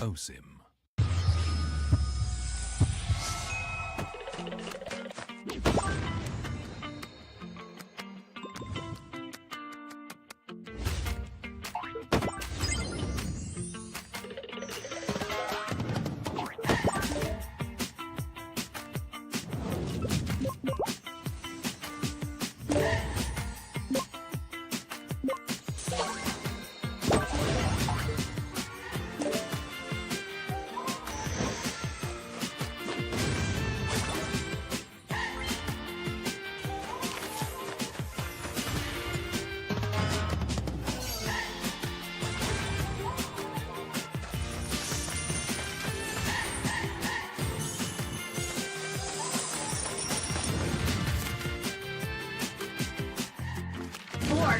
Osim.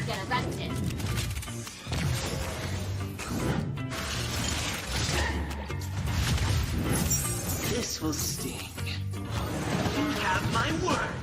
Get arrested. This will sting. You have my word.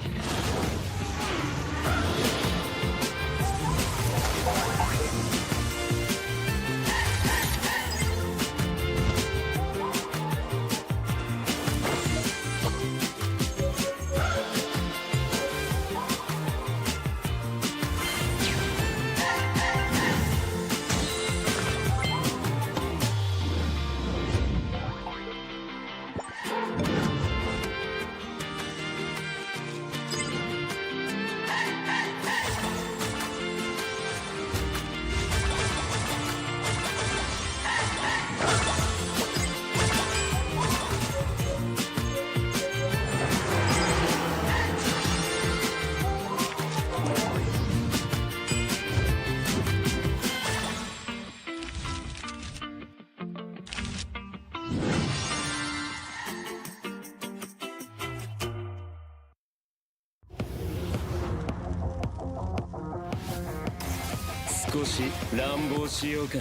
少し乱暴しようか。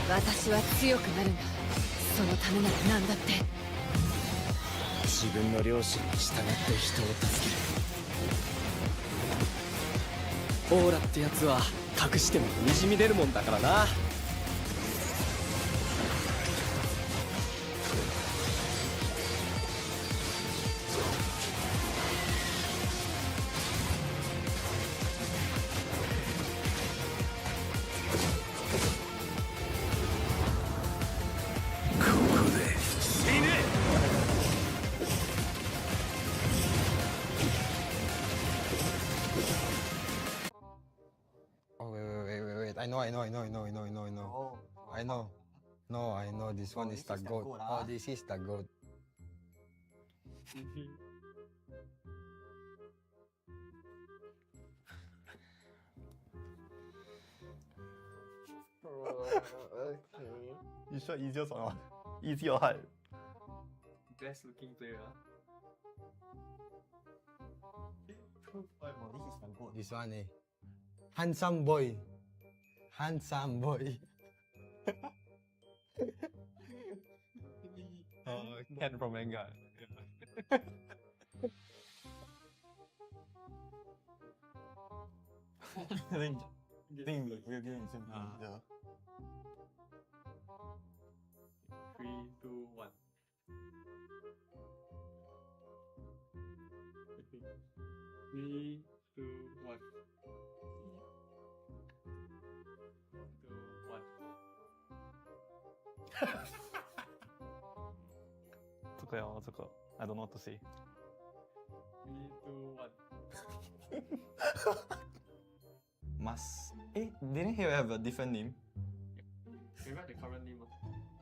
私は強くなるんだ。そのためなら何だって。自分の良心に従って人を助ける。オーラってやつは隠してもにじみ出るもんだからな。I know. I know. No, I know this one is the goat. Oh, this is the goat. Okay. You sure easiest or not? Easy or hard? Best looking player. Oh, this is the goat. This one, eh? Handsome boy. Handsome boy. Ken from Vanguard. I think we're getting something. Yeah. 3, 2, 1. Okay. 3, 2, 1. 2, 1. 这个哟，这个 I don't know what to say. 3, 2, 1. Must didn't he have a different name? Can you write the current name?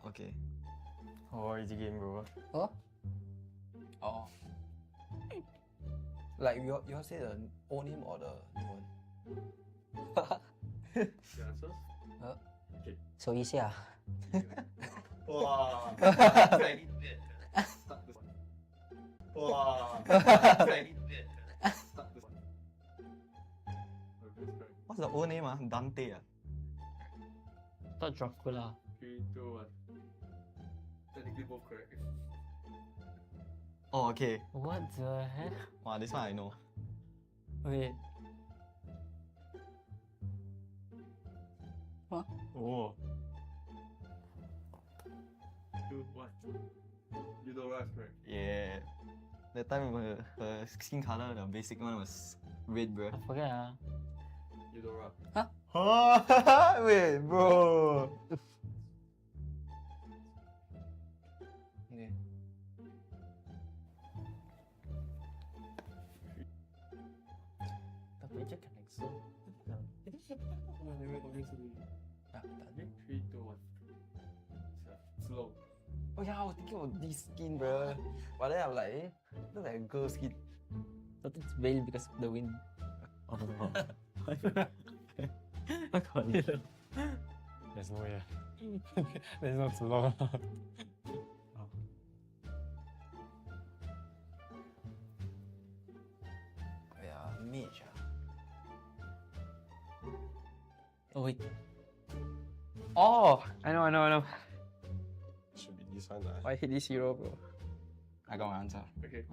Okay. Oh, easy game, bro. Huh? Oh. Like you say the old name or the new one? The answers? Okay. 手一下。 Wow. Very bad. Start this one. Wow. Very bad. Start this one. What's the old name? Dante. Thought Dracula. 3, 2, 1. Technically both correct. Oh, okay. What the heck? Wow, this one I know. Wait. Oh. You what? You don't rush, right? Yeah. That time her skin color, the basic one was red, bro. I forget ah. You don't rush. Oh, wait, bro. Yeah. Tapi je connect Zoom. Tak ada. 3, 2, 1. Slow. Oh yeah, I was thinking of this skin, bro. But then I'm like, look like a girl skin. But it's veiled because of the wind. Oh. There's no way. There's not so long. Yeah, mage. Oh wait. Oh, I know. Should be this one. I hate this hero, bro. I got my answer. Okay.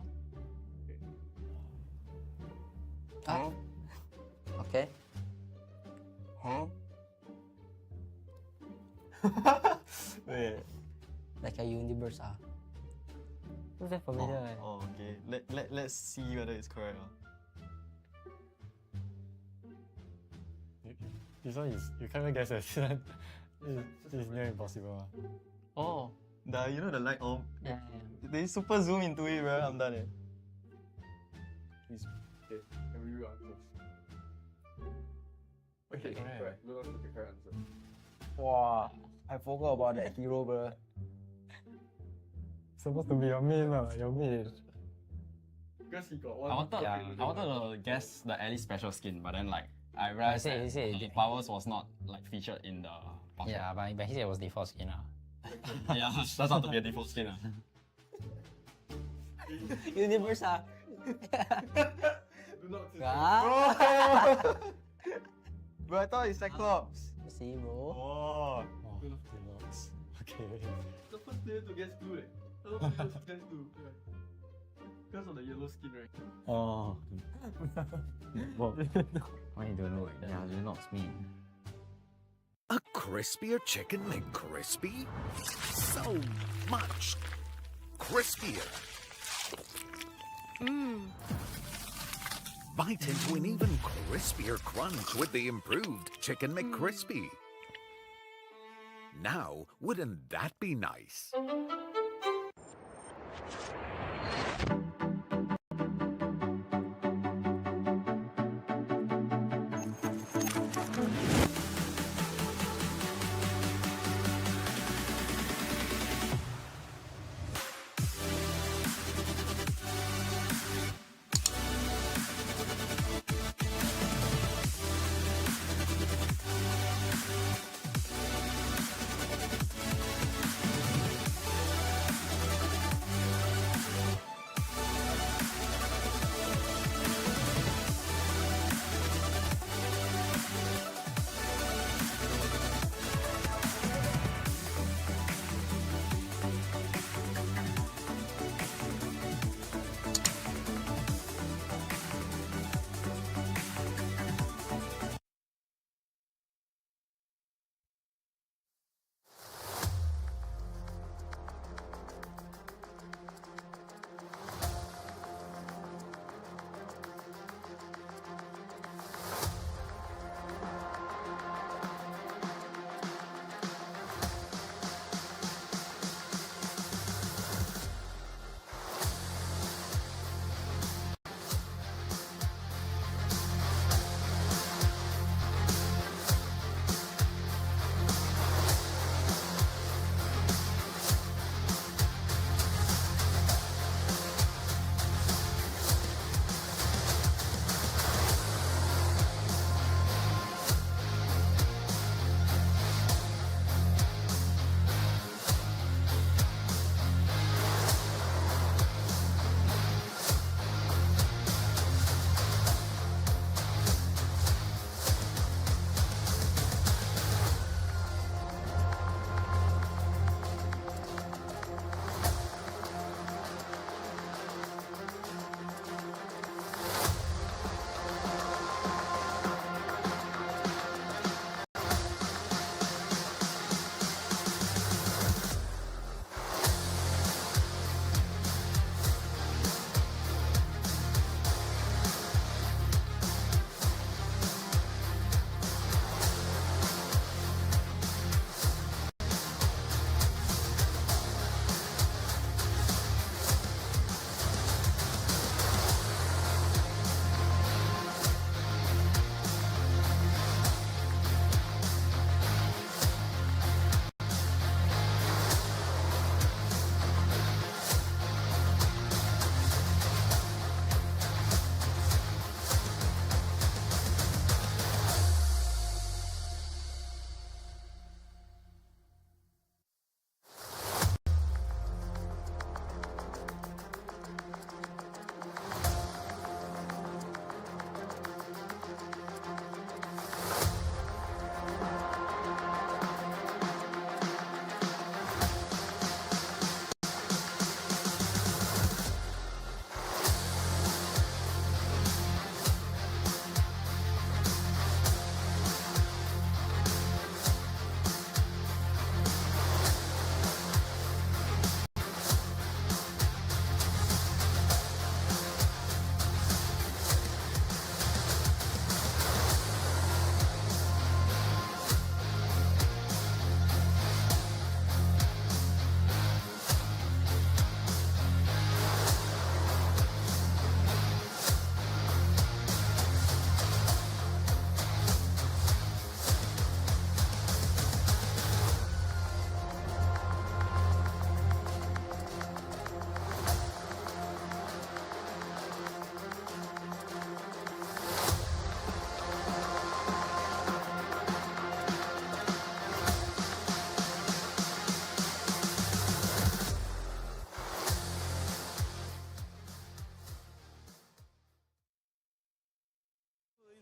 Ah. Okay. Huh? Wait. Like a universe ah. Looks like familiar. eh. Oh, okay. Let's see whether it's correct. This one is, you can't even guess it. It's near impossible. Oh. You know the light orb? Yeah. They super zoom into it, bro. I'm done. Please. Okay. Can we answers? Okay, correct. Look at the correct answer. Wow, I forgot about that hero, bro. Supposed to be your main, your main. Because he got one. I wanted to guess the Alice special skin, but then like I realized he said that powers was not like featured in the buffer. Yeah, but he said it was default skin ah. Yeah, that's not to be a default skin. Universe ah. Do not Ah. Bro, I thought it's Cyclops. See bro. Oh. Oh, deluxe. Okay. the first player to guess blue. The first player to guess blue. Because of the yellow skin, right? Oh. Why you don't know it? Yeah, you're not me. A crispier chicken McCrispy? So much crispier. Bite into an even crispier crunch with the improved Chicken McCrispy. Now, wouldn't that be nice?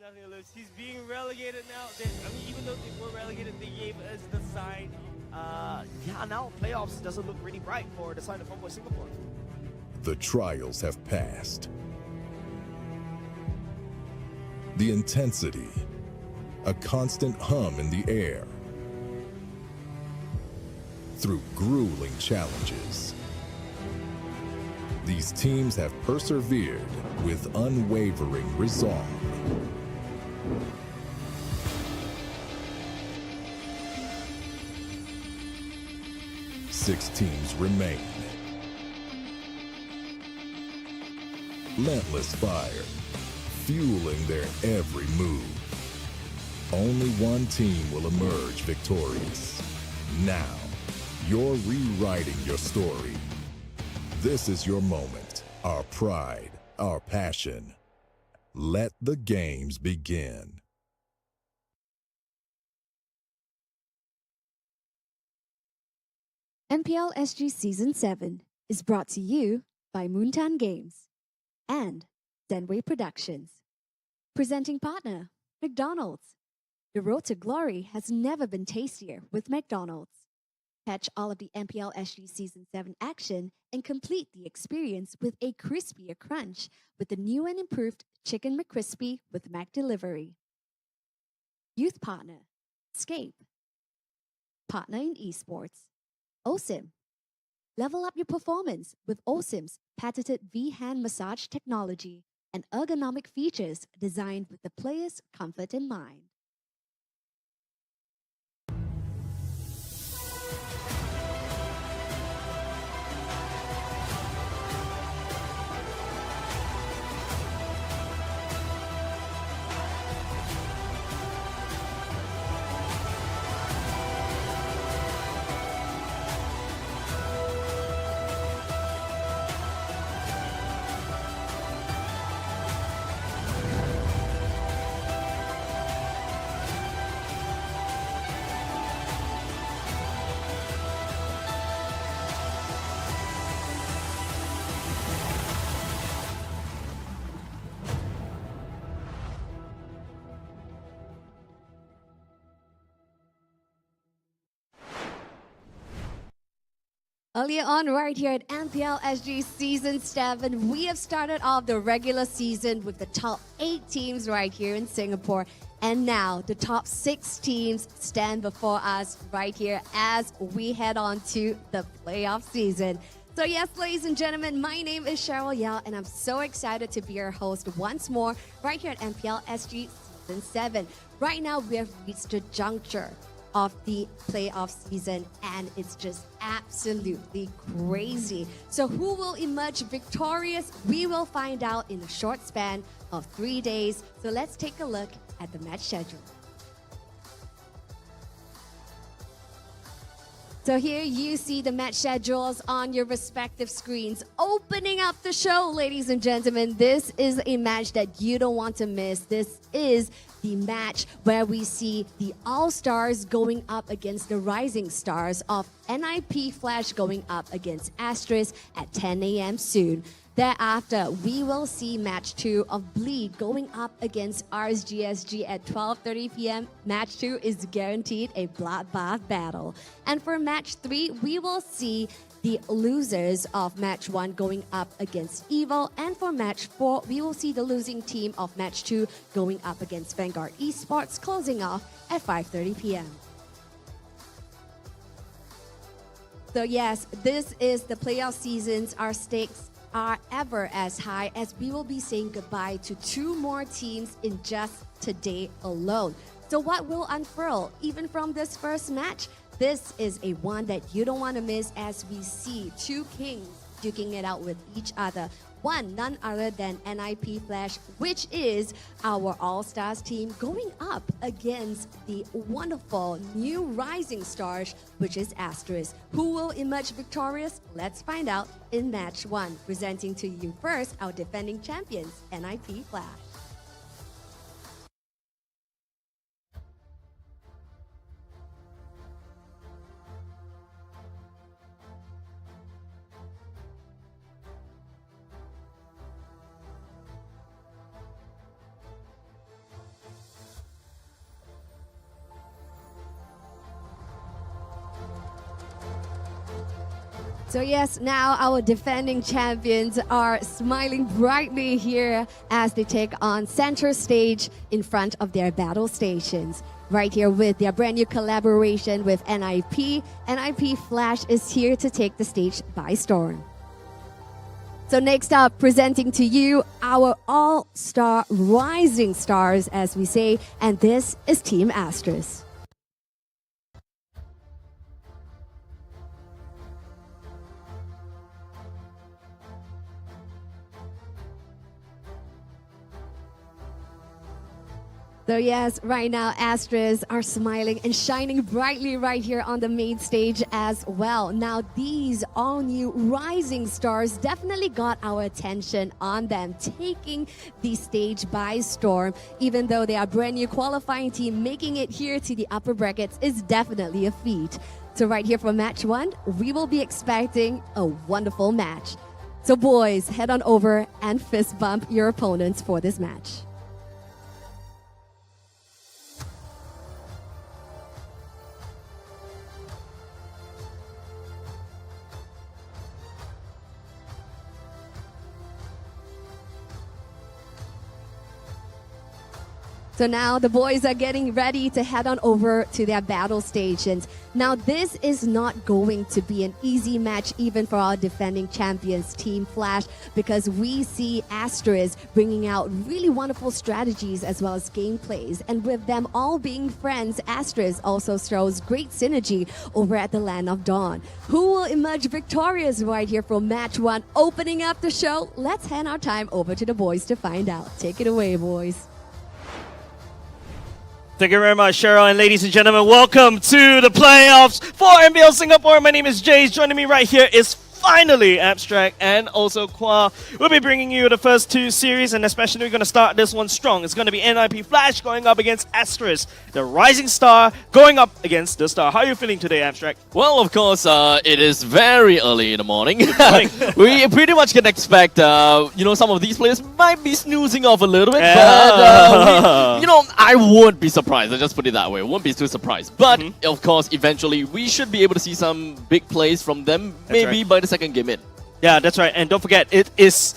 not gonna lose. He's being relegated now. I mean, even though they were relegated, they gave us the sign. Yeah, now playoffs doesn't look really bright for the side of Homeboy Singapore. The trials have passed. The intensity, a constant hum in the air. Through grueling challenges, these teams have persevered with unwavering resolve. Six teams remain. Relentless fire, fueling their every move. Only one team will emerge victorious. Now, you're rewriting your story. This is your moment, our pride, our passion. Let the games begin. MPL SG Season 7 is brought to you by Moontan Games and Zenway Productions. Presenting partner, McDonald's. The road to glory has never been tastier with McDonald's. Catch all of the MPL SG Season 7 action and complete the experience with a crispier crunch with the new and improved Chicken McCrispy with Mac Delivery. Youth partner, Escape. Partner in Esports, OSIM. Level up your performance with OSIM's patented V-hand massage technology and ergonomic features designed with the player's comfort in mind. Earlier on, right here at MPL SG Season 7, we have started off the regular season with the top 8 teams right here in Singapore. And now the top 6 teams stand before us right here as we head on to the playoff season. So yes, ladies and gentlemen, my name is Cheryl Yao, and I'm so excited to be your host once more right here at MPL SG Season 7. Right now, we have reached the juncture of the playoff season, and it's just absolutely crazy. So who will emerge victorious? We will find out in a short span of 3 days. So let's take a look at the match schedule. So here you see the match schedules on your respective screens. Opening up the show, ladies and gentlemen, this is a match that you don't want to miss. This is the match where we see the All-Stars going up against the Rising Stars of NIP Flash going up against Asteris at 10 a.m. soon. Thereafter, we will see match 2 of Bleed going up against RSG SG at 12:30 p.m. Match 2 is guaranteed a bloodbath battle. And for match 3, we will see the losers of match 1 going up against Evil. And for match 4, we will see the losing team of match 2 going up against Vanguard Esports, closing off at 5:30 p.m. So yes, this is the playoff seasons. Our stakes are ever as high as we will be saying goodbye to 2 more teams in just today alone. So what will unfurl even from this first match? This is a one that you don't want to miss as we see 2 kings duking it out with each other. One, none other than NIP Flash, which is our All-Stars team, going up against the wonderful new Rising Stars, which is Asteris. Who will emerge victorious? Let's find out in match 1. Presenting to you first, our defending champions, NIP Flash. So yes, now our defending champions are smiling brightly here as they take on center stage in front of their battle stations. Right here with their brand new collaboration with NIP. NIP Flash is here to take the stage by storm. So next up, presenting to you our all-star rising stars, as we say, and this is Team Asteris. So yes, right now Asteris are smiling and shining brightly right here on the main stage as well. Now these all new rising stars definitely got our attention on them, taking the stage by storm. Even though they are a brand new qualifying team, making it here to the upper brackets is definitely a feat. So right here for match 1, we will be expecting a wonderful match. So boys, head on over and fist bump your opponents for this match. So now the boys are getting ready to head on over to their battle stations. Now this is not going to be an easy match even for our defending champions, Team Flash, because we see Asteris bringing out really wonderful strategies as well as gameplays. And with them all being friends, Asteris also shows great synergy over at the Land of Dawn. Who will emerge victorious right here from match 1? Opening up the show, let's hand our time over to the boys to find out. Take it away, boys. Thank you very much, Cheryl, and ladies and gentlemen, welcome to the playoffs for MPL Singapore. My name is Jace. Joining me right here is finally Abstract and also Qua. We'll be bringing you the first 2 series, and especially we're going to start this one strong. It's going to be NIP Flash going up against Asteris, the rising star going up against the star. How are you feeling today, Abstract? Well, of course, it is very early in the morning. We pretty much can expect, some of these players might be snoozing off a little bit, but, I won't be surprised. I'll just put it that way. Won't be too surprised. But, of course, eventually, we should be able to see some big plays from them, maybe by the second game in. Yeah, that's right. And don't forget, it is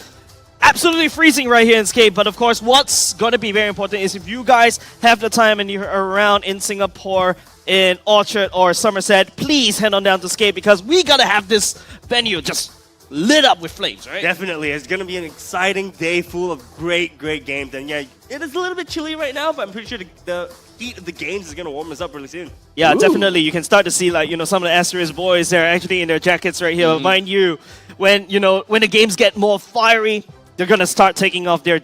absolutely freezing right here in Scape. But of course, what's going to be very important is if you guys have the time and you're around in Singapore, in Orchard or Somerset, please head on down to Scape because we got to have this venue just lit up with flames, right? Definitely. It's going to be an exciting day full of great games. And yeah, it is a little bit chilly right now, but I'm pretty sure the heat of the games is going to warm us up really soon. Yeah, definitely. You can start to see, some of the Asteris boys, they're actually in their jackets right here. Mind you, when the games get more fiery, they're going to start taking off their...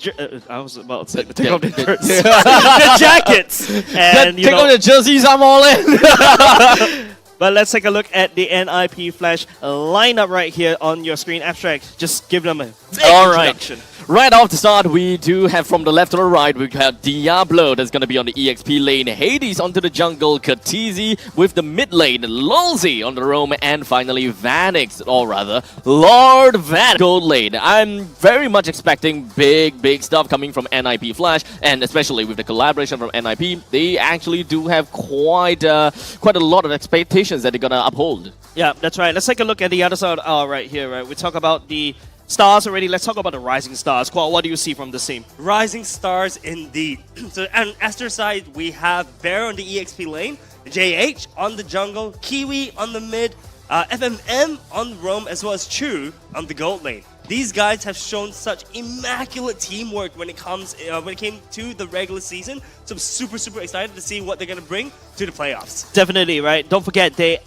I was about to say, take off their shirts. Their jackets! And, take off their jerseys, I'm all in! But let's take a look at the NIP Flash lineup right here on your screen. Abstract, just give them a big introduction. Right off the start, we do have from the left to the right, we have Diablo that's going to be on the EXP lane, Hades onto the jungle, Katizi with the mid lane, Lolzy on the roam, and finally Vanix, or rather, Lord Van gold lane. I'm very much expecting big stuff coming from NIP Flash, and especially with the collaboration from NIP, they actually do have quite a lot of expectations that they're going to uphold. Yeah, that's right. Let's take a look at the other side right here, right? We talk about the stars already. Let's talk about the rising stars. Qual, what do you see from the team? Rising stars indeed. So on Aster side, we have Bear on the EXP lane, JH on the jungle, Kiwi on the mid, FMM on the roam, as well as Chu on the gold lane. These guys have shown such immaculate teamwork when it came to the regular season. So I'm super excited to see what they're gonna bring to the playoffs. Definitely, right? Don't forget they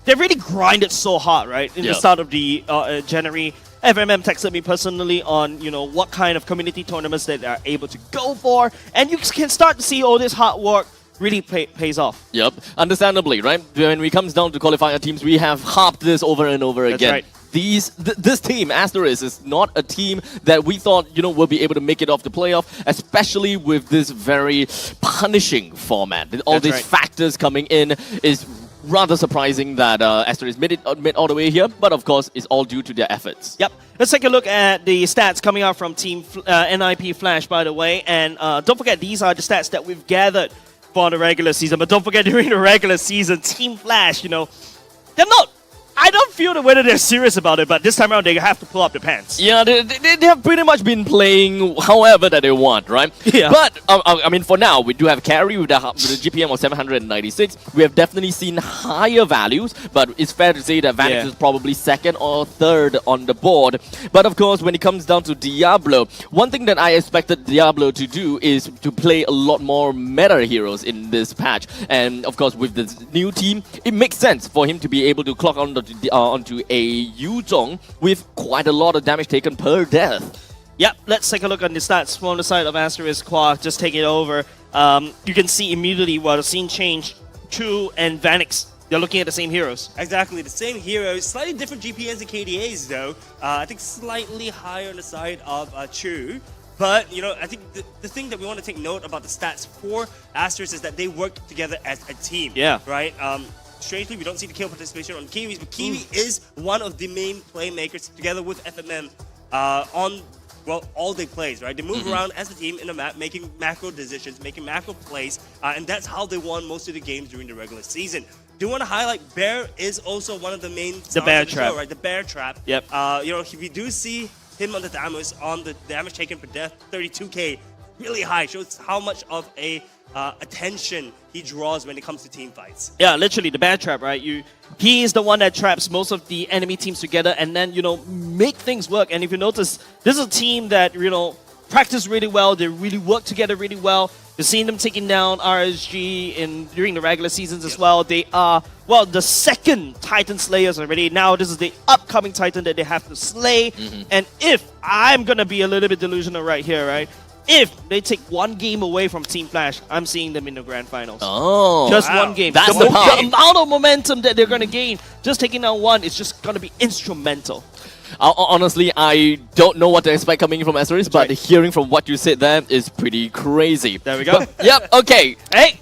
really grinded so hard, right? In the start of the January. FMM texted me personally on, what kind of community tournaments that they're able to go for. And you can start to see all this hard work really pays off. Yep, understandably, right? When it comes down to qualifier teams, we have harped this over and over again. Right. This team, Asteris, is not a team that we thought, will be able to make it off the playoff, especially with this very punishing format. All these factors coming in is rather surprising that Asteris made it all the way here, but of course, it's all due to their efforts. Yep. Let's take a look at the stats coming out from Team NIP Flash, by the way. And don't forget, these are the stats that we've gathered for the regular season. But don't forget, during the regular season, Team Flash, they're not I don't feel that whether they're serious about it, but this time around they have to pull up their pants. Yeah, they have pretty much been playing however that they want, right? Yeah. But, I mean, for now, we do have carry with the GPM of 796. We have definitely seen higher values, but it's fair to say that Vanix is probably second or third on the board. But of course, when it comes down to Diablo, one thing that I expected Diablo to do is to play a lot more meta heroes in this patch. And of course, with this new team, it makes sense for him to be able to clock onto a Yu Zhong with quite a lot of damage taken per death. Yep, let's take a look on the stats from the side of Asteris. Qua just take it over. You can see immediately while the scene changed, Chu and Vanix, they're looking at the same heroes. Exactly, the same heroes, slightly different GPNs and KDAs though. I think slightly higher on the side of Chu. But, you know, I think the thing that we want to take note about the stats for Asteris is that they work together as a team. Yeah. Right? Strangely, we don't see the kill participation on Kiwis, but Kiwi is one of the main playmakers together with FMM on, well, all day plays, right? They move around as a team in the map, making macro decisions, making macro plays, and that's how they won most of the games during the regular season. Do want to highlight Bear is also one of the main stars bear of the trap. show, right? The Bear Trap. Yep. You know, we do see him on the damage taken per death, 32k, really high. Shows how much of a attention he draws when it comes to team fights. Yeah, literally the bear trap, right? He is the one that traps most of the enemy teams together and then, you know, make things work. And if you notice, this is a team that, you know, practice really well. They really work together really well. You've seen them taking down RSG during the regular seasons as well. They are, well, the second Titan Slayers already. Now this is the upcoming Titan that they have to slay. And if I'm going to be a little bit delusional right here, right? If they take one game away from Team Flash, I'm seeing them in the grand finals. Oh, just wow. one game. That's the the part. amount of momentum that they're going to gain, just taking down one, is just going to be instrumental. Honestly, I don't know what to expect coming from Asteris, but hearing from what you said there is pretty crazy. There we go. But, yep, okay. Hey,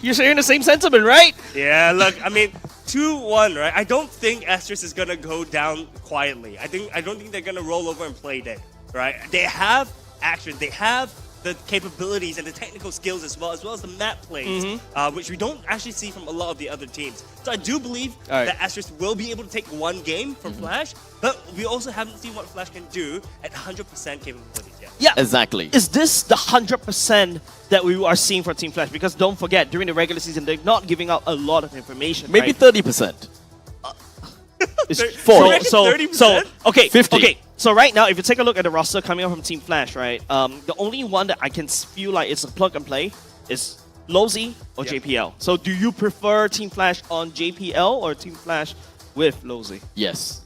you're sharing the same sentiment, right? Yeah, look, I mean, 2-1, right? I don't think Asteris is gonna go down quietly. I don't think they're gonna roll over and play dead, right? They have action, they have the capabilities and the technical skills as well as the map plays, which we don't actually see from a lot of the other teams. So I do believe that Asteris will be able to take one game from Flash, but we also haven't seen what Flash can do at 100% capabilities yet. Yeah, exactly. Is this the 100% that we are seeing for Team Flash? Because don't forget, during the regular season, they're not giving out a lot of information. Maybe right? 30%. It's 40. So, okay, 50. okay. So right now, if you take a look at the roster coming up from Team Flash, right? The only one that I can feel like it's a plug and play is Lozi or JPL. So do you prefer Team Flash on JPL or Team Flash with Lozi? Yes.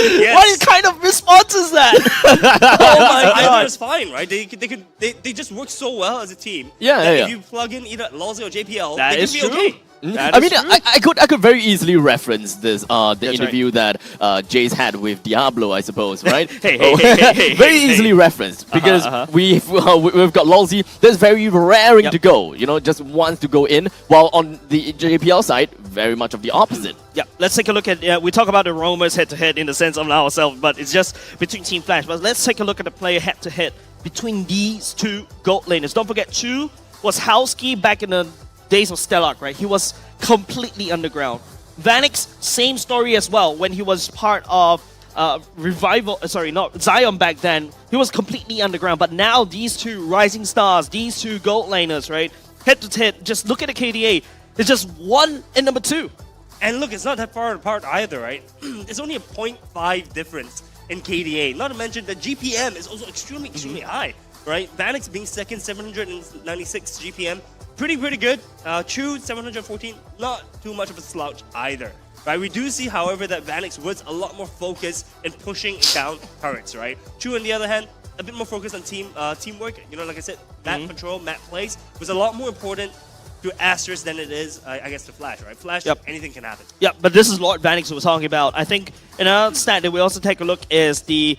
What kind of response is that? Oh my god, it's fine, right? They just work so well as a team. Yeah, that yeah. If you plug in either Lozi or JPL, That they is can be true. okay. I mean, I could very easily reference this the interview that Jace had with Diablo, I suppose, right? Hey, very easily referenced because we've got Lolzy that's very raring to go, you know, just wants to go in, while on the JPL side, very much of the opposite. Yeah, let's take a look at, we talk about the roamers head-to-head in the sense of ourselves, but it's just between Team Flash. But let's take a look at the player head-to-head between these two gold laners. Don't forget, Chu was Howski back in the days of Stellark, right? He was completely underground. Vanix, same story as well. When he was part of Zion back then, he was completely underground. But now these two rising stars, these two gold laners, right? Head-to-head, just look at the KDA. It's just 1 and number 2. And look, it's not that far apart either, right? It's only a 0.5 difference in KDA. Not to mention that GPM is also extremely high, right? Vanix being second, 796 GPM. Pretty good. Chu, 714, not too much of a slouch either. Right? We do see, however, that Vanix was a lot more focused in pushing down turrets, right? Chu, on the other hand, a bit more focused on teamwork. You know, like I said, map control, map plays was a lot more important to Asteris than it is, I guess, to Flash, right? Flash, anything can happen. Yeah, but this is Lord Vanix we're talking about. I think another stat that we also take a look is the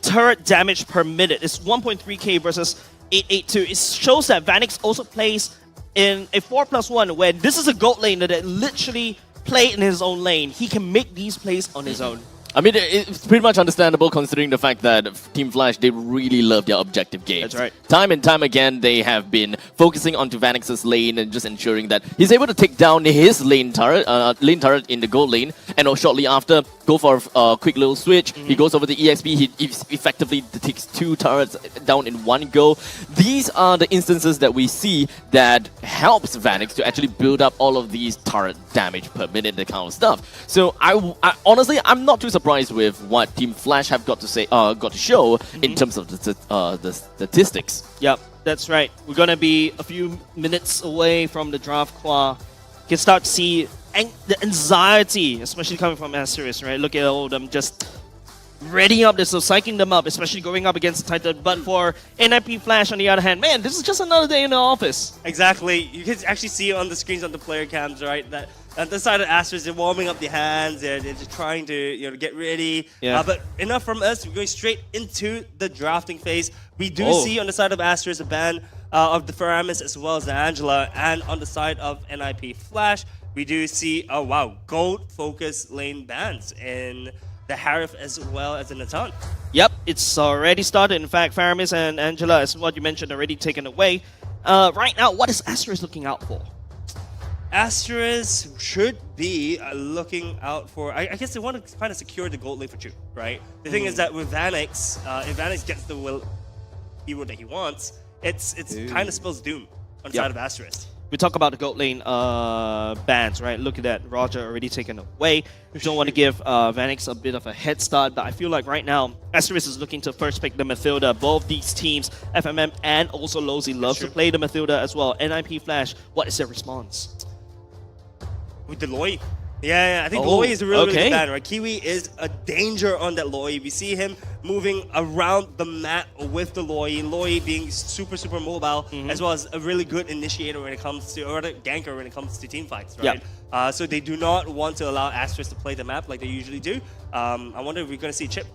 turret damage per minute. It's 1.3k versus 882. It shows that Vanix also plays in a 4+1 where this is a gold laner that literally play in his own lane. He can make these plays on his own. I mean, it's pretty much understandable considering the fact that Team Flash, they really love their objective games. That's right. Time and time again, they have been focusing onto Vanix's lane and just ensuring that he's able to take down his lane turret in the gold lane, and shortly after, go for a quick little switch. He goes over the EXP, he effectively takes 2 turrets down in one go. These are the instances that we see that helps Vanix to actually build up all of these turret damage per minute, that kind of stuff. So I honestly, I'm not too surprised with what Team Flash have got to show in terms of the statistics. Yep, that's right. We're gonna be a few minutes away from the draft. Qua can start to see the anxiety, especially coming from Asteris, right? Look at all of them just readying up, so psyching them up, especially going up against the Titan. But for NIP Flash, on the other hand, man, this is just another day in the office. Exactly. You can actually see on the screens on the player cams, right, that on the side of Asteris, they're warming up their hands, they're just trying to get ready. Yeah. But enough from us, we're going straight into the drafting phase. We do see on the side of Asteris a ban of the Faramis as well as the Angela, and on the side of NIP Flash, we do see, oh wow, gold focus lane bans in the Harif as well as the Natan. Yep, it's already started. In fact, Faramis and Angela, as what you mentioned, already taken away. Right now, what is Asteris looking out for? Asteris should be looking out for, I guess they want to kind of secure the gold lane for 2, right? The thing is that with Vanix, if Vanix gets the hero that he wants, it's kind of spells doom on the side of Asteris. We talk about the gold lane bans, right? Look at that, Roger already taken away. We don't want to give Vanix a bit of a head start, but I feel like right now, Asteris is looking to first pick the Mathilda. Both these teams, FMM and also Lozy, love to play the Mathilda as well. NIP Flash, what is their response? With the Loi. Yeah, I think Loi is a really good ban, right? Kiwi is a danger on that Loi. We see him moving around the map with the Loi. Loi being super, super mobile, as well as a really good initiator when it comes to, or a ganker when it comes to team fights, right? So they do not want to allow Asteris to play the map like they usually do. I wonder if we're going to see Chip.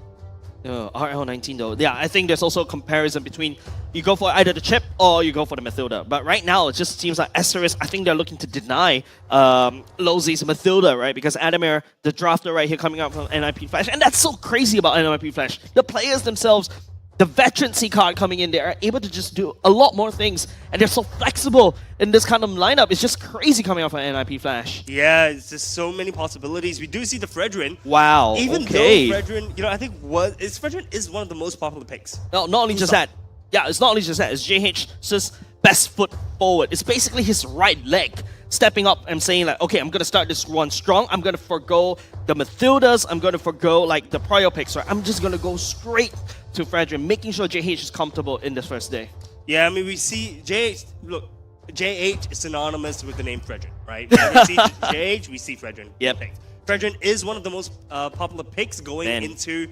RL19 though. Yeah, I think there's also a comparison between you go for either the Chip or you go for the Mathilda. But right now, it just seems like Asteris, I think they're looking to deny Lozy's Mathilda, right? Because Adamir, the drafter right here coming out from NIP Flash, and that's so crazy about NIP Flash. The players themselves, the veterancy card coming in, they are able to just do a lot more things, and they're so flexible in this kind of lineup. It's just crazy coming out from NIP Flash. Yeah, it's just so many possibilities. We do see the Fredrin. Wow. Even though Fredrin, I think Fredrin is one of the most popular picks. No, not only just that. Yeah, it's not only just that. It's JH's best foot forward. It's basically his right leg stepping up and saying like, okay, I'm going to start this run strong. I'm going to forgo the Mathildas. I'm going to forgo like the prior picks. Right? I'm just going to go straight to Fredrin, making sure JH is comfortable in this first day. Yeah, I mean, we see JH, look, JH is synonymous with the name Fredrin, right? We see JH, we see Fredrin. Yep. Fredrin is one of the most popular picks going into,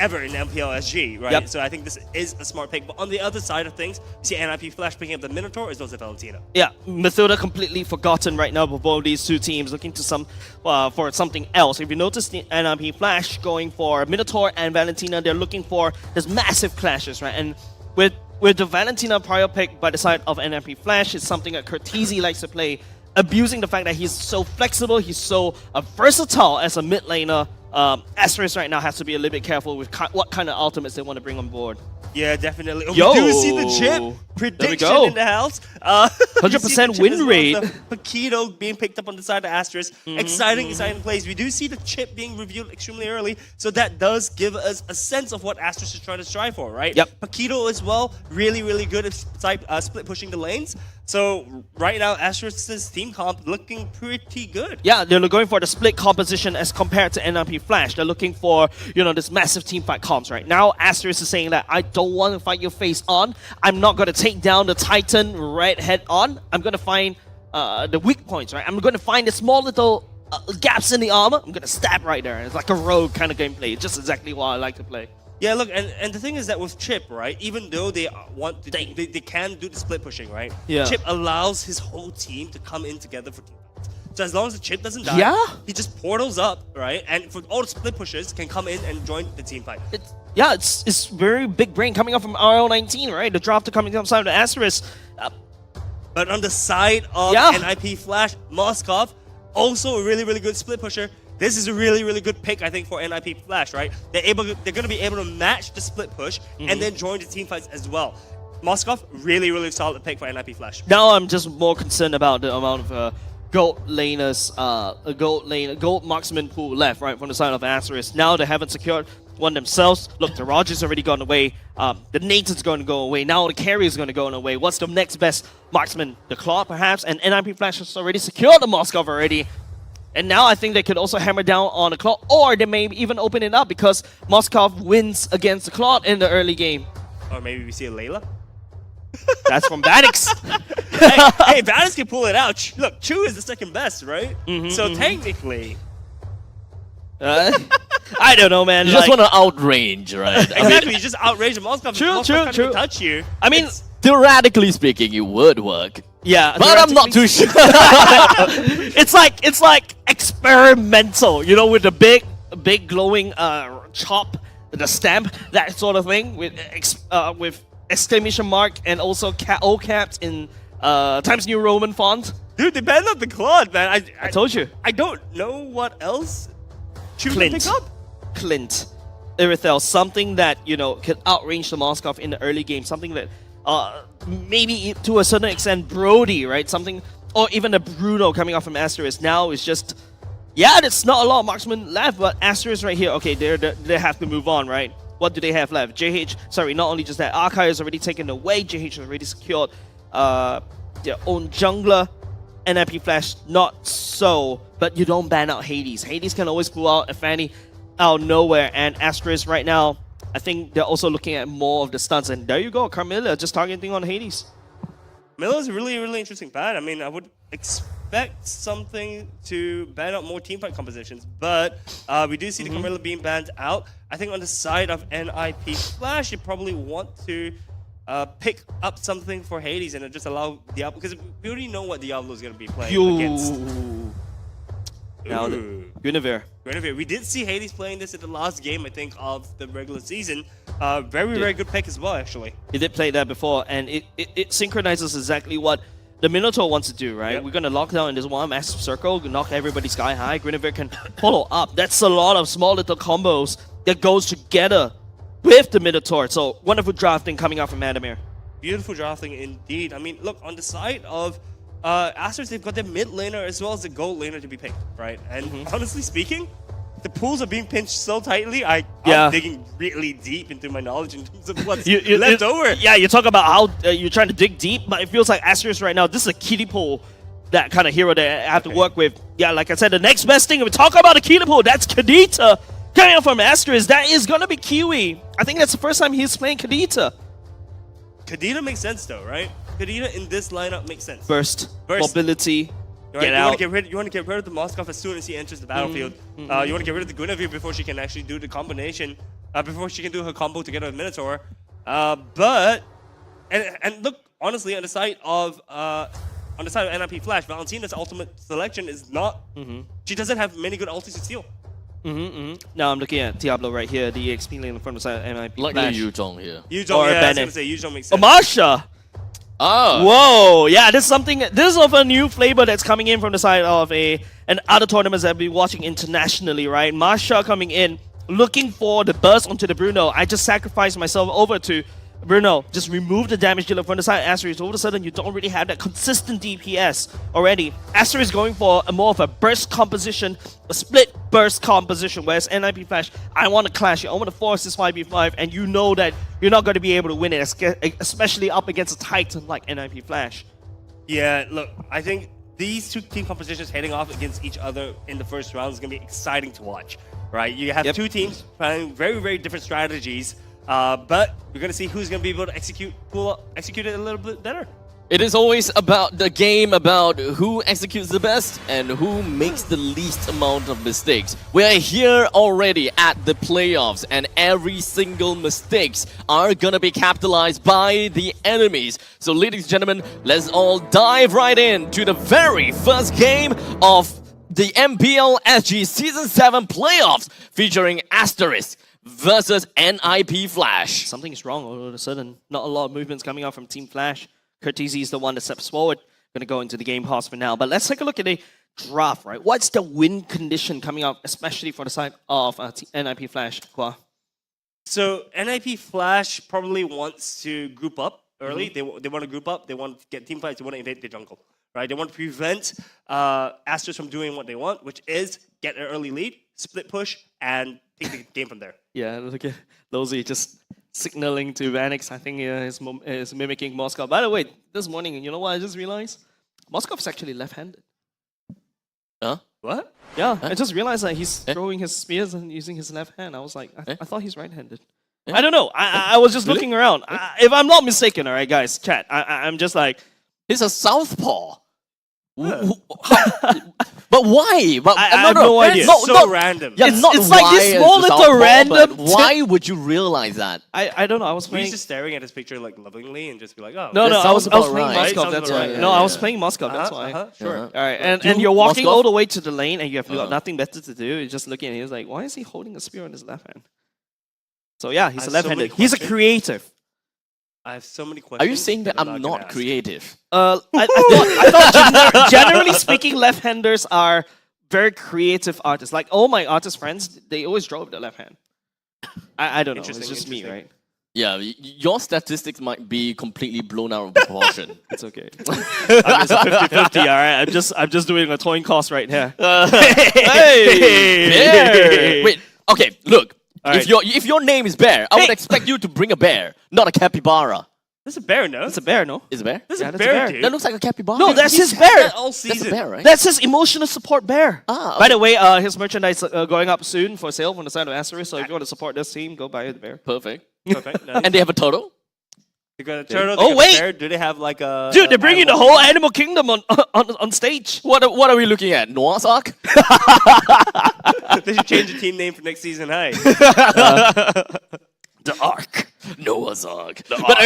ever in MPL SG, right? Yep. So I think this is a smart pick. But on the other side of things, we see NIP Flash picking up the Minotaur as well as the Valentina. Yeah, Mathilda completely forgotten right now for both these two teams, looking to for something else. If you notice the NIP Flash going for Minotaur and Valentina, they're looking for this massive clashes, right? And with the Valentina prior pick by the side of NIP Flash, it's something that Curtizi likes to play, abusing the fact that he's so flexible, he's so versatile as a mid laner. Asteris right now has to be a little bit careful with what kind of ultimates they want to bring on board. Yeah, definitely. We do see the Chip prediction in the house. 100% win rate. Paquito being picked up on the side of Asteris. Exciting plays. We do see the Chip being revealed extremely early, so that does give us a sense of what Asteris is trying to strive for, right? Yep. Paquito as well, really, really good at split pushing the lanes. So right now, Asteris' team comp looking pretty good. Yeah, they're going for the split composition as compared to NIP Flash. They're looking for, this massive team fight comps right now. Asteris is saying that I don't want to fight your face on. I'm not going to take down the Titan right head on. I'm going to find the weak points, right? I'm going to find the small little gaps in the armor. I'm going to stab right there. It's like a rogue kind of gameplay. It's just exactly what I like to play. Yeah, look, and the thing is that with Chip, right, even though they want to, they can do the split pushing, right? Yeah. Chip allows his whole team to come in together for team fights. So as long as the Chip doesn't die, he just portals up, right? And for all the split pushers can come in and join the team fight. It's very big brain coming up from RL19, right? The drafter coming up side of the Asteris. But on the side of NIP Flash, Moskov, also a really, really good split pusher. this is a really, really good pick, I think, for NIP Flash, right? They're going to be able to match the split push and then join the team fights as well. Moskov, really, really solid pick for NIP Flash. Now I'm just more concerned about the amount of gold laners, gold marksman pool left, right, from the side of Asteris. Now they haven't secured one themselves. Look, the Roger's already gone away. The Nathan's going to go away. Now the carry is going to go away. What's the next best marksman? The Claw, perhaps? And NIP Flash has already secured the Moskov already. And now I think they could also hammer down on the Claw, or they may even open it up because Moskov wins against the Claw in the early game. Or maybe we see a Layla? That's from Vanix. hey, Vanix can pull it out. Look, Chu is the second best, right? So technically... I don't know, man. You just want to outrange, right? Exactly, you just outrage the Moskov. True. Can't touch you. I mean, theoretically speaking, it would work. Yeah, but I'm not too sure. It's like experimental, you know, with the big glowing chop, the stamp, that sort of thing, with exclamation mark and also all caps in Times New Roman font. Dude, they banned up the Claude, man. I told you. I don't know what else Chu can pick up. Clint, Irithel, something that, you know, could outrange the Moskov in the early game, something that maybe to a certain extent Brody, right? Something, or even the Bruno coming off from Asteris now is just, yeah, there's not a lot of marksmen left, but Asteris right here, okay, they have to move on, right? What do they have left? JH, sorry, not only just that, Archive is already taken away, JH has already secured their own jungler, NIP Flash, not so, but you don't ban out Hades. Hades can always pull out a Fanny out of nowhere, and Asteris right now, I think they're also looking at more of the stunts, and there you go, Carmilla just targeting on Hades. Milla's a really, really interesting ban. I mean, I would expect something to ban out more teamfight compositions, but we do see the Carmilla being banned out. I think on the side of NIP Flash, you probably want to pick up something for Hades and just allow Diablo, because we already know what Diablo is going to be playing against. Now, Guinevere. We did see Hades playing this in the last game, I think, of the regular season. Very good pick as well, actually. He did play that before, and it synchronizes exactly what the Minotaur wants to do, right? Yep. We're going to lock down in this one massive circle, knock everybody sky high. Guinevere can follow up. That's a lot of small little combos that goes together with the Minotaur. So, wonderful drafting coming out from Adamir. Beautiful drafting indeed. I mean, look, on the side of Asteris, they've got their mid laner as well as the gold laner to be picked, right? And honestly speaking, the pools are being pinched so tightly, I'm digging really deep into my knowledge in terms of what's left over. Yeah, you talk about how you're trying to dig deep, but it feels like Asteris right now, this is a kiddie pool, that kind of hero that I have to work with. Yeah, like I said, the next best thing, if we talk about a kiddie pool, that's Kadita. Coming out from Asteris, that is going to be Kiwi. I think that's the first time he's playing Kadita. Kadita makes sense though, right? Kadita in this lineup makes sense. Burst. Mobility. Right? Get out. You want to get rid of the Moskov as soon as he enters the battlefield. You want to get rid of the Guinevere before she can actually do the combination, before she can do her combo together with Minotaur. But look, honestly, on the side of NIP Flash, Valentina's ultimate selection is not. She doesn't have many good ultis to steal. Now I'm looking at Diablo right here, the EXP lane from the side of NIP like Flash. the Yuzhong here. Yuzhong, yeah, I was going to say Yuzhong makes sense. Marsha! Oh. Whoa, yeah, this is of a new flavor that's coming in from the side of and other tournaments that I've been watching internationally, right? Marsha coming in, looking for the burst onto the Bruno. I just sacrificed myself over to Bruno. Just remove the damage dealer from the side of Asteris. All of a sudden, you don't really have that consistent DPS already. Asteris going for more of a burst composition, a split burst composition, whereas NIP Flash, I want to clash you. I want to force this 5v5, and you know that you're not going to be able to win it, especially up against a titan like NIP Flash. Yeah, look, I think these two team compositions heading off against each other in the first round is going to be exciting to watch, right? You have two teams playing very different strategies. But we're going to see who's going to be able to execute it a little bit better. It is always about the game, about who executes the best and who makes the least amount of mistakes. We are here already at the playoffs, and every single mistakes are gonna be capitalized by the enemies. So ladies and gentlemen, let's all dive right in to the very first game of the MPL SG Season 7 playoffs, featuring Asteris versus NIP Flash. Something's wrong all of a sudden. Not a lot of movements coming out from Team Flash. Curtizy is the one that steps forward. Going to go into the game pause for now. But let's take a look at the draft, right? What's the win condition coming up, especially for the side of NIP Flash, Kwa? So NIP Flash probably wants to group up early. They want to group up. They want to get team fights. They want to invade the jungle, right? They want to prevent Asteris from doing what they want, which is get an early lead, split push, and take the game from there. Yeah, look at Losey just signaling to Vanix. I think is mimicking Moskov. By the way, this morning, you know what I just realized? Moskov's actually left-handed. Huh? What? Yeah, I just realized that he's throwing his spears and using his left hand. I was like, I thought he's right-handed. I don't know. I was just looking around. If I'm not mistaken, all right, guys, chat. I'm just like, he's a southpaw. But why? But I have no idea. It's so random. Yeah, it's like this small little random. Why would you realize that? I don't know. I was He's playing. just staring at his picture like lovingly and just be like, oh. No, I was about playing right. Moskov. That's why. No, I was playing Moskov. That's why. Sure. All right, and you're walking all the way to the lane, and you have got nothing better to do. You're just looking, and he's like, why is he holding a spear in his left hand? So yeah, he's a left-handed. He's a creative. I have so many questions. Are you saying that I'm not creative? I thought generally speaking, left-handers are very creative artists. Like all my artist friends, they always draw with the left hand. I don't know. It's just me, right? Yeah, your statistics might be completely blown out of proportion. It's okay. I'm just 50-50, all right? I'm just doing a coin cost right here. Hey! Wait, okay, look. Right. If your name is Bear, I would expect you to bring a bear, not a capybara. That's a bear, no? It's a bear, no? Is a bear? That's Yeah, a that's bear, dude. That looks like a capybara. No, that's his He's bear. had that all season. That's a bear, right? That's his emotional support bear. Ah, By the way, his merchandise going up soon for sale from the side of Asteris. So if you want to support this team, go buy the bear. Perfect. Perfect. Nice. And they have a turtle? They got a turtle. Oh, they got wait. a bear. Do they have like a... Dude, they're bringing the whole animal kingdom on stage. What are we looking at? Noah's Ark? They should change the team name for next season, hey? The Ark. Noah's Ark. But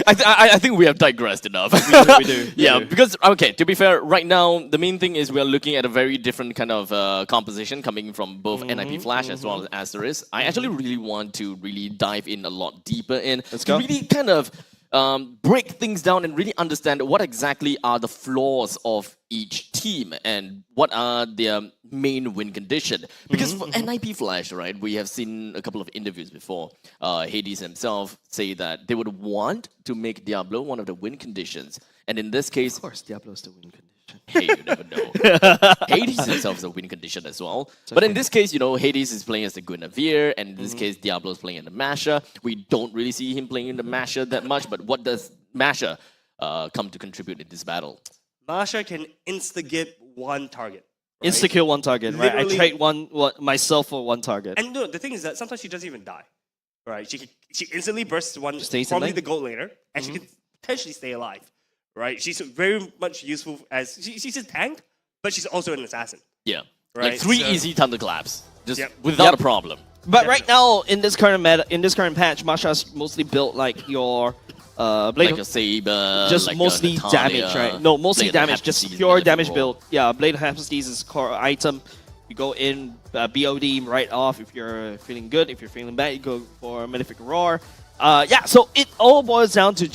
I think we have digressed enough. We do. Yeah, because, okay, to be fair, right now, the main thing is we are looking at a very different kind of composition coming from both NIP Flash as well as Asteris. I actually really want to really dive in a lot deeper in to really kind of break things down and really understand what exactly are the flaws of each team and what are their main win condition. Because for NIP Flash, right, we have seen a couple of interviews before. Hades himself say that they would want to make Diablo one of the win conditions. And in this case... Of course, Diablo's the win condition. Hey, you never know. Hades himself is a win condition as well. But in this case, you know, Hades is playing as the Guinevere, and in this case, Diablo is playing in the Masher. We don't really see him playing in the Masher that much, but what does Masher come to contribute in this battle? Masha can insta-get one target. Right? Insta-kill one target, right? I Literally- trade myself for one target. And no, the thing is that sometimes she doesn't even die. Right? She instantly bursts one, Stays in probably lane. the gold laner, and she can potentially stay alive. Right? She's very much useful as... She's a tank, but she's also an assassin. Yeah. Right, Like 3 so- easy thunderclaps. Just Yep. without a problem. But right now, in this current meta, in this current patch, Masha's mostly built like your Blade Like a Saber, just like mostly a Natalia, damage, right? No, mostly Blade of damage, just Hephaestus, pure Blade of damage Roar. build. Yeah, Blade of Hephaestus is core item. You go in, BOD right off if you're feeling good. If you're feeling bad, you go for Malefic Roar. Yeah, so it all boils down to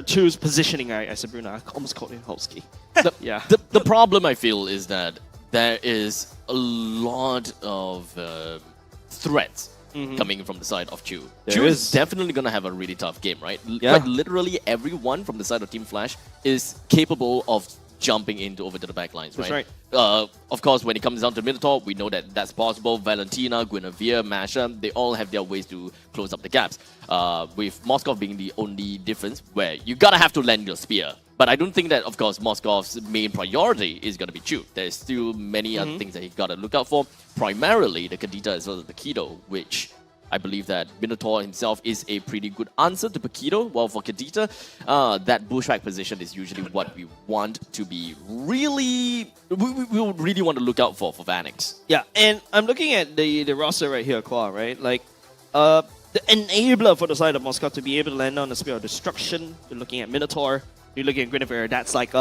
choose positioning. I said Bruno, I almost called him Holsky. Yeah. The problem I feel is that there is a lot of threats coming from the side of Chu. Chu is definitely going to have a really tough game, right? Yeah. Quite literally everyone from the side of Team Flash is capable of jumping into over to the back lines, right? That's right. Of course, when it comes down to Minotaur, we know that that's possible. Valentina, Guinevere, Masha, they all have their ways to close up the gaps. With Moskov being the only difference where you gotta have to land your spear. But I don't think that, of course, Moskov's main priority is gonna be Chu. There's still many other things that he gotta look out for. Primarily the Kadita as well as the Keto, which I believe that Minotaur himself is a pretty good answer to Paquito, while for Kadita, that bushwhack position is usually what we want to be really... We would really want to look out for Vanix. Yeah, and I'm looking at the roster right here, Qua, right? Like, the enabler for the side of Moscow to be able to land on the Spear of Destruction. You're looking at Minotaur. You're looking at Guinevere. That's like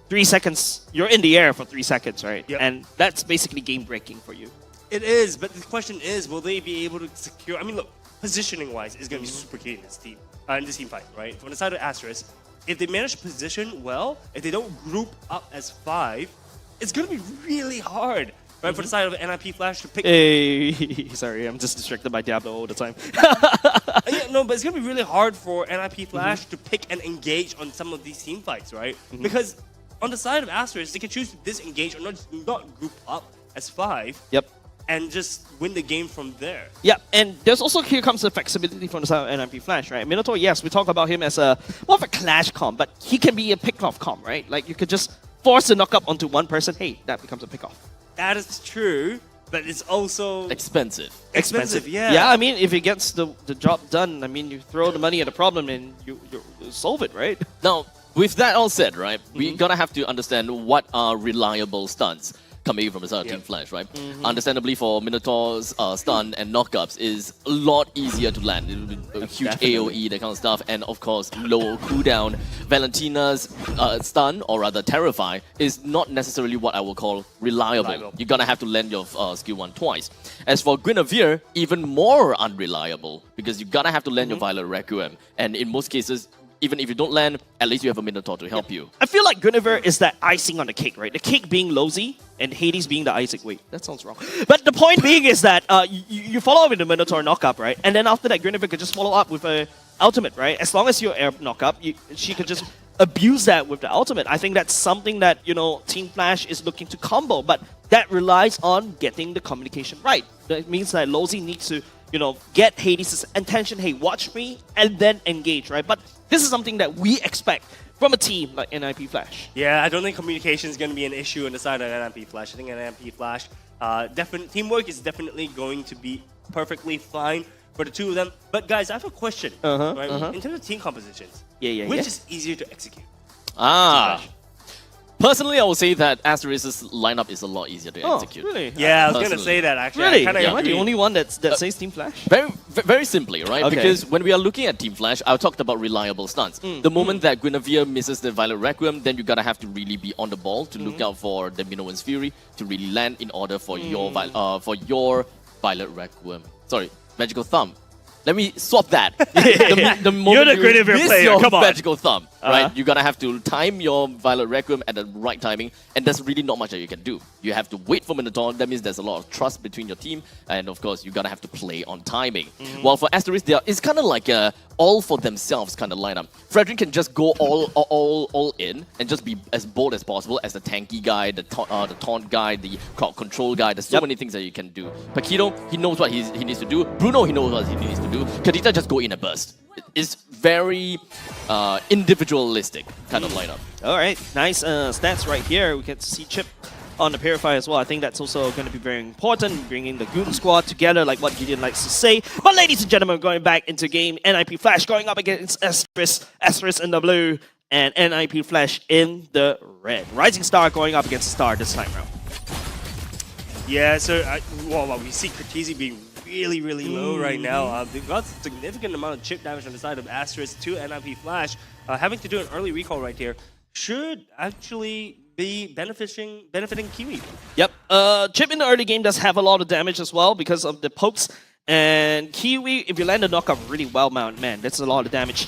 3 seconds. You're in the air for 3 seconds, right? Yep. And that's basically game-breaking for you. It is, but the question is, will they be able to secure... I mean, look, positioning-wise is going to be super key in this team fight, right? From the side of Asteris, if they manage to position well, if they don't group up as 5, it's going to be really hard, right, for the side of NIP Flash to pick. Hey, sorry, I'm just distracted by Diablo all the time. Yeah, no, but it's going to be really hard for NIP Flash to pick and engage on some of these team fights, right? Because on the side of Asteris, they can choose to disengage or not group up as 5. Yep. And just win the game from there. Yeah, and there's also, here comes the flexibility from the side of NIP Flash, right? Minotaur, yes, we talk about him as more of a clash comp, but he can be a pick-off comp, right? Like, you could just force the knock-up onto one person, hey, that becomes a pick-off. That is true, but it's also... Expensive. Expensive, yeah. Yeah, I mean, if it gets the job done, I mean, you throw the money at the problem and you solve it, right? Now, with that all said, right, we gotta have to understand what are reliable stunts coming from the side of Team Flash, right? Understandably, for Minotaur's stun and knockups is a lot easier to land. A huge AoE, that kind of stuff, and of course, low cooldown. Valentina's stun, or rather Terrify, is not necessarily what I will call reliable. You're gonna have to land your skill 1 twice. As for Guinevere, even more unreliable, because you gotta have to land your Violet Requiem, and in most cases, even if you don't land, at least you have a Minotaur to help you. I feel like Guinevere is that icing on the cake, right? The cake being Lozy and Hades being the icing. Wait, that sounds wrong. But the point being is that you follow up with the Minotaur knockup, right? And then after that, Guinevere could just follow up with a ultimate, right? As long as you air knockup, she could just abuse that with the ultimate. I think that's something that, you know, Team Flash is looking to combo, but that relies on getting the communication right. That means that Lozy needs to, you know, get Hades' attention, hey, watch me, and then engage, right? But this is something that we expect from a team like NIP Flash. Yeah, I don't think communication is going to be an issue on the side of NIP Flash. I think NIP Flash, teamwork is definitely going to be perfectly fine for the two of them. But guys, I have a question, right? In terms of team compositions, which is easier to execute? Personally, I would say that Asteris' lineup is a lot easier to execute. Really? Yeah, I was going to say that actually. Really? Am I the only one that says Team Flash? Very simply, right? Okay. Because when we are looking at Team Flash, I talked about reliable stunts. The moment that Guinevere misses the Violet Requiem, then you gotta have to really be on the ball to look out for the Minoan's Fury to really land in order for your Violet Requiem. Sorry, Magical Thumb. Let me swap that. the moment You're the Guinevere player, your come on. Magical Thumb, right? You gotta have to time your Violet Requiem at the right timing, and there's really not much that you can do. You have to wait for Minotaur. That means there's a lot of trust between your team, and of course, you gotta have to play on timing. While for Asteris, it's kind of like a all for themselves kind of lineup. Frederick can just go all in and just be as bold as possible as the tanky guy, the taunt guy, the crowd control guy. There's so many things that you can do. Paquito, he knows what he needs to do. Bruno, he knows what he needs to do. Kadita just go in and burst. It's very individualistic kind of lineup. All right, nice stats right here. We can see Chip on the Purifier as well. I think that's also going to be very important, bringing the Goon Squad together, like what Gideon likes to say. But ladies and gentlemen, going back into game, NIP Flash going up against Asteris in the blue, and NIP Flash in the red. Rising Star going up against Star this time around. Yeah, so we see Cortese being really low right now. They've got a significant amount of chip damage on the side of Asteris to NIP Flash. Having to do an early recall right here should actually be benefiting Kiwi. Yep, Chip in the early game does have a lot of damage as well because of the pokes. And Kiwi, if you land a knockup really well, man, that's a lot of damage.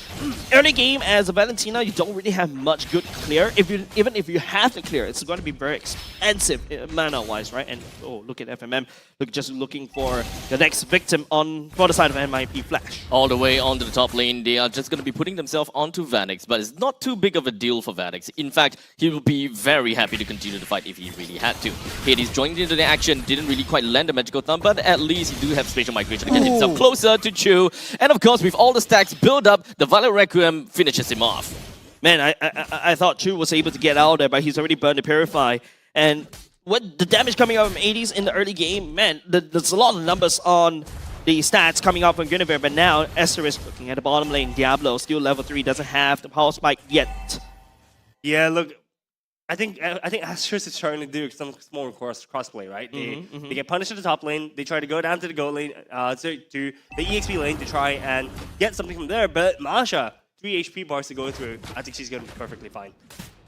Early game, as a Valentina, you don't really have much good clear. Even if you have the clear, it's going to be very expensive mana-wise, right? And oh, look at FMM, just looking for the next victim for the side of NIP Flash. All the way onto the top lane, they are just going to be putting themselves onto Vanix, but it's not too big of a deal for Vanix. In fact, he will be very happy to continue the fight if he really had to. Hades joined into the action, didn't really quite land a magical thumb, but at least he do have spatial migration to get himself closer to Chu. And of course, with all the stacks build up, the Violet Requiem finishes him off. Man, I thought Chu was able to get out there, but he's already burned the Purify. And what the damage coming out from 80s in the early game, man, there's a lot of numbers on the stats coming out from Guinevere, but now Asteris looking at the bottom lane. Diablo, still level 3, doesn't have the power spike yet. Yeah, look, I think Asteris is trying to do some small crossplay, right? They get punished at the top lane, they try to go down to the gold lane, to the EXP lane to try and get something from there, but Masha, 3 HP bars to go through, I think she's going to be perfectly fine.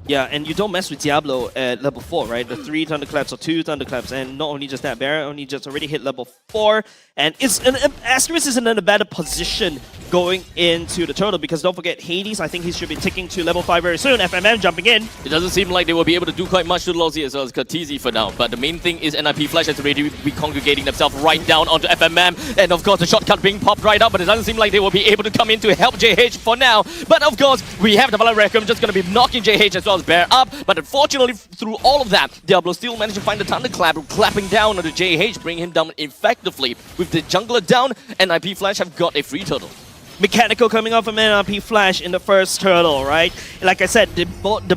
Yeah, and you don't mess with Diablo at level 4, right? The 3 Thunderclaps or 2 Thunderclaps, and not only just that, Barret only just already hit level 4, and Asteris is in a better position going into the turtle, because don't forget Hades, I think he should be ticking to level 5 very soon. FMM jumping in. It doesn't seem like they will be able to do quite much to Lozzy as well as Katizi for now, but the main thing is NIP Flash has already be congregating themselves right down onto FMM, and of course the shortcut being popped right up, but it doesn't seem like they will be able to come in to help JH for now. But of course, we have the Valor Requiem just going to be knocking JH as well as Bear up, but unfortunately through all of that, Diablo still managed to find the Thunderclap, clapping down onto JH, bringing him down effectively. With the jungler down, NIP Flash have got a free turtle. Mechanical coming off from NRP Flash in the first turtle, right? Like I said, the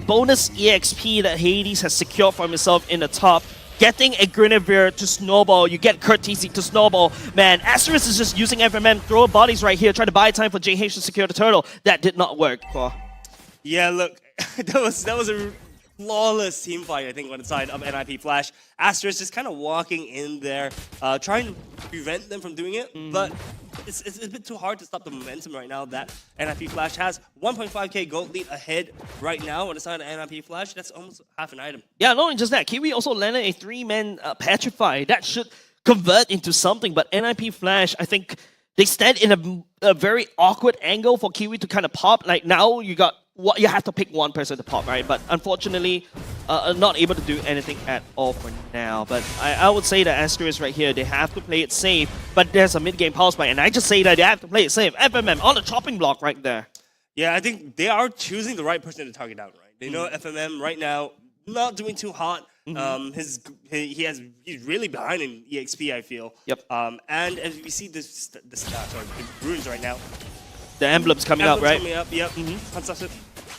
bonus EXP that Hades has secured for himself in the top, getting a Guinevere to snowball, you get Curtisi to snowball. Man, Asteris is just using FMM, throw bodies right here, try to buy time for JH to secure the turtle. That did not work. Yeah, look, that was a flawless team fight, I think, on the side of NIP Flash. Asteris just kind of walking in there, trying to prevent them from doing it, but it's a bit too hard to stop the momentum right now that NIP Flash has. 1.5k gold lead ahead right now on the side of NIP Flash. That's almost half an item. Yeah, not only just that, Kiwi also landed a 3-man Petrify. That should convert into something, but NIP Flash, I think they stand in a very awkward angle for Kiwi to kind of pop. Like now you have to pick one person to pop, right? But unfortunately, not able to do anything at all for now. But I would say that Asteris right here, they have to play it safe. But there's a mid-game pulse spike, and I just say that they have to play it safe. FMM on the chopping block right there. Yeah, I think they are choosing the right person to target out, right? They know FMM right now not doing too hot. He's really behind in EXP, I feel. Yep. And as we see the runes right now. The emblems coming up, right? Coming up, yep. Concussive.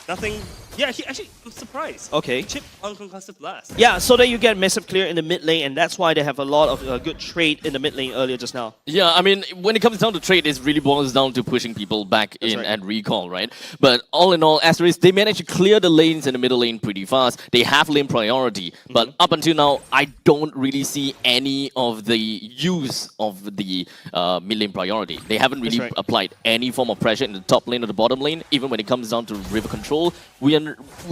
Nothing. Yeah, actually, I'm surprised. Okay. Chip on Concussive Blast. Yeah, so that you get massive clear in the mid lane, and that's why they have a lot of good trade in the mid lane earlier just now. Yeah, I mean, when it comes down to trade, it really boils down to pushing people back in and recall, right? But all in all, Asteris, they managed to clear the lanes in the middle lane pretty fast. They have lane priority, but up until now, I don't really see any of the use of the mid lane priority. They haven't really applied any form of pressure in the top lane or the bottom lane. Even when it comes down to river control, we're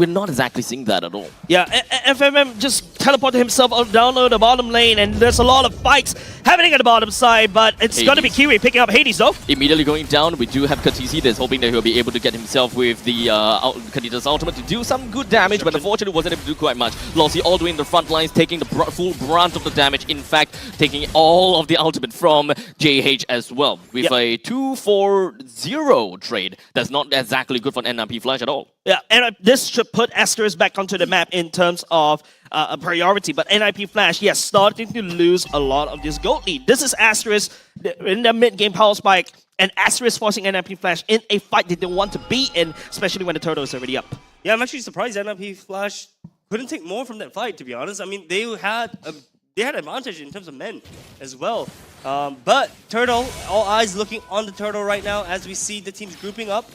not exactly seeing that at all. Yeah, FMM just teleported himself down to the bottom lane, and there's a lot of fights happening at the bottom side, but it's going to be Kiwi picking up Hades though. Immediately going down, we do have Katisi that's hoping that he'll be able to get himself with the Kadita's ultimate to do some good damage, but unfortunately wasn't able to do quite much. Lossie all the way in the front lines, taking the full brunt of the damage, in fact, taking all of the ultimate from JH as well. With a 2-4-0 trade, that's not exactly good for an NIP Flash at all. Yeah, and this should put Asteris back onto the map in terms of a priority. But NIP Flash, yes, starting to lose a lot of this gold lead. This is Asteris in the mid-game power spike, and Asteris forcing NIP Flash in a fight they didn't want to be in, especially when the turtle is already up. Yeah, I'm actually surprised NIP Flash couldn't take more from that fight, to be honest. I mean, they had advantage in terms of men as well. But Turtle, all eyes looking on the Turtle right now as we see the teams grouping up.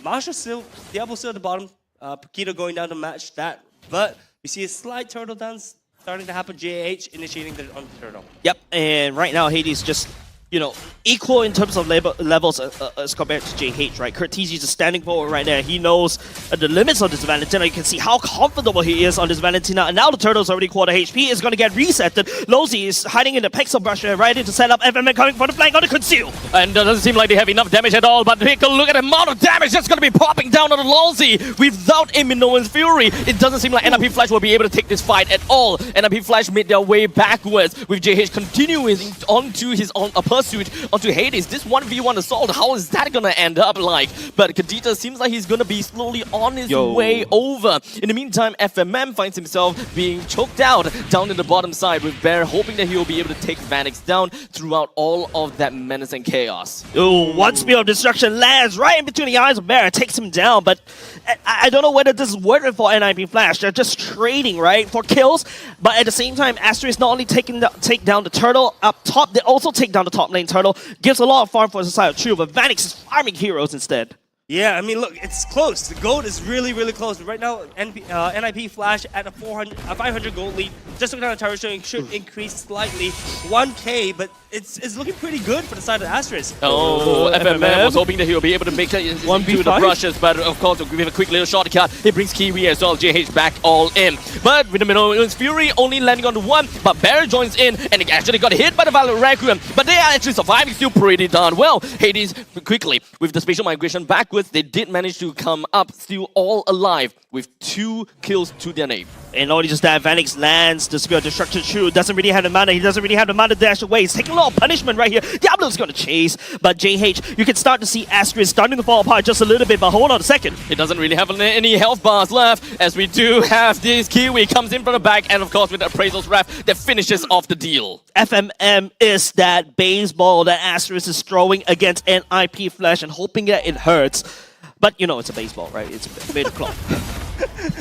Masha still, Diablo still at the bottom. Paquito going down to match that. But we see a slight turtle dance starting to happen. JH initiating on the turtle. Yep, and right now Hades just, you know, equal in terms of levels as compared to JH, right? Curtisi is standing forward right there. He knows the limits of this Valentina. You can see how comfortable he is on this Valentina. And now the turtle's already quarter HP. Is going to get resetted. Lozzy is hiding in the pixel brush right into set up. FMM coming for the flank on the conceal. And it doesn't seem like they have enough damage at all. But take a look at the amount of damage that's going to be popping down on the Lozzy without a Minoan's Fury. It doesn't seem like NIP Flash will be able to take this fight at all. NIP Flash made their way backwards with JH continuing onto his pursuit onto Hades. This 1v1 assault, how is that gonna end up like? But Kadita seems like he's gonna be slowly on his way over. In the meantime, FMM finds himself being choked out down in the bottom side with Bear hoping that he'll be able to take Vanix down throughout all of that menace and chaos. Ooh, one spear of destruction lands right in between the eyes of Bear, takes him down, but I don't know whether this is worth it for NIP Flash. They're just trading, right, for kills, but at the same time, Asteris not only take down the turtle up top, they also take down the top lane turtle. Gives a lot of farm for the side of True, but Vanix is farming heroes instead. Yeah, I mean, look, it's close. The gold is really, really close. Right now, NIP Flash at a 500 gold lead. Just looking at the tower showing should increase slightly. 1K, but it's looking pretty good for the side of Asteris. Oh, FMM was hoping that he will be able to make it into the brushes, but of course, with a quick little shortcut, he brings Kiwi as well, JH back all in. But with the Minoan's Fury only landing on the one, but Barry joins in, and he actually got hit by the Violet Requiem, but they are actually surviving still pretty darn well. Hades quickly, with the spatial migration backwards, they did manage to come up still all alive with 2 kills to their name. And only just that, Vanix lands the Spear of Destruction Shoe. Doesn't really have the mana. He doesn't really have the mana to dash away. He's taking a lot of punishment right here. Diablo's going to chase, but JH, you can start to see Asteris starting to fall apart just a little bit, but hold on a second. It doesn't really have any health bars left, as we do have this Kiwi comes in from the back, and of course with the Appraisal's Wrath that finishes off the deal. FMM is that baseball that Asteris is throwing against NIP Flash and hoping that it hurts. But you know, it's a baseball, right? It's made of cloth.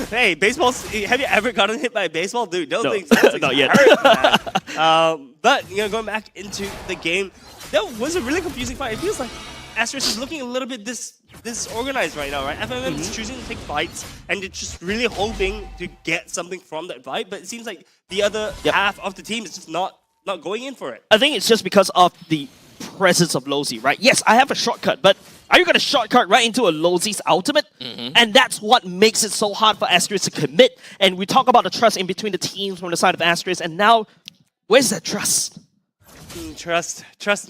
Hey, baseballs, have you ever gotten hit by a baseball? Dude, don't No. think Not yet. But, you know, going back into the game, that was a really confusing fight. It feels like Asteris is looking a little bit disorganized right now, right? FMM is choosing to take fights, and they're just really hoping to get something from that fight, but it seems like the other half of the team is just not going in for it. I think it's just because of the presence of Lozi, right? Yes, I have a shortcut, but are you going to shortcut right into a Lozi's ultimate? And that's what makes it so hard for Asteris to commit. And we talk about the trust in between the teams from the side of Asteris, and now, where's that trust? Trust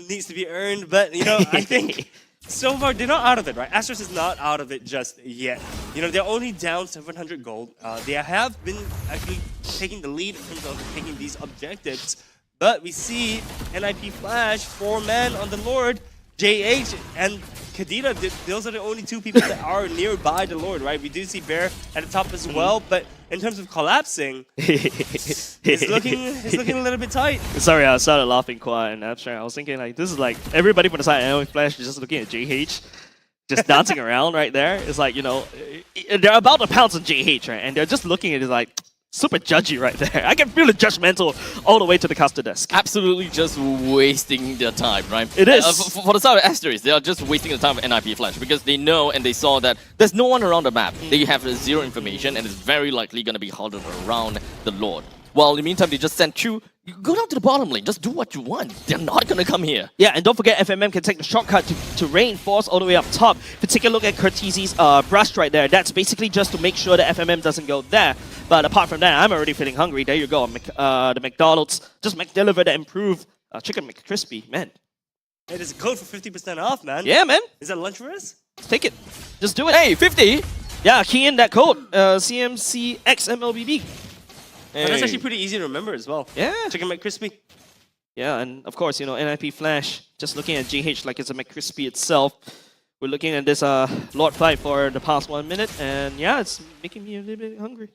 needs to be earned, but, you know, I think so far they're not out of it, right? Asteris is not out of it just yet. You know, they're only down 700 gold. They have been actually taking the lead in terms of taking these objectives. But we see NIP Flash, 4-man on the Lord, JH and Kadita, those are the only 2 people that are nearby the Lord, right? We do see Bear at the top as well, but in terms of collapsing, it's looking a little bit tight. Sorry, I started laughing quite and abstract. I was thinking, like, this is like everybody from the side of NIP Flash is just looking at JH, just dancing around right there. It's like, you know, they're about to pounce on JH, right? And they're just looking at it like, super judgy right there. I can feel it judgmental all the way to the caster desk. Absolutely just wasting their time, right? It is. For the side of Asteris, they are just wasting the time of NIP Flash because they know and they saw that there's no one around the map. They have zero information and it's very likely going to be huddled around the Lord. While in the meantime, they just send Chu, go down to the bottom lane, just do what you want. They're not going to come here. Yeah, and don't forget FMM can take the shortcut to reinforce all the way up top. If you take a look at Curtizi's brush right there, that's basically just to make sure that FMM doesn't go there. But apart from that, I'm already feeling hungry. There you go, the McDonald's just deliver the improved Chicken McCrispy, man. It is a code for 50% off, man. Yeah, man. Is that lunch for us? Take it. Just do it. Hey, 50? Yeah, key in that code, CMCXMLBB. Hey. And that's actually pretty easy to remember as well. Yeah. Chicken McCrispy. Yeah, and of course, you know, NIP Flash, just looking at GH like it's a McCrispy itself. We're looking at this Lord fight for the past 1 minute, and yeah, it's making me a little bit hungry.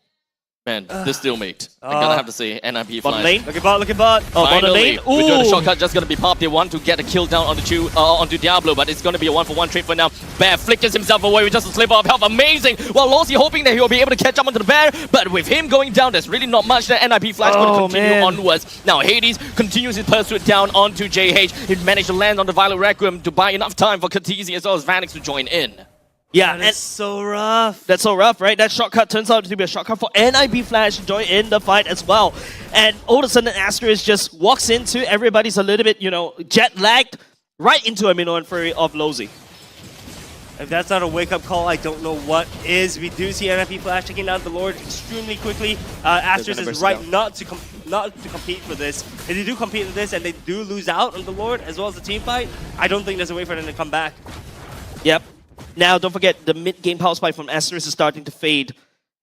Man, this still mate. I'm gonna have to say NIP Flash. Lane. Look at bot, look at bot. Oh, bottom lane. We got the shortcut just gonna be popped. They want to get a kill down onto Diablo, but it's gonna be a 1-for-1 trade for now. Bear flickers himself away with just a sliver of health. Amazing. While Lozi hoping that he will be able to catch up onto the Bear, but with him going down, there's really not much that NIP Flash going to continue onwards. Now Hades continues his pursuit down onto JH. He managed to land on the Violet Requiem to buy enough time for Katizi as well as Vanix to join in. Yeah, that's so rough. That's so rough, right? That shortcut turns out to be a shortcut for NIP Flash to join in the fight as well. And all of a sudden, Asteris just walks into everybody's a little bit, you know, jet-lagged right into a Minoan Fury of Lozi. If that's not a wake-up call, I don't know what is. We do see NIP Flash taking down the Lord extremely quickly. Asteris is right not to compete for this. If they do compete for this and they do lose out on the Lord as well as the team fight, I don't think there's a way for them to come back. Yep. Now, don't forget, the mid-game power spike from Asteris is starting to fade.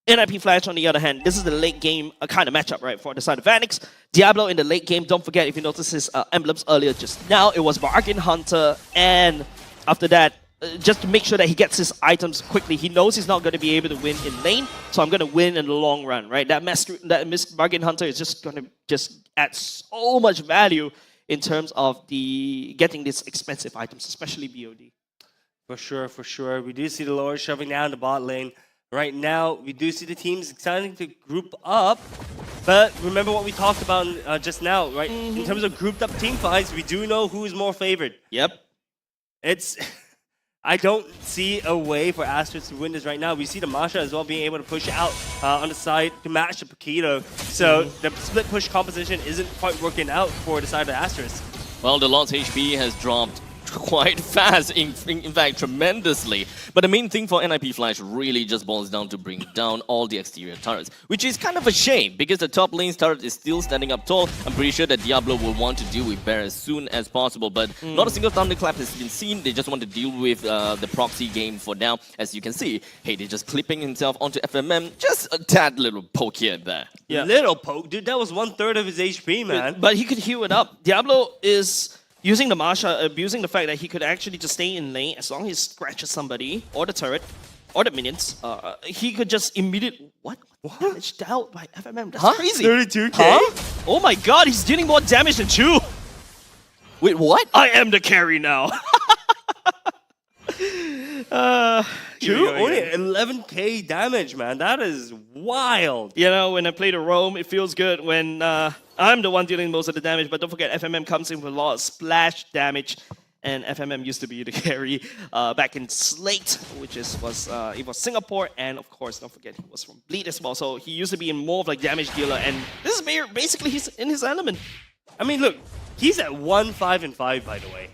NIP Flash, on the other hand, this is the late game kind of matchup, right, for the side of Vanix. Diablo in the late game, don't forget, if you notice his emblems earlier just now, it was Bargain Hunter, and after that, just to make sure that he gets his items quickly, he knows he's not going to be able to win in lane, so I'm going to win in the long run, right? That Bargain Hunter is just going to just add so much value in terms of getting these expensive items, especially BOD. For sure, for sure. We do see the Lord shoving down the bot lane. Right now, we do see the teams starting to group up. But remember what we talked about just now, right? In terms of grouped up team fights, we do know who is more favored. Yep. It's I don't see a way for Asteris to win this right now. We see the Masha as well being able to push out on the side to match the Paquito. So the split push composition isn't quite working out for the side of Asteris. Well, the Lord's HP has dropped quite fast, in fact, tremendously. But the main thing for NIP Flash really just boils down to bring down all the exterior turrets, which is kind of a shame because the top lane's turret is still standing up tall. I'm pretty sure that Diablo will want to deal with Bear as soon as possible, but not a single thunderclap has been seen. They just want to deal with the proxy game for now. As you can see, Hades just clipping himself onto FMM, just a tad little poke here and there. Yeah. Little poke, dude, that was 1/3 of his HP, man. But he could heal it up. Diablo is using the Masha, abusing the fact that he could actually just stay in lane as long as he scratches somebody, or the turret, or the minions. He could just immediately... What? Damage dealt by FMM. That's crazy. 32k? Huh? Oh my god, he's dealing more damage than Chu. Wait, what? I am the carry now. Chu, only 11k damage, man. That is wild. You know, when I play the roam, it feels good when I'm the one dealing most of the damage, but don't forget, FMM comes in with a lot of splash damage, and FMM used to be the carry back in Slate, which was Singapore, and of course, don't forget, he was from Bleed as well, so he used to be in more of like damage dealer, and this is basically he's in his element. I mean, look, he's at 1-5-5, by the way.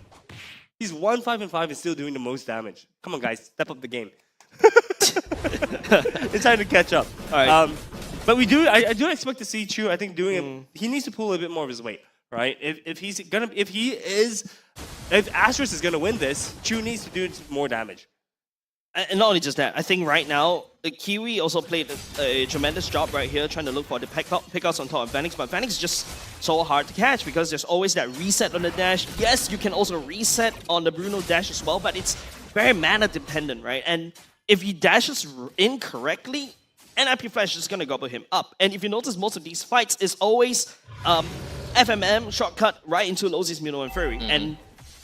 He's 1-5-5 and still doing the most damage. Come on, guys, step up the game. It's time to catch up. All right. But I do expect to see Chu. I think doing he needs to pull a bit more of his weight, right? If Asteris is gonna win this, Chu needs to do more damage. And not only just that, I think right now, Kiwi also played a tremendous job right here trying to look for the pickouts on top of Vanix, but Vanix is just so hard to catch because there's always that reset on the dash. Yes, you can also reset on the Bruno dash as well, but it's very mana dependent, right? And if he dashes incorrectly, NIP Flash is going to gobble him up. And if you notice, most of these fights is always FMM shortcut right into Lozi's Mino and Fury. And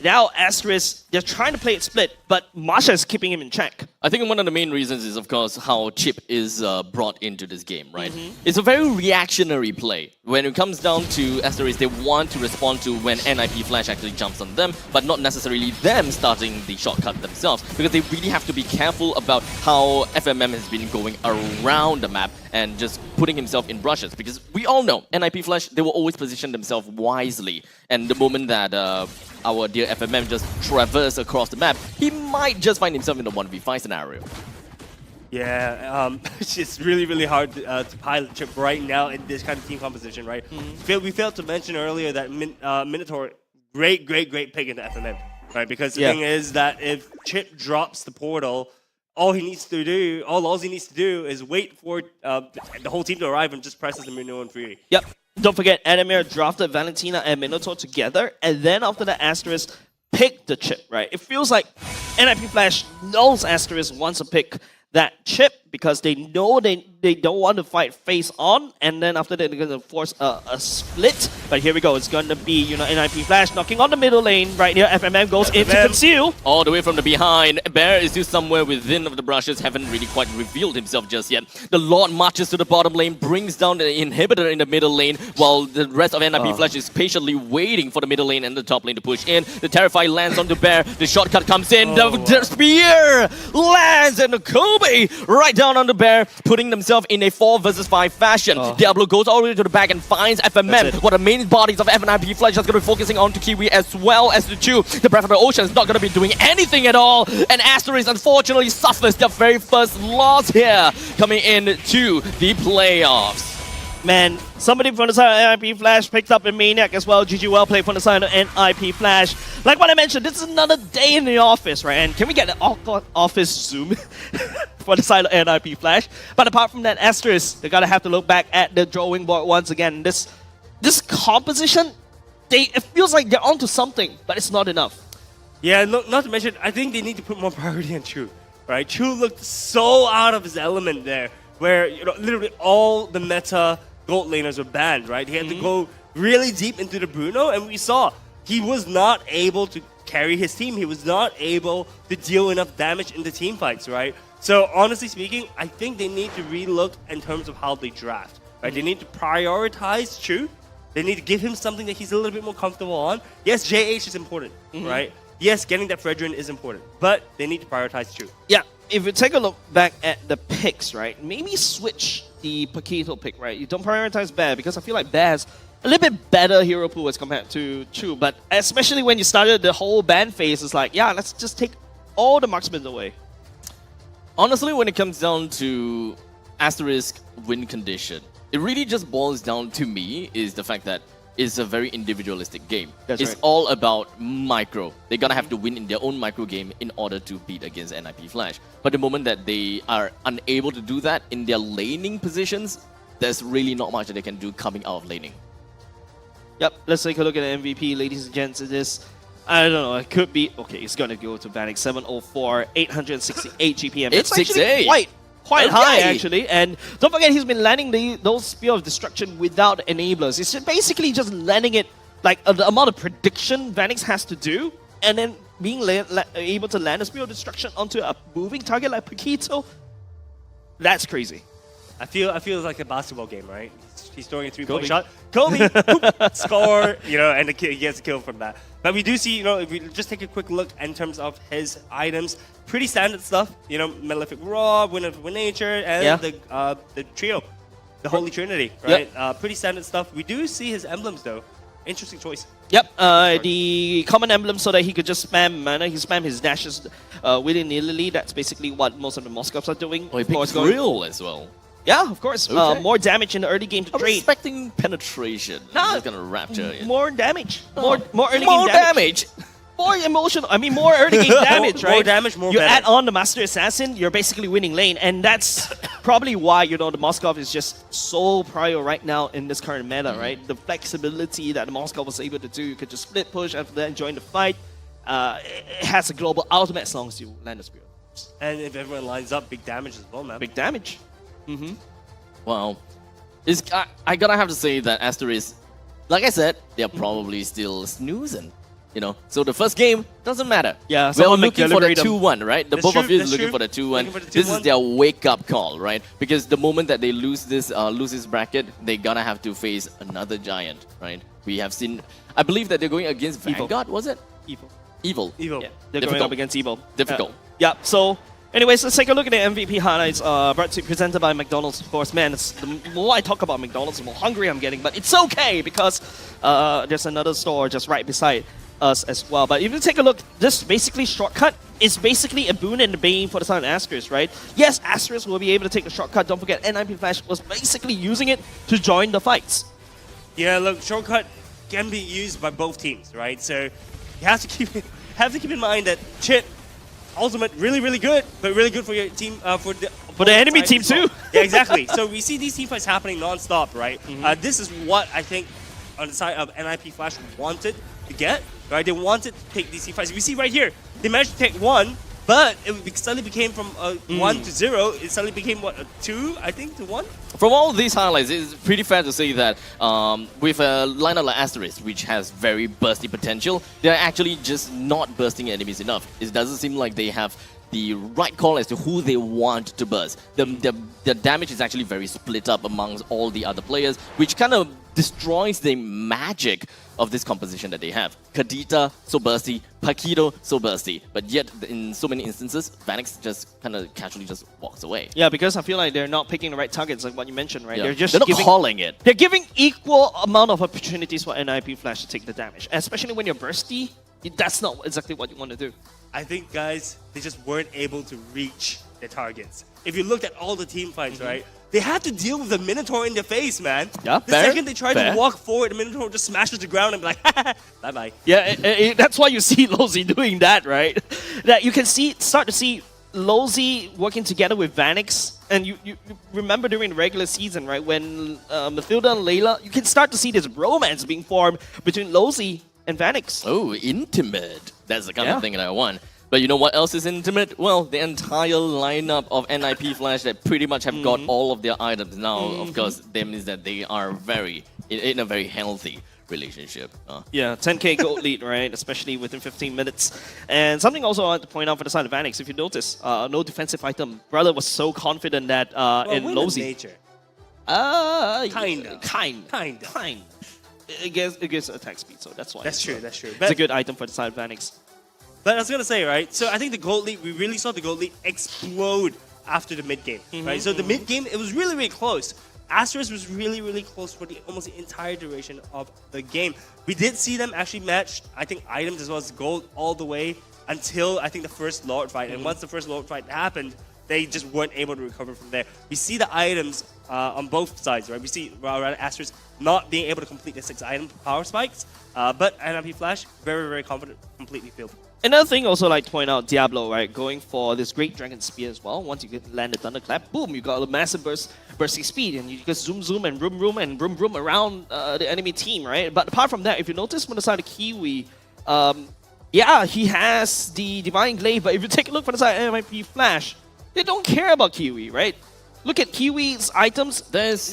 now Asteris, they're trying to play it split, but Masha is keeping him in check. I think one of the main reasons is, of course, how Chip is brought into this game, right? It's a very reactionary play. When it comes down to Asteris, they want to respond to when NIP Flash actually jumps on them, but not necessarily them starting the shortcut themselves, because they really have to be careful about how FMM has been going around the map and just putting himself in brushes, because we all know NIP Flash, they will always position themselves wisely, and the moment that our dear FMM just traverse across the map, he might just find himself in a 1v5 scenario. Yeah, it's just really, really hard to pilot Chip right now in this kind of team composition, right? We failed to mention earlier that Minotaur, great pick into FMM, right? Because the thing is that if Chip drops the portal, all he needs to do, all Lozzy needs to do is wait for the whole team to arrive and just presses the Mino and Fury. Yep. Don't forget, Adamir drafted Valentina and Minotaur together, and then after the Asteris picked the chip, right? It feels like NIP Flash knows Asteris wants to pick that chip because they know they don't want to fight face on, and then after that they're going to force a split. But here we go, it's going to be, you know, NIP Flash knocking on the middle lane right here. FMM goes in to conceal. All the way from the behind. Bear is still somewhere within of the brushes, haven't really quite revealed himself just yet. The Lord marches to the bottom lane, brings down the inhibitor in the middle lane, while the rest of NIP Flash is patiently waiting for the middle lane and the top lane to push in. The Terrify lands onto Bear, the shortcut comes in, the spear lands, and the Kobe right down on the Bear, putting themselves in a 4 versus 5 fashion. Diablo goes all the way to the back and finds FMM. What the main bodies of NIP Flash is going to be focusing on to Kiwi as well as the Chu. The Breath of the Ocean is not going to be doing anything at all, and Asteris unfortunately suffers their very first loss here, coming into the playoffs. Man, somebody from the side of NIP Flash picked up a Maniac as well. GG well played from the side of NIP Flash. Like what I mentioned, this is another day in the office, right? And can we get an office zoom for the side of NIP Flash? But apart from that, Asteris, they gotta have to look back at the drawing board once again. This composition, it feels like they're onto something, but it's not enough. Yeah, not to mention, I think they need to put more priority on Chu, right? Chu looked so out of his element there, where, you know, literally all the meta gold laners were banned, right? He had to go really deep into the Bruno, and we saw he was not able to carry his team. He was not able to deal enough damage in the team fights, right? So honestly speaking, I think they need to relook in terms of how they draft, right? They need to prioritize Chu. They need to give him something that he's a little bit more comfortable on. Yes, JH is important, right? yes, getting that Fredrin is important, but they need to prioritize too. Yeah, if you take a look back at the picks, right, maybe switch the Paquito pick, right? You don't prioritize Bear because I feel like Bear has a little bit better hero pool as compared to Chu, but especially when you started the whole ban phase, it's like, yeah, let's just take all the marksmen away. Honestly, when it comes down to Asteris win condition, it really just boils down to me is the fact that it's a very individualistic game. It's all about micro. They're gonna have to win in their own micro game in order to beat against NIP Flash. But the moment that they are unable to do that in their laning positions, there's really not much that they can do coming out of laning. Yep, let's take a look at the MVP, ladies and gents. It is, I don't know, it could be, okay, it's gonna go to Vanek 704, 868 GPM. It's actually 6-8. Quite high, actually. And don't forget, he's been landing those Spear of Destruction without enablers. It's basically just landing it, like the amount of prediction Vanix has to do, and then being able to land a Spear of Destruction onto a moving target like Paquito. That's crazy. I feel it's like a basketball game, right? He's throwing a three-point shot. Kobe, boop, score, you know, and he gets a kill from that. But we do see, you know, if we just take a quick look in terms of his items, pretty standard stuff. You know, Malefic Rob, Wind of Nature, and the trio, the Holy Trinity, right? Pretty standard stuff. We do see his emblems though. Interesting choice. Yep, the common emblem so that he could just spam mana. He spam his dashes willy-nilly. That's basically what most of the Moscovs are doing. Oh, he picked Drill as well. Yeah, of course. Okay. More damage in the early game to I'm trade. expecting penetration. No, I'm just gonna rapture it. More damage. More early More game damage. More emotional. I mean, more early game damage, right? More damage, more You better. add on the Master Assassin, you're basically winning lane, and that's probably why, you know, the Moskov is just so prior right now in this current meta, right? The flexibility that the Moskov was able to do, you could just split push after that and join the fight. It has a global ultimate as long as you land a spear. And if everyone lines up, big damage as well, man. Big damage. Well, I gotta have to say that Asteris, like I said, they're probably still snoozing. You know, so the first game doesn't matter. Yeah, we're looking for the 2-1, right? The both of you is looking for the 2-1. This is their wake-up call, right? Because the moment that they lose this bracket, they're gonna have to face another giant, right? We have seen, I believe that they're going against Vanguard, was it? Evil. Yeah, they're going up against Evil. Difficult. Yeah, so anyways, let's take a look at the MVP highlights presented by McDonald's, of course. Man, the more I talk about McDonald's, the more hungry I'm getting. But it's okay because there's another store just right beside us as well. But if you take a look, this basically shortcut is basically a boon and a bane for the side of Asteris, right? Yes, Asteris will be able to take the shortcut. Don't forget, NIP Flash was basically using it to join the fights. Yeah, look, shortcut can be used by both teams, right? So you have to keep in mind that Chit ultimate really good, but really good for your team for the enemy team too. Yeah, exactly. So we see these team fights happening non-stop, right? This is what I think on the side of NIP Flash wanted to get, right? They wanted to take these team fights. We see right here, they managed to take one, but it suddenly became from 1 to 0. It suddenly became what, a 2, I think, to 1. From all of these highlights, it's pretty fair to say that with a lineup like Asteris, which has very bursty potential, they're actually just not bursting enemies enough. It doesn't seem like they have the right call as to who they want to burst. The damage is actually very split up amongst all the other players, which kind of destroys the magic of this composition that they have. Kadita, so bursty. Paquito, so bursty. But yet, in so many instances, Vanix just kind of casually just walks away. Yeah, because I feel like they're not picking the right targets, like what you mentioned, right? Yeah. They're not calling it. They're giving equal amount of opportunities for NIP Flash to take the damage. Especially when you're bursty, that's not exactly what you want to do. I think, guys, they just weren't able to reach their targets. If you looked at all the team fights, right? They had to deal with the Minotaur in their face, man. Yeah, the second they try to walk forward, the Minotaur just smashes the ground and be like, bye-bye. Yeah, that's why you see Lozy doing that, right? That you can start to see Lozy working together with Vanix. And you remember during the regular season, right? When Mathilda and Layla, you can start to see this romance being formed between Lozy and Vanix. Oh, intimate. That's the kind of thing that I want. But you know what else is intimate? Well, the entire lineup of NIP Flash that pretty much have got all of their items now. Of course, that means that they are in a very healthy relationship. Yeah, 10k gold lead, right? Especially within 15 minutes. And something also I want to point out for the side of Vanix, if you notice, no defensive item. Brother was so confident that in Lozy. Kinda. It gives attack speed, so that's why. That's true. It's a good item for the side of Vanix. But I was gonna say, right? So I think the gold lead, we really saw the gold lead explode after the mid game, right? So the mid game, it was really, really close. Asteris was really, really close for almost the entire duration of the game. We did see them actually match, I think, items as well as gold all the way until I think the first Lord fight. And once the first Lord fight happened, they just weren't able to recover from there. We see the items on both sides, right? We see Asteris not being able to complete the 6 item power spikes, but NIP Flash, very, very confident, completely filled. Another thing also like to point out, Diablo, right, going for this Great Dragon Spear as well. Once you get land the Thunderclap, boom, you got a massive bursting speed, and you just zoom and vroom around the enemy team, right? But apart from that, if you notice from the side of Kiwi, yeah, he has the Divine Glaive, but if you take a look from the side of MIP Flash, they don't care about Kiwi, right? Look at Kiwi's items.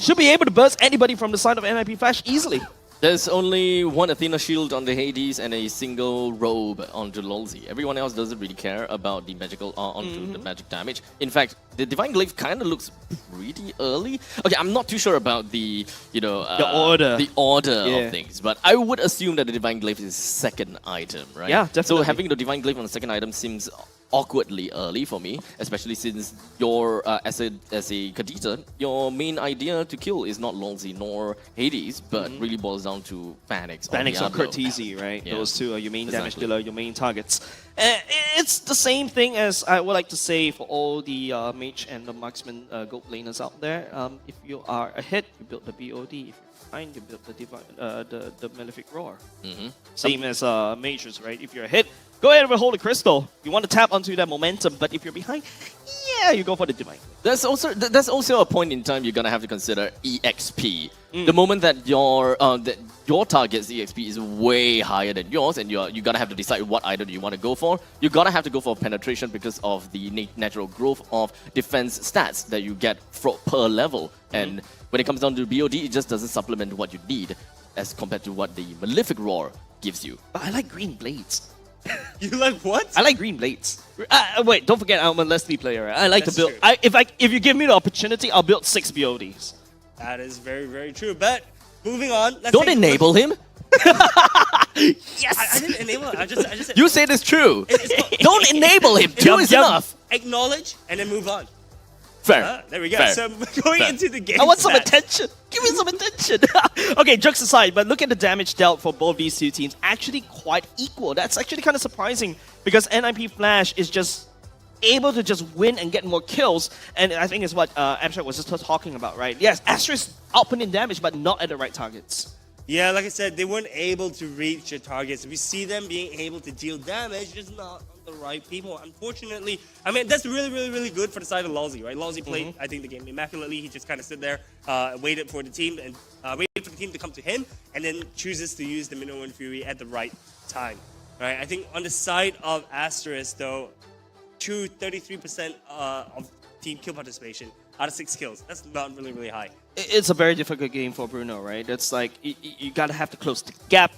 Should be able to burst anybody from the side of MIP Flash easily. There's only one Athena shield on the Hades and a single robe onto Lolzy. Everyone else doesn't really care about the magical onto the magic damage. In fact, the Divine Glaive kind of looks pretty early. Okay, I'm not too sure about the the order of things, but I would assume that the Divine Glaive is second item, right? Yeah, definitely. So having the Divine Glaive on the second item seems awkwardly early for me, especially since you're as a Kadita, your main idea to kill is not Lolzy nor Hades, but really boils down to Phanix. Phanix or Cortese, right? Yeah. Those two are your main damage dealer, your main targets. It's the same thing as I would like to say for all the mage and the marksman gold laners out there. If you are ahead, you build the BOD. If you're behind, you build the Malefic Roar. Same as mages, right? If you're ahead, go ahead and hold the crystal. You want to tap onto that momentum, but if you're behind, yeah, you go for the divine. There's also a point in time you're gonna have to consider EXP. The moment that your target's EXP is way higher than yours, and you gotta have to decide what item you want to go for. You gotta have to go for penetration because of the natural growth of defense stats that you get per level. And when it comes down to BOD, it just doesn't supplement what you need as compared to what the Malefic Roar gives you. But I like green blades. You like what? I like green blades. Wait, don't forget I'm a Leslie player. Right? I like to build. If you give me the opportunity, I'll build 6 BODs. That is very, very true. But moving on, don't enable him. Yes. I didn't enable him. I just said, you said it's true. Don't enable him. 2 is enough. Acknowledge and then move on. Fair. There we go. Fair. So going into the game. I want some attention. Give me some attention. Okay, jokes aside, but look at the damage dealt for both these two teams. Actually quite equal. That's actually kind of surprising because NIP Flash is just able to just win and get more kills. And I think it's what Abstract was just talking about, right? Yes, Asteris outputting damage, but not at the right targets. Yeah, like I said, they weren't able to reach their targets. We see them being able to deal damage, just not on the right people. Unfortunately, I mean, that's really, really, really good for the side of Lolzy, right? Lolzy played, I think, the game immaculately. He just kind of stood there, waited for the team, and waited for the team to come to him, and then chooses to use the Minoan Fury at the right time, right? I think on the side of Asteris, though, 33% of team kill participation out of 6 kills. That's not really, really high. It's a very difficult game for Bruno, right? It's like you gotta have to close the gap,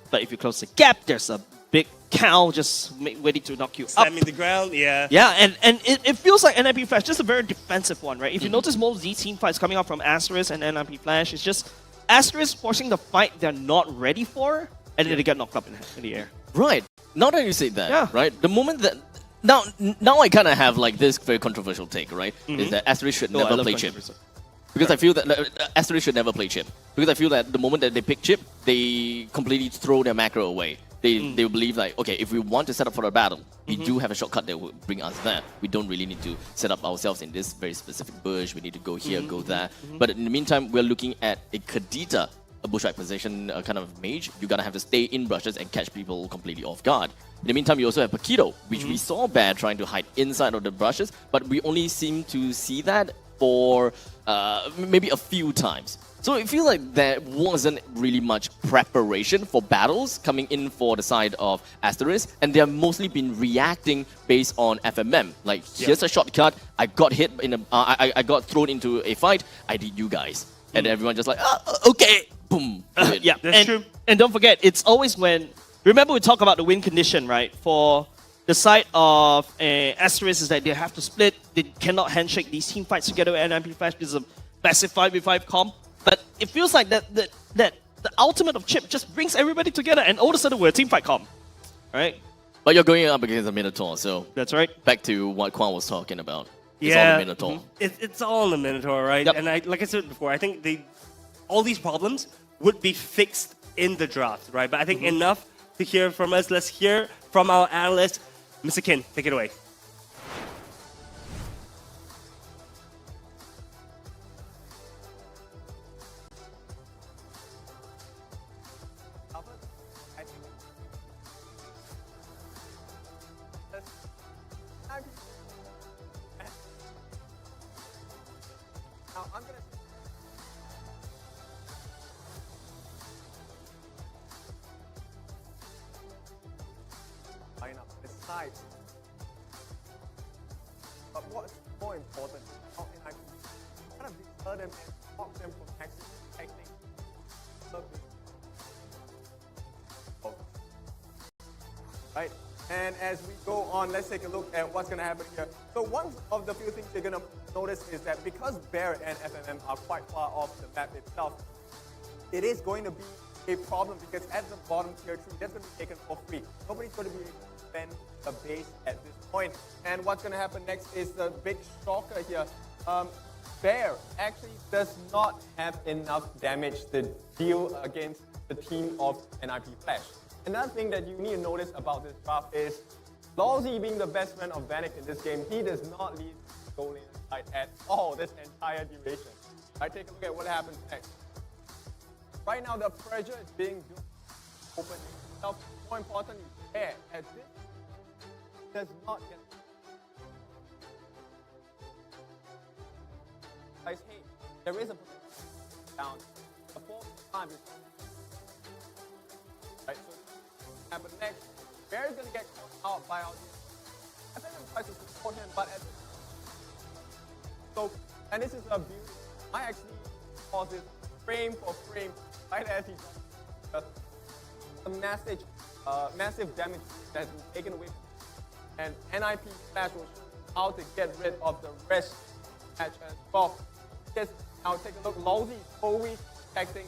but if you close the gap, there's a big cow just ready to knock you up. Slamming the ground, yeah. Yeah, and it feels like NIP Flash, just a very defensive one, right? If you notice most of these team fights coming out from Asteris and NIP Flash, it's just Asteris forcing the fight they're not ready for, and then they get knocked up in the air. Right. Now that you say that, right? The moment that now I kind of have like this very controversial take, right? Is that Asteris should never play Chip. Because I feel that Asteris should never play Chip. Because I feel that the moment that they pick Chip, they completely throw their macro away. They believe like, okay, if we want to set up for a battle, we do have a shortcut that will bring us there. We don't really need to set up ourselves in this very specific bush. We need to go here, go there. But in the meantime, we're looking at a Kadita, a bushwhack position kind of mage. You gotta have to stay in brushes and catch people completely off guard. In the meantime, you also have Paquito, which we saw Bear trying to hide inside of the brushes, but we only seem to see that for maybe a few times. So I feel like there wasn't really much preparation for battles coming in for the side of Asteris, and they've mostly been reacting based on FMM. Like, here's a shortcut, I got hit in a, I got thrown into a fight, I did you guys. And everyone just like, okay, boom. Yeah, that's true. And don't forget, it's always when, remember we talked about the win condition, right? For the side of Asteris is that they have to split, they cannot handshake these team fights together with NIP Flash. This is a massive 5v5 comp. But it feels like that the ultimate of Chip just brings everybody together and all of a sudden we're a team fight comp. Right? But you're going up against a Minotaur, so that's right. Back to what Quan was talking about. It's Yeah, all the Minotaur. it's all the Minotaur, right? Yep. And like I said before, I think all these problems would be fixed in the draft, right? But I think enough to hear from us. Let's hear from our analyst, Mr. Kin. Take it away. Now I'm gonna line up the sides. But what's more important, how can I kind of deter them and stop them from actually acting? Right? And as we go on, let's take a look at what's going to happen here. So one of the few things you're going to notice is that because Barrett and FMM are quite far off the map itself, it is going to be a problem because at the bottom tier 3, that's going to be taken for free. Nobody's going to be able to defend the base at this point. And what's going to happen next is the big shocker here. Bear actually does not have enough damage to deal against the team of NIP Flash. Another thing that you need to notice about this draft is Lawsy being the best friend of Vanek in this game, he does not leave goal lane side at all this entire duration. Right, take a look at what happens next. Right now the pressure is being built open itself. More importantly, Bear at this does not get guys, hey, there is a potential down. The fourth time is right, so happen next. Bear is going to get caught out by our I think I'm trying to support him, but so, and this is a beauty. I actually pause this frame for frame right as he does a massive damage that has been taken away from him. And NIP Flash will show you how to get rid of the rest match as well. Just now take a look. Lawsy is always protecting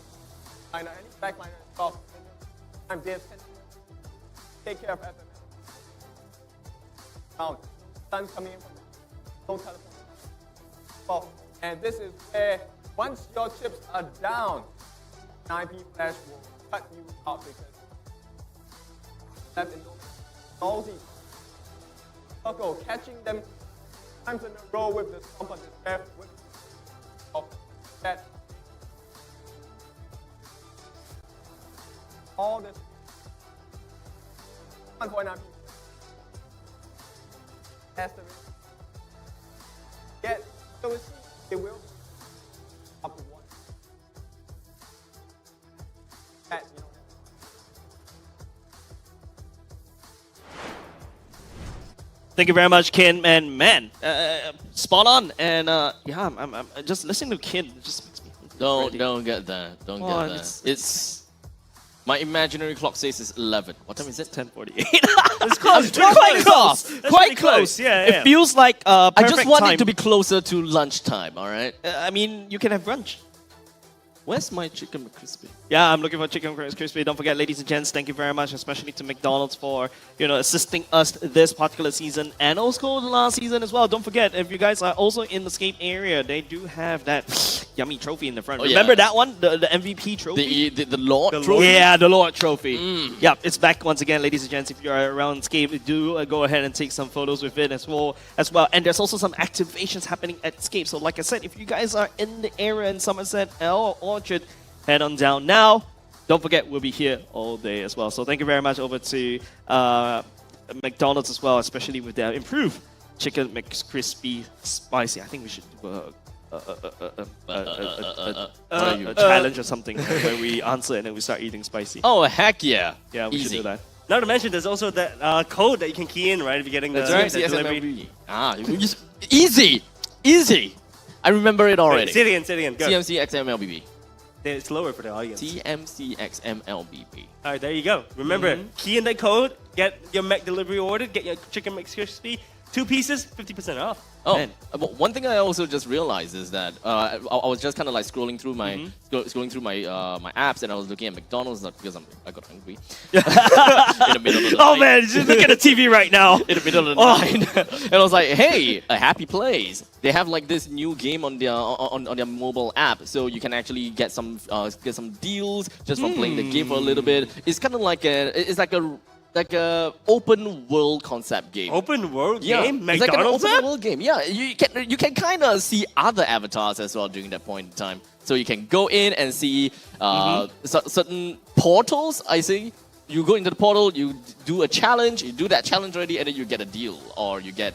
liner, any backliner as well. I'm there. Take care of FMM. Now, sun coming in from no teleport. Well, and this is where once your chips are down, NIP Flash will cut you out because that's in Lawsy. Circle, catching them times in a row with the stomp on this pair with that all this 1.9 Asteris get so it will be up to one. That, you know. Thank you very much, Kin. And man, spot on. And yeah, I'm just listening to Kin. Just makes me Don't get that. Don't get that. It's my imaginary clock says it's 11. What time is it? 10:48. It's close. Quite close. That's Quite pretty close. Yeah, It feels like I perfect just want time. it to be closer to lunchtime, alright? I mean, you can have brunch. Where's my chicken McCrispy? Yeah, I'm looking for chicken crispy. Don't forget, ladies and gents, thank you very much, especially to McDonald's for assisting us this particular season and also the last season as well. Don't forget, if you guys are also in the Scape area, they do have that yummy trophy in the front. Oh, Remember yeah. that one, the MVP trophy? The Lord trophy? Yeah, the Lord trophy. Yeah, it's back once again, ladies and gents. If you're around Scape, do go ahead and take some photos with it as well. And there's also some activations happening at Scape. So like I said, if you guys are in the area in Somerset or Orchard, head on down now. Don't forget, we'll be here all day as well. So thank you very much over to McDonald's as well, especially with their improved chicken McCrispy spicy. I think we should do a challenge or something where we answer and then we start eating spicy. Oh, heck yeah. Yeah, we should do that. Not to mention, there's also that code that you can key in, right? If you're getting the delivery. Easy. Easy. I remember it already. Say it again. Go. TMC XMLBB. It's slower for the audience. TMC XMLBB. All right, there you go. Remember, key in that code, get your Mac delivery order, get your chicken McCrispy 2 pieces, 50% off. Oh, Man. but one thing I also just realized is that I was just kind of like scrolling through my my apps, and I was looking at McDonald's, not because I got hungry. In the middle of the Oh night. man, just look at the TV right now. In the middle of the night, and I was like, "Hey, a happy place! They have like this new game on their their mobile app, so you can actually get some deals just from playing the game for a little bit. It's kind of like a open world concept game. Open world Yeah, game? it's like an McDonald's open app? world game. Yeah, you can kind of see other avatars as well during that point in time. So you can go in and see certain portals. I see. You go into the portal, you do a challenge, you do that challenge already, and then you get a deal, or you get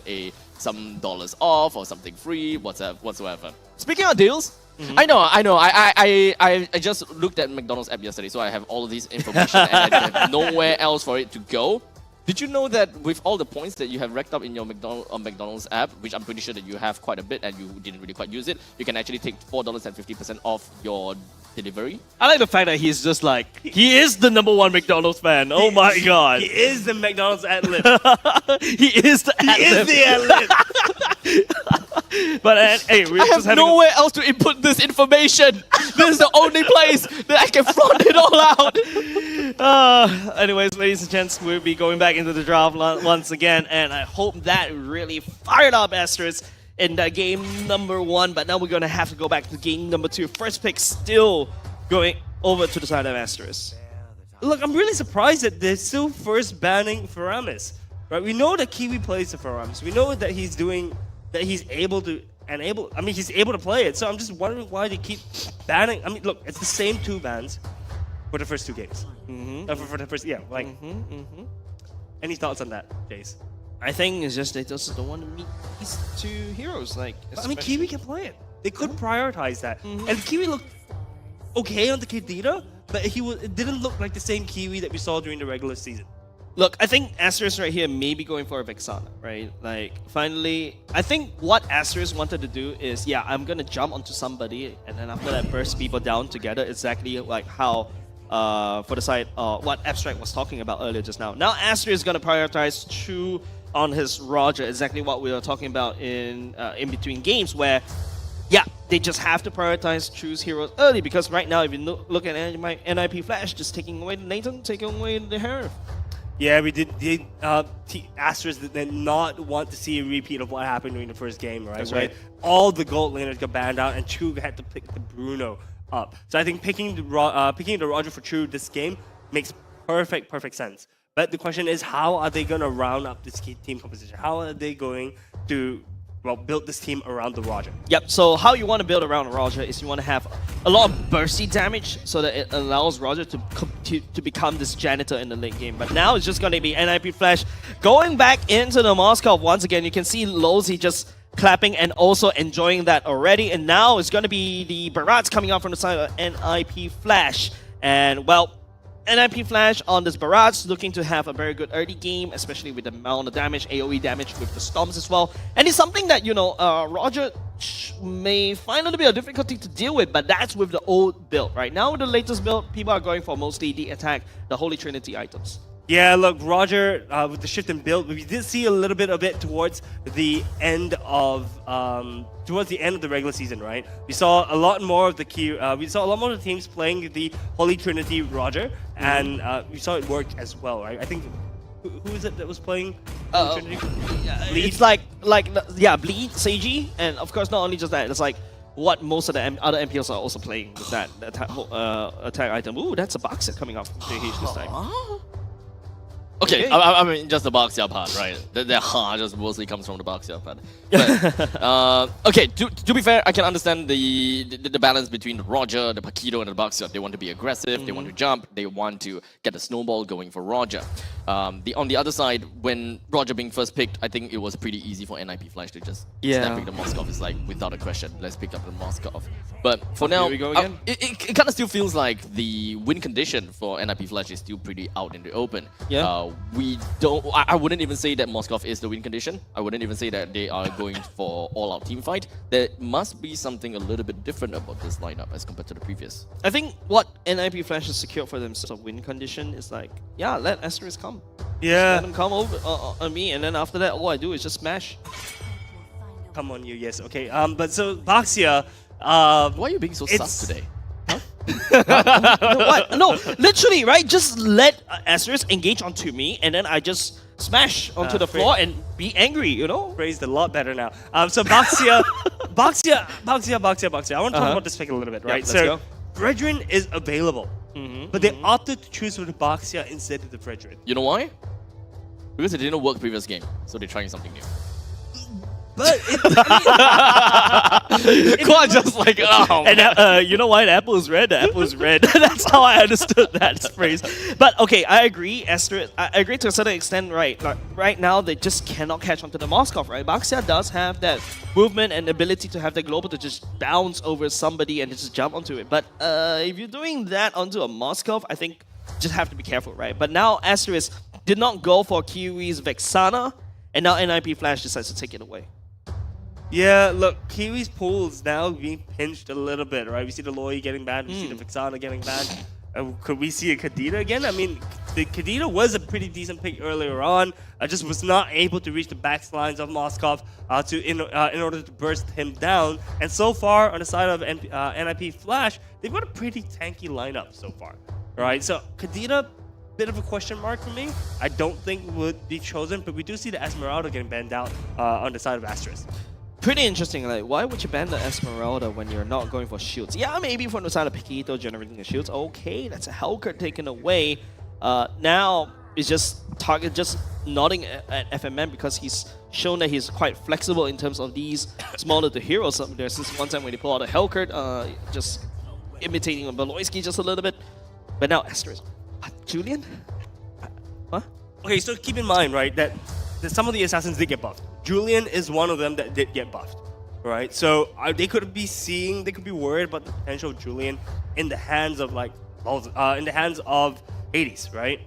some dollars off or something free, whatsoever. Speaking of deals, I know. I just looked at McDonald's app yesterday, so I have all of this information and I have nowhere else for it to go. Did you know that with all the points that you have racked up in your McDonald's app, which I'm pretty sure that you have quite a bit and you didn't really quite use it, you can actually take $4.50 off your delivery? I like the fact that he's just like, he is the #1 McDonald's fan. Oh my god. He is the McDonald's ad-lib. He is the ad-lib. But hey, we're I just have having nowhere else to input this information. This is the only place that I can front it all out. Anyways, ladies and gents, we'll be going back into the draft once again, and I hope that really fired up Asteris in that game #1. But now we're going to have to go back to game #2. First pick still going over to the side of Asteris. Look, I'm really surprised that they're still first banning Faramis. Right? We know that Kiwi plays the Faramis. We know that he's able to he's able to play it. So I'm just wondering why they keep banning. I mean, look, it's the same 2 bans for the first 2 games. For the first, Any thoughts on that, Jace? I think it's just they just don't want to meet these 2 heroes. Like, I mean, Kiwi can play it. They could prioritize that. And Kiwi looked okay on the Kadita, but it didn't look like the same Kiwi that we saw during the regular season. Look, I think Asteris right here may be going for a Vexana, right? Like, finally, I think what Asteris wanted to do is, yeah, I'm going to jump onto somebody, and then after that burst people down together, exactly like how, for the side, what Abstract was talking about earlier just now. Now Asteris is going to prioritize Chu on his Roger, exactly what we were talking about in between games, where, yeah, they just have to prioritize Chu's heroes early, because right now, if you look at NIP Flash, just taking away the Nathan, taking away the Harif. Yeah, we did. Asteris did not want to see a repeat of what happened during the first game, right? That's right. All the gold laners got banned out, and Chu had to pick the Bruno up. So I think picking the Roger for Chu this game makes perfect sense. But the question is, how are they going to round up this team composition? How are they going to build this team around the Roger? Yep, so how you want to build around Roger is you want to have a lot of bursty damage so that it allows Roger to become this janitor in the late game. But now it's just going to be NIP Flash going back into the Moskov once again. You can see Losey just clapping and also enjoying that already. And now it's going to be the Barats coming out from the side of NIP Flash. And, well, NIP Flash on this Barats looking to have a very good early game, especially with the amount of damage, AoE damage with the Storms as well. And it's something that, you know, Roger may find a little bit of difficulty to deal with, but that's with the old build. Right now with the latest build, people are going for mostly the attack, the Holy Trinity items. Yeah, look, Roger, with the shift in build, we did see a little bit of it towards the end of the regular season, right? We saw a lot more of the teams playing the Holy Trinity Roger, and we saw it work as well, right? I think who is it that was playing Holy Trinity? Bleed? It's like Bleed, Seiji, and of course not only just that, it's like what most of the other MPLs are also playing with that attack item. Ooh, that's a box set coming out from JH this time. Okay, I mean, just the Boxia part, right? The ha just mostly comes from the Boxia part. But, okay, to be fair, I can understand the balance between the Roger, the Paquito, and the Boxia. They want to be aggressive, they want to jump, they want to get the snowball going for Roger. On the other side, when Roger being first picked, I think it was pretty easy for NIP Flash to just snap pick the Moskov. It's like, without a question, let's pick up the Moskov. But for now, here we go again. It kind of still feels like the win condition for NIP Flash is still pretty out in the open. Yeah. I wouldn't even say that Moskov is the win condition. I wouldn't even say that they are going for all-out team fight. There must be something a little bit different about this lineup as compared to the previous. I think what NIP Flash has secured for themselves a win condition is like, yeah, let Asteris come. Yeah. Let him come over on me, and then after that, all I do is just smash. Come on you, yes, okay. But so Baxia, why are you being so sus today? No, what? No, literally, right? Just let Asteris engage onto me, and then I just smash onto the floor and be angry, you know? Phrased a lot better now. So Baxia, Baxia. I want to talk about this pick a little bit, right? Let's so go. Brethren is available, but they opted to choose for the Baxia instead of the Brethren. You know why? Because it didn't work previous game, so they're trying something new. But Quad just like, oh. And you know why the apple is red? The apple is red. That's how I understood that phrase. But okay, I agree, Esther. I agree to a certain extent, right? Like, right now, they just cannot catch onto the Moskov, right? Baxia does have that movement and ability to have the global to just bounce over somebody and just jump onto it. But if you're doing that onto a Moskov, I think just have to be careful, right? But now Asteris did not go for Kiwi's Vexana, and now NIP Flash decides to take it away. yeah, look, Kiwi's pool is now being pinched a little bit, right? We see the Loi getting banned, we see the Vexana getting banned. Could we see a Kadita again? I mean, the Kadita was a pretty decent pick earlier on. I just was not able to reach the backlines of Moskov in order to burst him down. And so far, on the side of NIP Flash, they've got a pretty tanky lineup so far, right? So Kadita, bit of a question mark for me. I don't think would be chosen, but we do see the Esmeralda getting banned out on the side of Asteris. Pretty interesting, like, why would you ban the Esmeralda when you're not going for shields? Yeah, maybe from the side of Paquito generating the shields. Okay, that's a Hellcurt taken away. Now, it's just target just nodding at FMM because he's shown that he's quite flexible in terms of these smaller to heroes. There's this one time when they pull out a Hellcurt, just imitating Beloyski just a little bit. But now, Asteris. Julian? What? Okay, so keep in mind, right, that some of the assassins did get buffed. Julian is one of them that did get buffed, right? So they could be worried about the potential of Julian in the hands of Hades, right?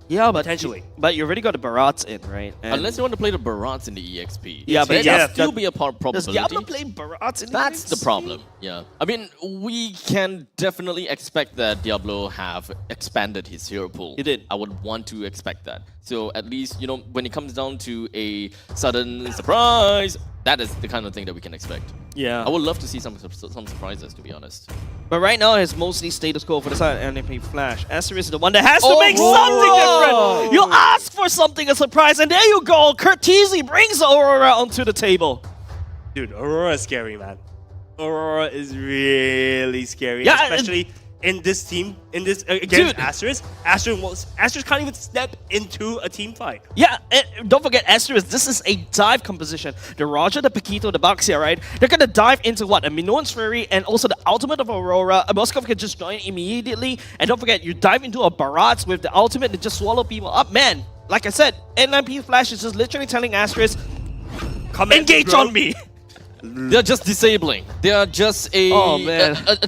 Yeah, but potentially. But you already got the Barats in, right? And unless you want to play the Barats in the EXP. Yeah, but that still be a probability. Does Diablo play Barats in the That's EXP? the problem. Yeah, I mean, we can definitely expect that Diablo have expanded his hero pool. He did. I would want to expect that. So at least, you know, when it comes down to a sudden surprise, that is the kind of thing that we can expect. Yeah. I would love to see some surprises, to be honest. But right now, it's mostly status quo for the side of NP Flash. Asteris is the one that has to make something different. You ask for something, a surprise, and there you go. Curtizi brings Aurora onto the table. Dude, Aurora is scary, man. Aurora is really scary, Yeah, especially in this team, against Asteris. Asteris can't even step into a team fight. Yeah, and don't forget Asteris, this is a dive composition. The Roger, the Paquito, the Baxia, right? They're gonna dive into what? A Minoan's Fury and also the ultimate of Aurora. A Moskov can just join immediately. And don't forget, you dive into a Barats with the ultimate and just swallow people up. Man, like I said, N9P Flash is just literally telling Asteris, engage on me. They're just disabling. They are just a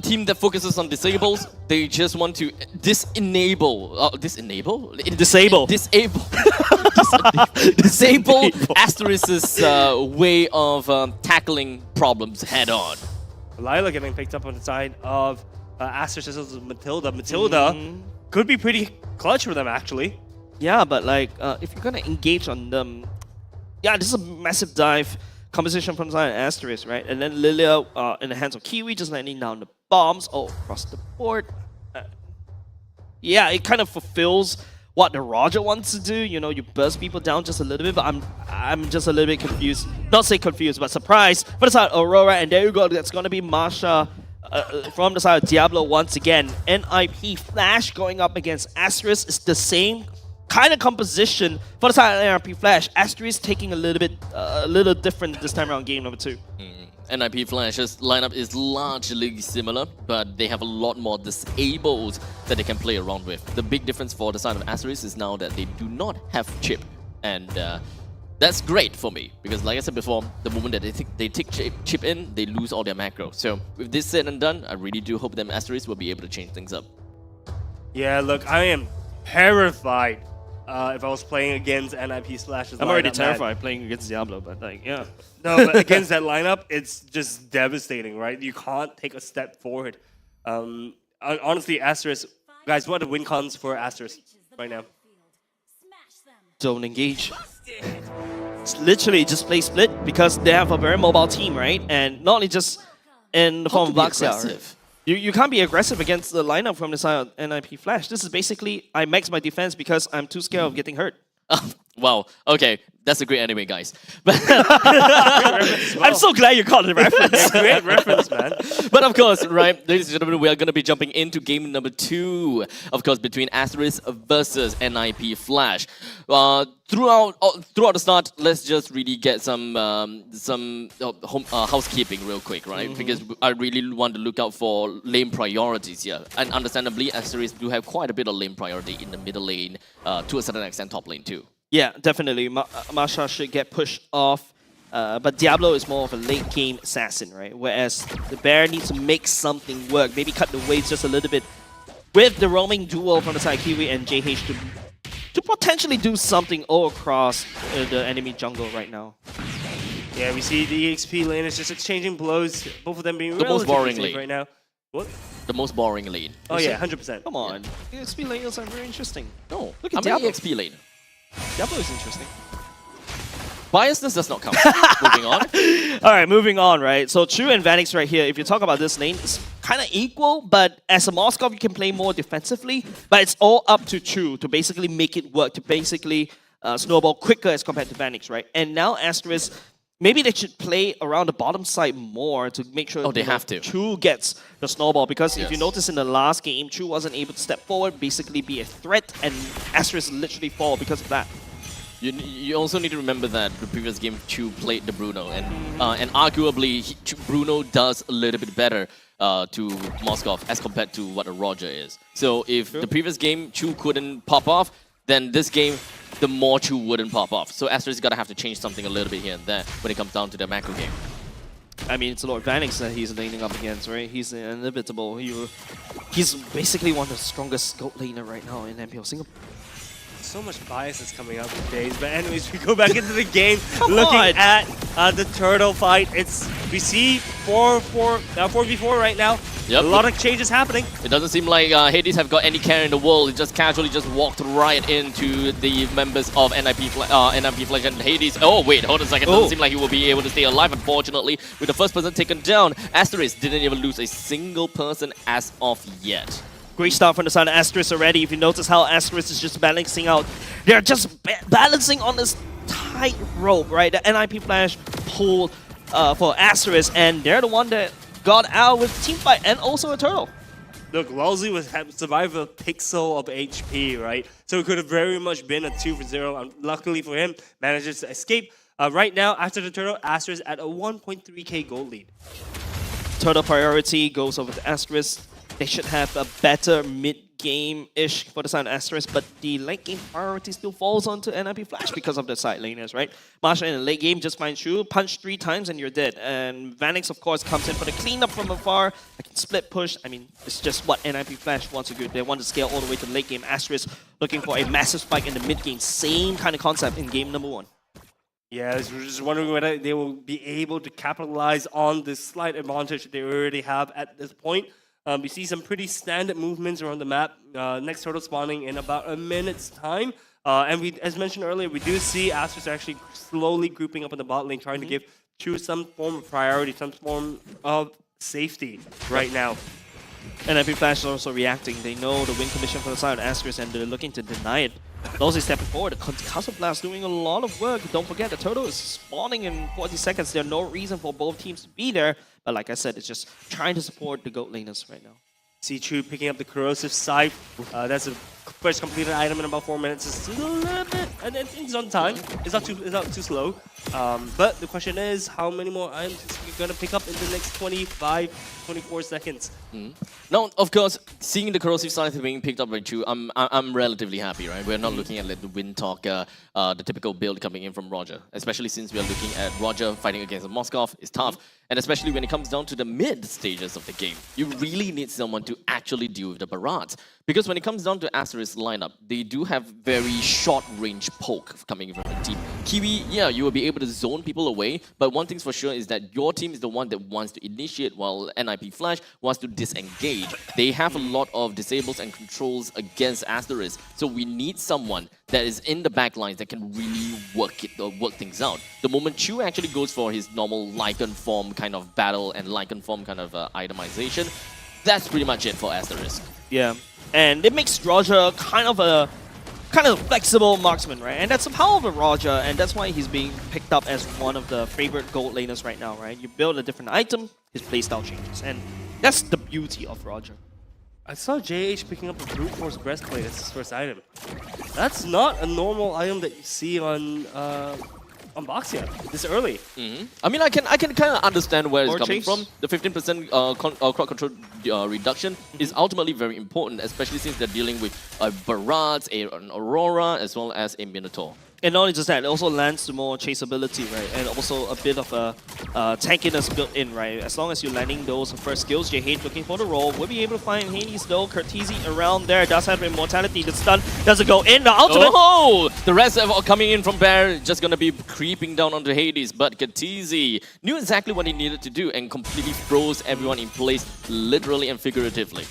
team that focuses on disables. They just want to disable Asteris's way of tackling problems head on. Lila getting picked up on the side of Asteris as Matilda. Matilda could be pretty clutch for them, actually. Yeah, but like, if you're gonna engage on them, yeah, this is a massive dive composition from the side of Asteris, right? And then Lilia in the hands of Kiwi just landing down the bombs all across the board. Yeah, it kind of fulfills what the Roger wants to do. You know, you burst people down just a little bit, but I'm just a little bit confused. Not say confused, but surprised. For the side of Aurora, and there you go. That's gonna be Masha from the side of Diablo once again. NIP Flash going up against Asteris is the same kind of composition for the side of NIP Flash. Asteris taking a little different this time around, game number 2. NIP Flash's lineup is largely similar, but they have a lot more disables that they can play around with. The big difference for the side of Asteris is now that they do not have chip, and that's great for me, because like I said before, the moment that they take chip in, they lose all their macro. So with this said and done, I really do hope that Asteris will be able to change things up. Yeah, look, I am terrified if I was playing against NIP Slash's I'm already terrified playing against Diablo, but like, yeah. No, but against that lineup, it's just devastating, right? You can't take a step forward. Honestly, Asteris, guys, what are the win cons for Asteris right now? Don't engage. It's literally just play split because they have a very mobile team, right? And not only just in the form of Luxia, right? You can't be aggressive against the lineup from the side of NIP Flash. This is basically, I max my defense because I'm too scared of getting hurt. Wow, okay, that's a great anime, guys. I'm so glad you called it a reference. Great reference, man. But of course, right, ladies and gentlemen, we are going to be jumping into game number 2, of course, between Asteris versus NIP Flash. Throughout the start, let's just really get some housekeeping real quick, right? Because I really want to look out for lane priorities here. And understandably, Asteris do have quite a bit of lane priority in the middle lane, to a certain extent top lane too. Yeah, definitely. Masha should get pushed off. But Diablo is more of a late game assassin, right? Whereas the Bear needs to make something work. Maybe cut the waves just a little bit with the roaming duo from the side Kiwi and JH to potentially do something all across the enemy jungle right now. Yeah, we see the EXP lane is just exchanging blows. Both of them being the most boring safe lane right now. What? The most boring lane. Oh yeah, 100%. Come on, EXP lanes are very interesting. No, look at Diablo. Diablo. EXP lane. Diablo is interesting. Biasness does not count. Moving on. All right, moving on, right? So Chu and Vanix right here, if you talk about this lane, it's kind of equal, but as a Moskov, you can play more defensively, but it's all up to Chu to basically make it work, to basically snowball quicker as compared to Vanix, right? And now Asteris, maybe they should play around the bottom side more to make sure they have to. Chu gets the snowball, because if you notice in the last game, Chu wasn't able to step forward, basically be a threat, and Asteris literally fall because of that. You also need to remember that the previous game Chu played the Bruno, and arguably Bruno does a little bit better to Moskov as compared to what a Roger is. So if the previous game Chu couldn't pop off, then this game the more Chu wouldn't pop off. So Asteris is gonna have to change something a little bit here and there when it comes down to the macro game. I mean, it's Lord Vanix that he's laning up against, right? He's inevitable. He's basically one of the strongest goat laner right now in MPL Singapore. So much bias is coming out these days, but anyways, we go back into the game. Come looking on. at the turtle fight. We see 4v4 right now. Yep. A lot of changes happening. It doesn't seem like Hades have got any care in the world. It just casually just walked right into the members of NIP Flash and Hades. Oh wait, hold on a second. Doesn't seem like he will be able to stay alive, unfortunately. With the first person taken down, Asteris didn't even lose a single person as of yet. Great start from the side of Asteris already. If you notice how Asteris is just balancing out, they're just balancing on this tight rope, right? The NIP Flash pulled for Asteris, and they're the one that got out with team fight and also a turtle. Look, Lalzi survived a pixel of HP, right? So it could have very much been a 2-0. Luckily for him, manages to escape. Right now, after the turtle, Asteris at a 1.3k gold lead. Turtle priority goes over to Asteris. They should have a better mid-game-ish for the side of Asteris, but the late-game priority still falls onto NIP Flash because of the side laners, right? Marsha in the late game just finds Shu, punch 3 times and you're dead. And Vanix, of course, comes in for the cleanup from afar. I can split push. I mean, it's just what NIP Flash wants to do. They want to scale all the way to the late game. Asteris looking for a massive spike in the mid-game. Same kind of concept in game number 1. Yeah, we're just wondering whether they will be able to capitalize on this slight advantage that they already have at this point. We see some pretty standard movements around the map. Next turtle spawning in about a minute's time. And we, as mentioned earlier, we do see Asteris actually slowly grouping up in the bot lane, trying to give Chu some form of priority, some form of safety right now. NIP Flash is also reacting. They know the win condition for the side of Asteris, and they're looking to deny it. Losey stepping forward. The Concussive Blast doing a lot of work. Don't forget, the turtle is spawning in 40 seconds. There's no reason for both teams to be there. But like I said, it's just trying to support the goat laners right now. See Chu picking up the corrosive scythe. That's a first completed item in about 4 minutes. It's a little bit, and it's on time. It's not too slow. But the question is, how many more items is he gonna pick up in the next 24 seconds? Now, of course, seeing the corrosive scythe being picked up by Chu, I'm relatively happy, right? We're not looking at like, the Wind Talk, the typical build coming in from Roger, especially since we are looking at Roger fighting against a Moskov. It's tough, and especially when it comes down to the mid stages of the game, you really need someone to actually deal with the barrage. Because when it comes down to Asteris lineup, they do have very short-range poke coming from the team. Kiwi, yeah, you will be able to zone people away, but one thing's for sure is that your team is the one that wants to initiate while NIP Flash wants to disengage. They have a lot of disables and controls against Asteris, so we need someone that is in the back lines that can really work things out. The moment Chu actually goes for his normal Lycan form kind of battle and Lycan form kind of itemization, that's pretty much it for Asteris. Yeah, and it makes Roger kind of a flexible marksman, right? And that's the power of a Roger, and that's why he's being picked up as one of the favorite gold laners right now, right? You build a different item, his playstyle changes, and that's the beauty of Roger. I saw JH picking up a brute force breastplate as his first item. That's not a normal item that you see on Boxia this early. I mean, I can kind of understand where it's coming from. The 15% crowd control reduction is ultimately very important, especially since they're dealing with a Barrage, an Aurora, as well as a Minotaur. And not only just that, it also lends to more chaseability, right? And also a bit of a tankiness built in, right? As long as you're landing those first skills, JH looking for the roll. We'll be able to find Hades though. Curtizi around there does have immortality. The stun doesn't go in. The ultimate. Oh! The rest are coming in from Bear, just gonna be creeping down onto Hades. But Curtizi knew exactly what he needed to do and completely froze everyone in place, literally and figuratively.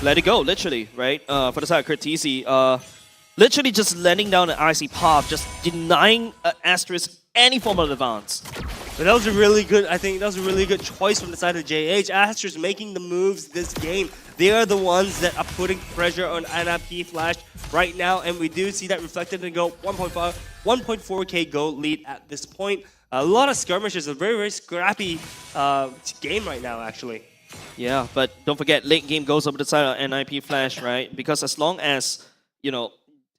Let it go, literally, right? For the side of Curtizi, literally just landing down an RC path, just denying Asteris any form of advance. But that was a really good, I think that was a really good choice from the side of JH. Asteris making the moves this game. They are the ones that are putting pressure on NIP Flash right now, and we do see that reflected in the goal. 1.4k gold lead at this point. A lot of skirmishes, a very, very scrappy game right now, actually. Yeah, but don't forget, late game goes over the side of NIP Flash, right? Because as long as, you know,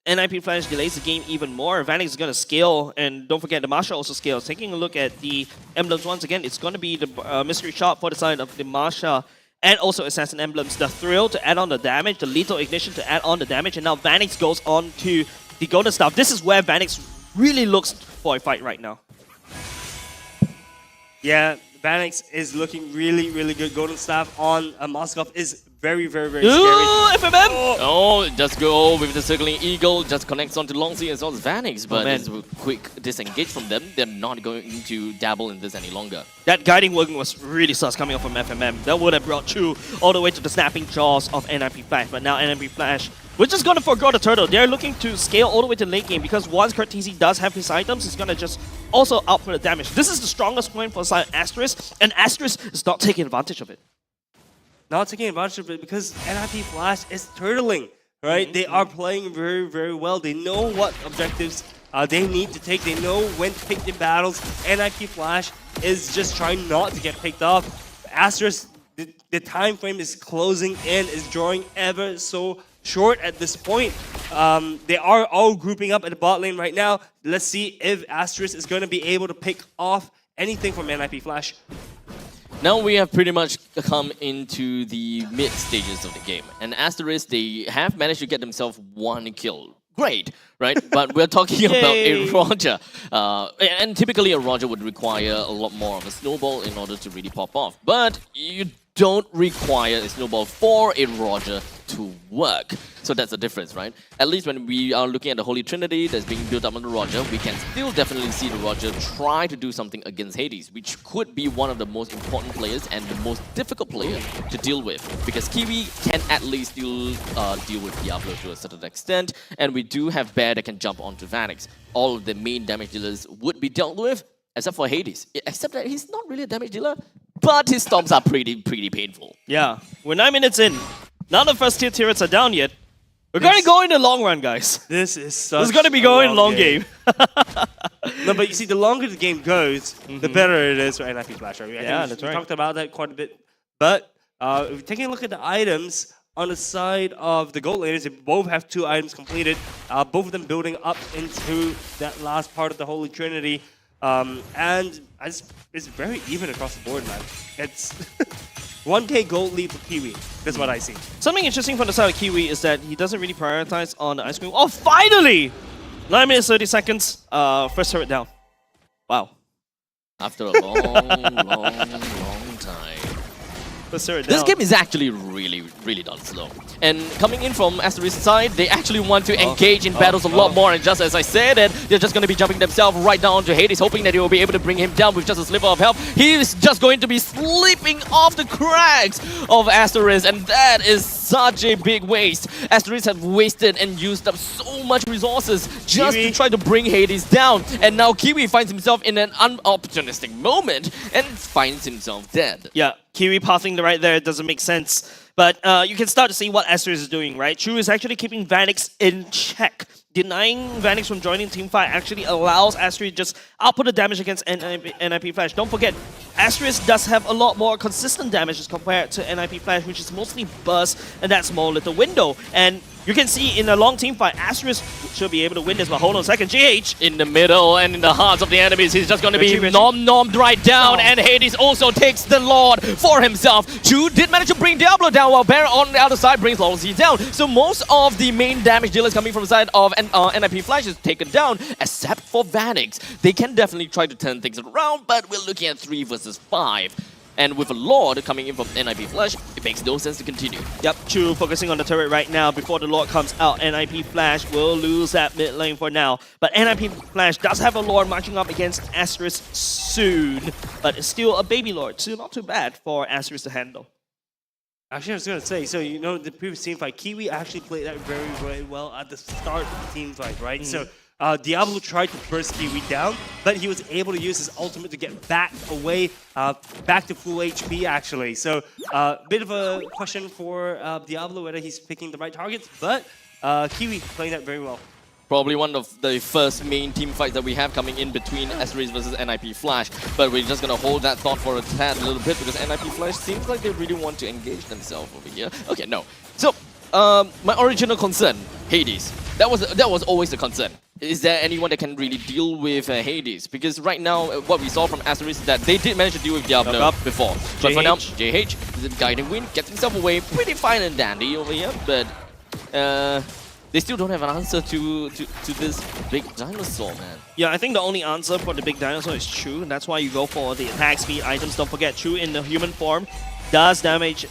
NIP Flash delays the game even more, Vanix is going to scale, and don't forget the Masha also scales. Taking a look at the emblems once again, it's going to be the mystery shot for the side of the Masha and also Assassin emblems. The Thrill to add on the damage, the Lethal Ignition to add on the damage, and now Vanix goes on to the Golden Staff. This is where Vanix really looks for a fight right now. Yeah, Vanix is looking really, really good. Golden Staff on Moskov is very, very, very Ooh, scary. FMM! Oh, just go with the Circling Eagle, just connects onto Longzi as well as Vanix, but it's a quick disengage from them. They're not going to dabble in this any longer. That guiding working was really sus coming off from FMM. That would have brought Chu all the way to the snapping jaws of NIP Flash, but now NIP Flash, we're just going to forgo the turtle. They're looking to scale all the way to late game because once Curtizi does have his items, he's going to just also output the damage. This is the strongest point for side Asteris, and Asteris is not taking advantage of it. Not taking advantage of it because NIP Flash is turtling, right? They are playing very, very well. They know what objectives they need to take. They know when to pick the battles. NIP Flash is just trying not to get picked off. Asteris, the time frame is closing in, is drawing ever so short at this point. They are all grouping up at the bot lane right now. Let's see if Asteris is going to be able to pick off anything from NIP Flash. Now we have pretty much come into the mid stages of the game, and Asteris, they have managed to get themselves one kill. Great, right? But we're talking about a Roger. And typically a Roger would require a lot more of a snowball in order to really pop off. But you don't require a snowball for a Roger to work. So that's the difference, right? At least when we are looking at the Holy Trinity that's being built up on the Roger, we can still definitely see the Roger try to do something against Hades, which could be one of the most important players and the most difficult player to deal with. Because Kiwi can at least still deal with Diablo to a certain extent, and we do have Bear that can jump onto Vanix. All of the main damage dealers would be dealt with, except for Hades. Except that he's not really a damage dealer, but his stomps are pretty painful. Yeah, we're 9 minutes in. None of the first tier turrets are down yet. We're going to go in the long run, guys. This is such This is going to be going long game. No, but you see, the longer the game goes, the better it is for NIP Flash. Right? That's right. We talked about that quite a bit. But if you're taking a look at the items on the side of the gold laners, they both have 2 items completed. Both of them building up into that last part of the Holy Trinity. And it's very even across the board, man. It's 1k gold lead for Kiwi. That's what I see. Something interesting from the side of Kiwi is that he doesn't really prioritize on the ice cream. Oh, finally! 9 minutes, 30 seconds. First turret down. Wow. After a long time. This game is actually really done slow. And coming in from Asteris' side, they actually want to engage in battles a lot more. And just as I said it, they're just going to be jumping themselves right down to Hades, hoping that they will be able to bring him down with just a sliver of health. He is just going to be slipping off the cracks of Asteris, and that is such a big waste. Asteris have wasted and used up so much resources just to try to bring Hades down. And now Kiwi finds himself in an unopportunistic moment and finds himself dead. Yeah, Kiwi pathing the right there doesn't make sense. But you can start to see what Asteris is doing, right? Chu is actually keeping Vanix in check. Denying Vanix from joining Teamfight actually allows Asteris just output the damage against NIP Flash. Don't forget, Asteris does have a lot more consistent damage as compared to NIP Flash, which is mostly burst and that small little window. And you can see in a long team fight, Asteris should be able to win this, but hold on a second, GH! In the middle and in the hearts of the enemies, he's just going to be nommed right down, and Hades also takes the Lord for himself. Chu did manage to bring Diablo down, while Bear on the other side brings Lawlessy down. So most of the main damage dealers coming from the side of NIP Flash is taken down, except for Vanix. They can definitely try to turn things around, but we're looking at 3 versus 5. And with a Lord coming in from NIP Flash, it makes no sense to continue. Yep, Chu focusing on the turret right now. Before the Lord comes out, NIP Flash will lose that mid lane for now. But NIP Flash does have a Lord marching up against Asteris soon. But it's still a baby Lord, so not too bad for Asteris to handle. Actually, I was going to say, so you know the previous team fight, Kiwi actually played that very well at the start of the team fight, right? So Diablo tried to burst Kiwi down, but he was able to use his ultimate to get back away, back to full HP actually. So bit of a question for Diablo whether he's picking the right targets, but Kiwi playing that very well. Probably one of the first main team fights that we have coming in between Asteris versus NIP Flash. But we're just going to hold that thought for a tad a little bit because NIP Flash seems like they really want to engage themselves over here. Okay, no. So, my original concern, Hades. That was always the concern. Is there anyone that can really deal with Hades? Because right now, what we saw from Asteris is that they did manage to deal with Diablo before. But for now, JH, the guiding wind, gets himself away pretty fine and dandy over here. But they still don't have an answer to this big dinosaur, man. Yeah, I think the only answer for the big dinosaur is Chu, and that's why you go for the attack speed items. Don't forget, Chu in the human form does damage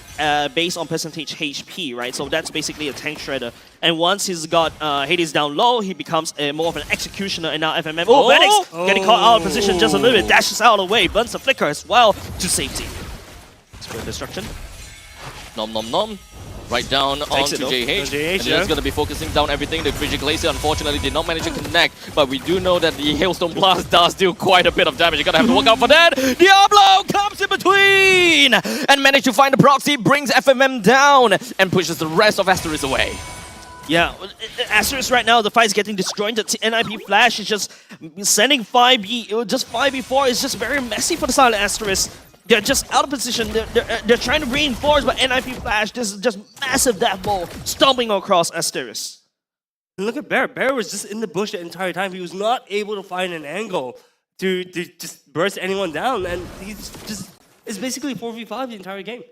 based on percentage HP, right? So that's basically a tank shredder. And once he's got Hades down low, he becomes more of an executioner. And now FMM, Vanix getting caught out of position just a little bit, dashes out of the way, burns the flicker as well to safety. Spread destruction. Nom nom nom. Right down onto JH. And he's going to be focusing down everything. The Frigid Glacier unfortunately did not manage to connect, but we do know that the Hailstone Blast does do quite a bit of damage. You're going to have to look out for that. Diablo comes in between and managed to find the proxy, brings FMM down and pushes the rest of Asteris away. Yeah, Asteris right now, the fight's getting destroyed. The NIP Flash is just sending 5B, just 5B4 is just very messy for the side of Asteris. They're just out of position. They're trying to reinforce, but NIP Flash, this is just massive death ball stomping across Asteris. Look at Bear. Bear was just in the bush the entire time. He was not able to find an angle to just burst anyone down, and he's just it's basically 4v5 the entire game.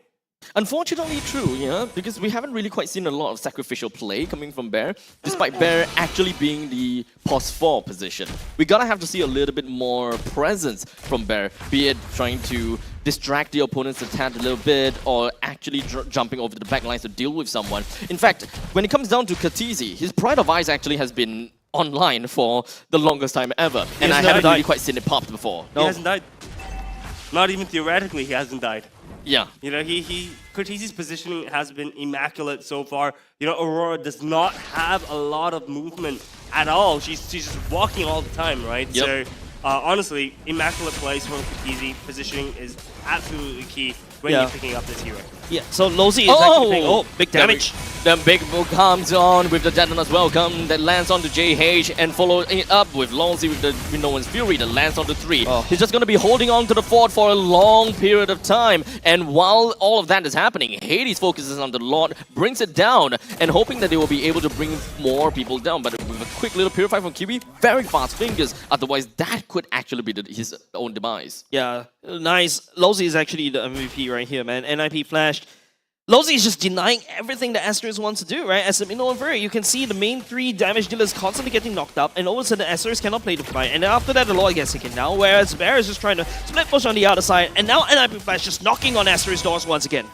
Unfortunately true, yeah, because we haven't really quite seen a lot of sacrificial play coming from Bear, despite Bear actually being the post 4 position. We gotta have to see a little bit more presence from Bear, be it trying to distract the opponent's attack a little bit, or actually jumping over the back lines to deal with someone. In fact, when it comes down to Katizi, his Pride of Ice actually has been online for the longest time ever, and I haven't really quite seen it popped before. He hasn't died. Not even theoretically, he hasn't died. Yeah. You know, Cortese's positioning has been immaculate so far. You know, Aurora does not have a lot of movement at all. She's just walking all the time, right? Yep. So, honestly, immaculate plays from Cortese. Positioning is absolutely key when you're picking up this hero. Yeah, so Losey is actually paying, big damage. The big move comes on with the Detonus Welcome that lands onto JH and followed it up with Losey with the Minoan's Fury that lands onto 3. He's just going to be holding on to the fort for a long period of time. And while all of that is happening, Hades focuses on the Lord, brings it down, and hoping that they will be able to bring more people down. But with a quick little Purify from Kiwi, very fast fingers. Otherwise, that could actually be his own demise. Yeah, nice. Losey is actually the MVP right here, man. NIP Flash Lozi is just denying everything that Asteris wants to do, right? As a maneuver, you can see the main 3 damage dealers constantly getting knocked up, and all of a sudden Asteris cannot play the fight. And then after that, the Lord gets taken down, whereas Bear is just trying to split push on the other side, and now NIP Flash just knocking on Asteris' doors once again.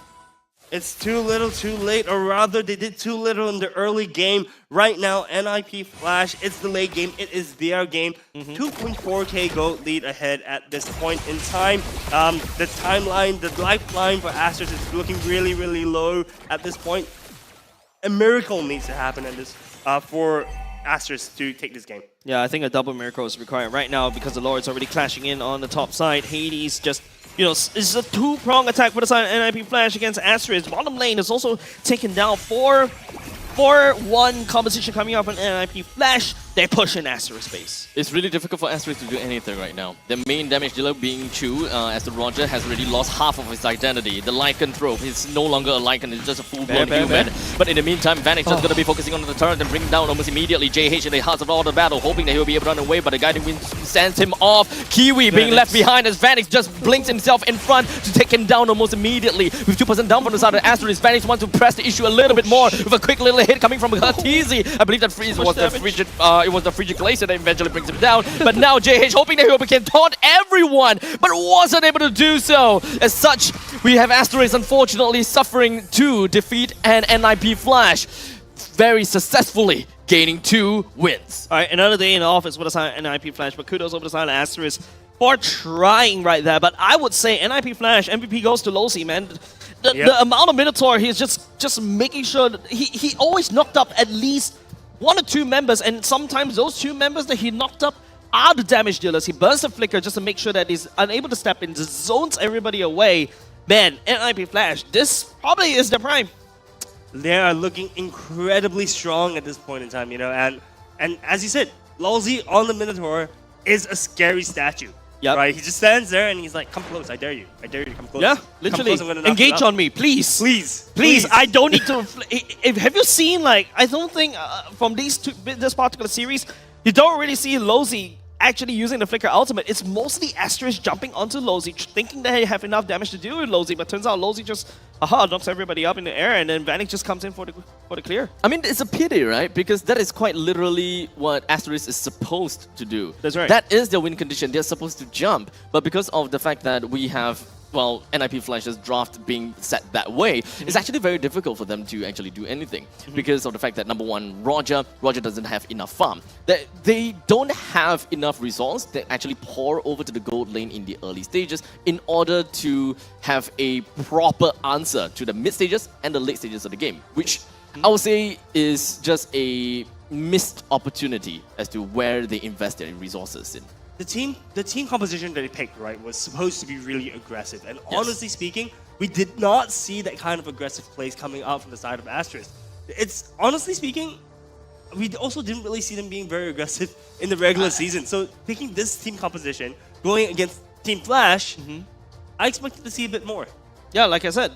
It's too little, too late, or rather, they did too little in the early game. Right now, NIP Flash, it's the late game, it is their game. 2.4k gold lead ahead at this point in time. The timeline, the lifeline for Asteris is looking really, really low at this point. A miracle needs to happen at this for Asteris to take this game. Yeah, I think a double miracle is required right now because the Lord's already clashing in on the top side. Hades just, you know, it's a 2-prong attack for the side of NIP Flash against Asteris. Bottom lane is also taken down 4-1 composition coming up on NIP Flash. They're pushing Asteris base. It's really difficult for Asteris to do anything right now. The main damage dealer being Chu, as the Roger has already lost half of his identity. The Lycanthrope is no longer a Lycan, it's just a full-blown human. But in the meantime, Vanek just going to be focusing on the turret and bring down almost immediately JH in the heart of all the battle, hoping that he'll be able to run away, but the Guiding Wind sends him off. Kiwi being left behind as Vanek just blinks himself in front to take him down almost immediately. With 2% down from the side of Asteris, Vanek wants to press the issue a little bit more with a quick little hit coming from Katizi. I believe that freeze was the frigid, it was the frigid glacier that eventually brings him down. But now JH hoping that he can taunt everyone, but wasn't able to do so. As such, we have Asteris unfortunately suffering to defeat an NIP Flash very successfully, gaining 2 wins. All right, another day in the office with the side of NIP Flash, but kudos over the side of Asteris for trying right there. But I would say NIP Flash, MVP goes to Lozi, man. The amount of Minotaur, he's just making sure that he always knocked up at least 1 or 2 members, and sometimes those 2 members that he knocked up are the damage dealers. He burns the flicker just to make sure that he's unable to step in, just zones everybody away. Man, NIP Flash, this probably is the prime. They are looking incredibly strong at this point in time, you know, and as you said, Lozi on the Minotaur is a scary statue. Yep. Right? He just stands there and he's like, come close, I dare you. I dare you to come close. Yeah, literally. Come close, engage on me, please. Please, I don't need to... Have you seen, like, I don't think from this particular series, you don't really see Lozi actually using the Flicker ultimate. It's mostly Asteris jumping onto Lozi, thinking that they have enough damage to deal with Lozi, but turns out Lozi just knocks everybody up in the air, and then Vanek just comes in for the clear. I mean, it's a pity, right? Because that is quite literally what Asteris is supposed to do. That's right. That is their win condition. They're supposed to jump. But because of the fact that we have, well, NIP Flash's draft being set that way, it's actually very difficult for them to actually do anything. Because of the fact that, number one, Roger doesn't have enough farm. They don't have enough resource that actually pour over to the gold lane in the early stages in order to have a proper answer to the mid stages and the late stages of the game, which I would say is just a missed opportunity as to where they invest their resources in. The team composition that they picked, right, was supposed to be really aggressive. And honestly speaking, we did not see that kind of aggressive plays coming out from the side of Asteris. It's, honestly speaking, we also didn't really see them being very aggressive in the regular season. So picking this team composition, going against Team Flash, I expected to see a bit more. Yeah, like I said,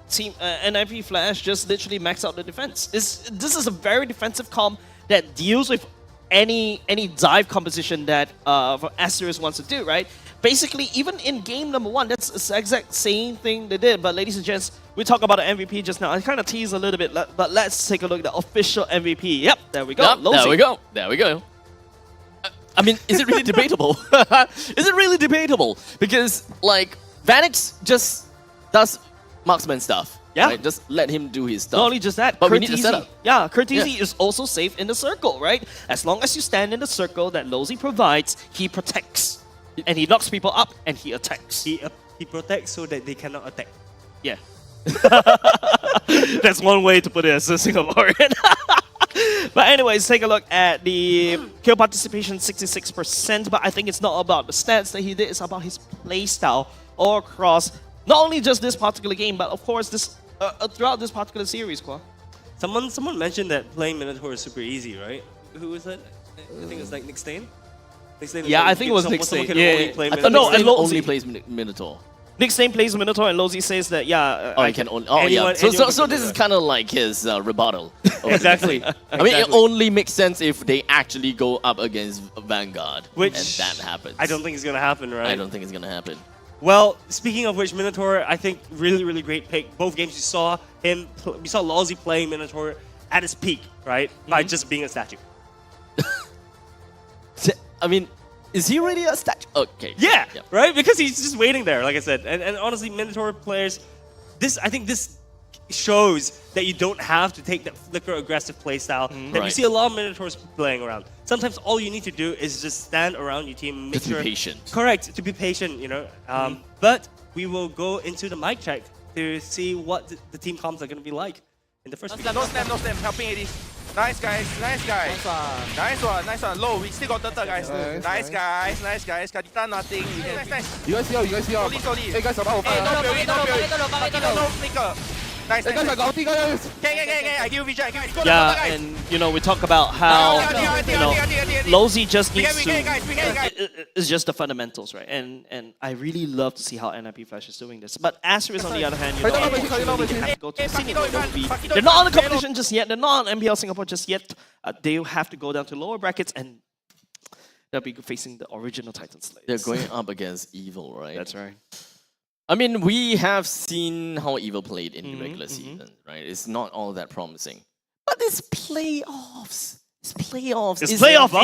Team NIP Flash just literally maxed out the defense. This is a very defensive comp that deals with any dive composition that Asteris wants to do, right? Basically, even in game number 1, that's the exact same thing they did. But ladies and gents, we talk about the MVP just now. I kind of teased a little bit, but let's take a look at the official MVP. Yep, there we go. Yep, there we go. There we go. I mean, is it really debatable? Is it really debatable? Because, like, Vanek just does marksman stuff. Yeah. Right? Just let him do his stuff. Not only just that, but we need the setup. Yeah, Curtizi is also safe in the circle, right? As long as you stand in the circle that Lozi provides, he protects. And he knocks people up, and he attacks. He protects so that they cannot attack. Yeah. That's one way to put it as a Singaporean. But anyways, take a look at the kill participation, 66%. But I think it's not about the stats that he did, it's about his playstyle all across not only just this particular game, but of course this throughout this particular series, Kwa. Someone mentioned that playing Minotaur is super easy, right? Who was that? I think it's like Nick Stain. Yeah, I think it was Nick Stain. Yeah, only plays Minotaur. Nick Stain plays Minotaur, and Lozi says that, yeah... he can only... Oh, yeah. So this is kind of like his rebuttal. Exactly. I mean, it only makes sense if they actually go up against Vanguard. Which... And that happens. I don't think it's going to happen, right? I don't think it's going to happen. Well, speaking of which, Minotaur, I think really great pick. Both games we saw Lawsy playing Minotaur at his peak, right? By just being a statue. I mean, is he really a statue? Okay. Yeah, right? Because he's just waiting there, like I said. And honestly, Minotaur players, I think this shows that you don't have to take that flicker aggressive playstyle that you see a lot of Minotaurs playing around. Sometimes all you need to do is just stand around your team, make sure... be patient. Correct, to be patient, you know. But we will go into the mic check to see what the team comms are going to be like in the first week. No slam, helping AD. Nice guys. Nice one. Low, we still got turtle guys. Nice guys. Kadita nothing. Nice. You guys here. Slowly. Hey guys, about No flicker. Nice. Hey guys, I got guys. Okay. I give you vision. Yeah, and you know we talk about how Lawsy just needs to. It's just the fundamentals, right? And I really love to see how NIP Flash is doing this. But Asteris, on the other hand, you know, they have to go to senior. They're not on the competition just yet. They're not on MPL Singapore just yet. They have to go down to lower brackets, and they'll be facing the original Titan Slayers. They're going up against Evil, right? That's right. I mean, we have seen how Evil played in the regular season, right? It's not all that promising. But it's playoffs. It's playoff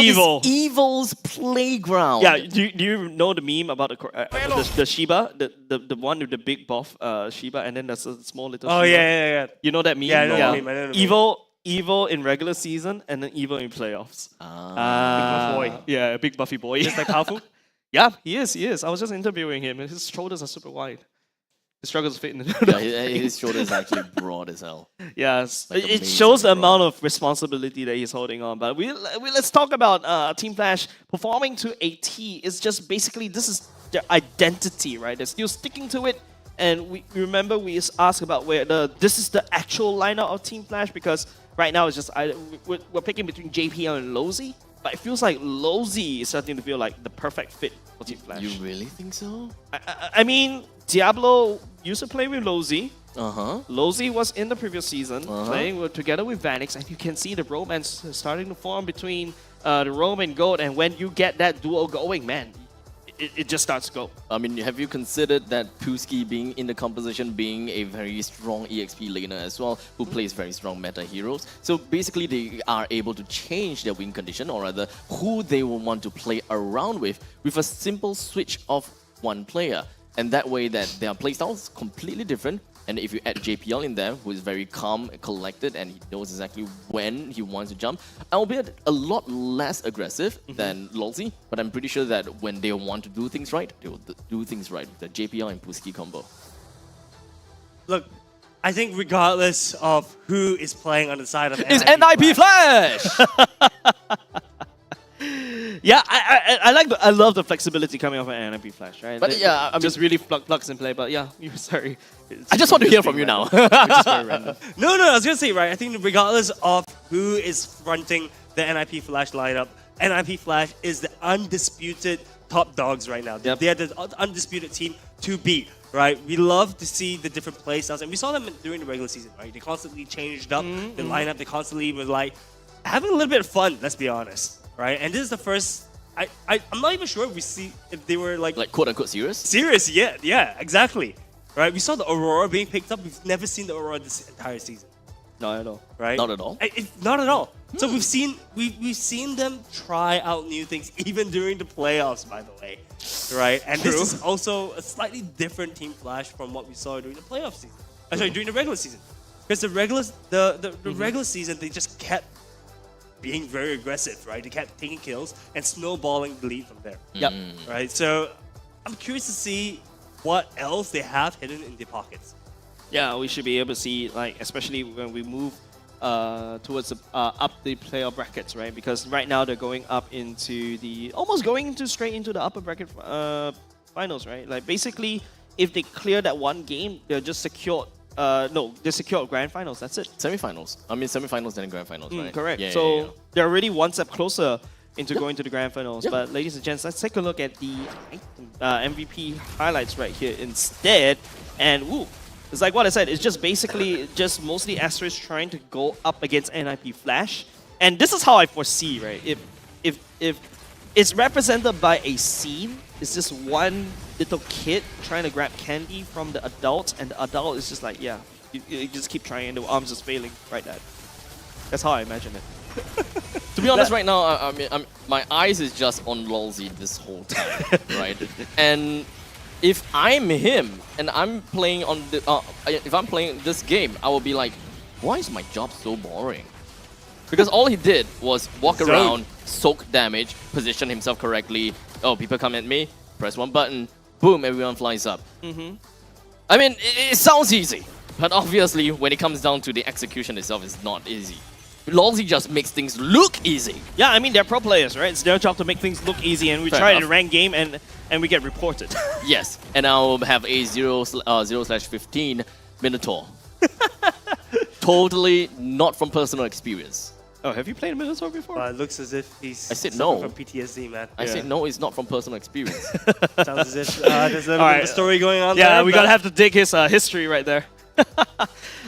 Evil. It's Evil's playground. Yeah, do you know the meme about the Shiba? The one with the big buff Shiba, and then there's a small little Shiba? Yeah. You know that meme? Yeah, I know the meme. Evil in regular season, and then Evil in playoffs. Big buff boy. Yeah, a big buffy boy. Just like powerful? Yeah, he is. I was just interviewing him, and his shoulders are super wide. He struggles to fit in the his shoulders are actually broad as hell. Yes, like it shows the amount of responsibility that he's holding on. But let's talk about Team Flash performing to AT. It's just basically this is their identity, right? They're still sticking to it. And we remember we asked about whether this is the actual lineup of Team Flash, because right now it's just we're picking between JPL and Lawsy. But it feels like Lawsy is starting to feel like the perfect fit for Team Flash. You really think so? I mean, Diablo used to play with Lawsy. Lawsy was in the previous season playing together with Vanix, and you can see the romance starting to form between the Rome and Goat. And when you get that duo going, man, it just starts to go. I mean, have you considered that Puski being in the composition being a very strong EXP laner as well, who plays very strong meta heroes? So basically they are able to change their win condition, or rather who they will want to play around with a simple switch of one player. And that way that their playstyle is completely different. And if you add JPL in there, who is very calm, collected, and he knows exactly when he wants to jump, albeit a lot less aggressive than Lawsy, but I'm pretty sure that when they want to do things right, they will do things right with the JPL and Puski combo. Look, I think regardless of who is playing on the side of it's NIP Flash! Yeah, I love the flexibility coming off an NIP Flash, right? But yeah, I'm just really plugs and play. But yeah, sorry. I just want to hear from you now. Which is very random. No, I was gonna say, right, I think regardless of who is fronting the NIP Flash lineup, NIP Flash is the undisputed top dogs right now. They're the undisputed team to beat, right? We love to see the different playstyles, and we saw them during the regular season, right? They constantly changed up the lineup. They constantly were like having a little bit of fun. Let's be honest. Right, and this is the first. I'm not even sure if they were like quote unquote serious. Serious, yeah, exactly. Right, we saw the Aurora being picked up. We've never seen the Aurora this entire season. Not at all. Right? Not at all. Not at all. So we've seen them try out new things even during the playoffs, by the way. Right, and this is also a slightly different Team Flash from what we saw during the playoff season. Sorry, during the regular season, because the regular season they just kept being very aggressive, right? They kept taking kills and snowballing the lead from there. Yep. Right, so I'm curious to see what else they have hidden in their pockets. Yeah, we should be able to see, like, especially when we move towards up the playoff brackets, right? Because right now they're going up into straight into the upper bracket finals, right? Like basically, if they clear that one game, they're just secured. They secured grand finals. That's it. Semi-finals. I mean, semi-finals then grand finals, right? Correct. Yeah, so they're already one step closer into going to the grand finals. But ladies and gents, let's take a look at the MVP highlights right here instead. And woo, it's like what I said. It's just basically just mostly Asteris trying to go up against NIP Flash. And this is how I foresee, right? If it's represented by a scene. It's just one little kid trying to grab candy from the adult, and the adult is just like, yeah, you just keep trying, and the arm's just failing right there. That's how I imagine it. To be honest, right now, I mean, my eyes is just on Lolzy this whole time, right? And if I'm him and I'm playing on the, if I'm playing this game, I will be like, why is my job so boring? Because all he did was walk around, soak damage, position himself correctly. Oh, people come at me, press one button, boom, everyone flies up. I mean, it sounds easy, but obviously when it comes down to the execution itself, it's not easy. Lolzy just makes things look easy. Yeah, I mean, they're pro players, right? It's their job to make things look easy, and we try in a ranked game, and we get reported. Yes, and I'll have a 0/15 Minotaur. Totally not from personal experience. Oh, have you played a Minotaur before? It looks as if he's I said no. from PTSD, man. I said no, it's not from personal experience. Sounds as if there's a little bit of a story going on there. Yeah, we gotta have to dig his history right there.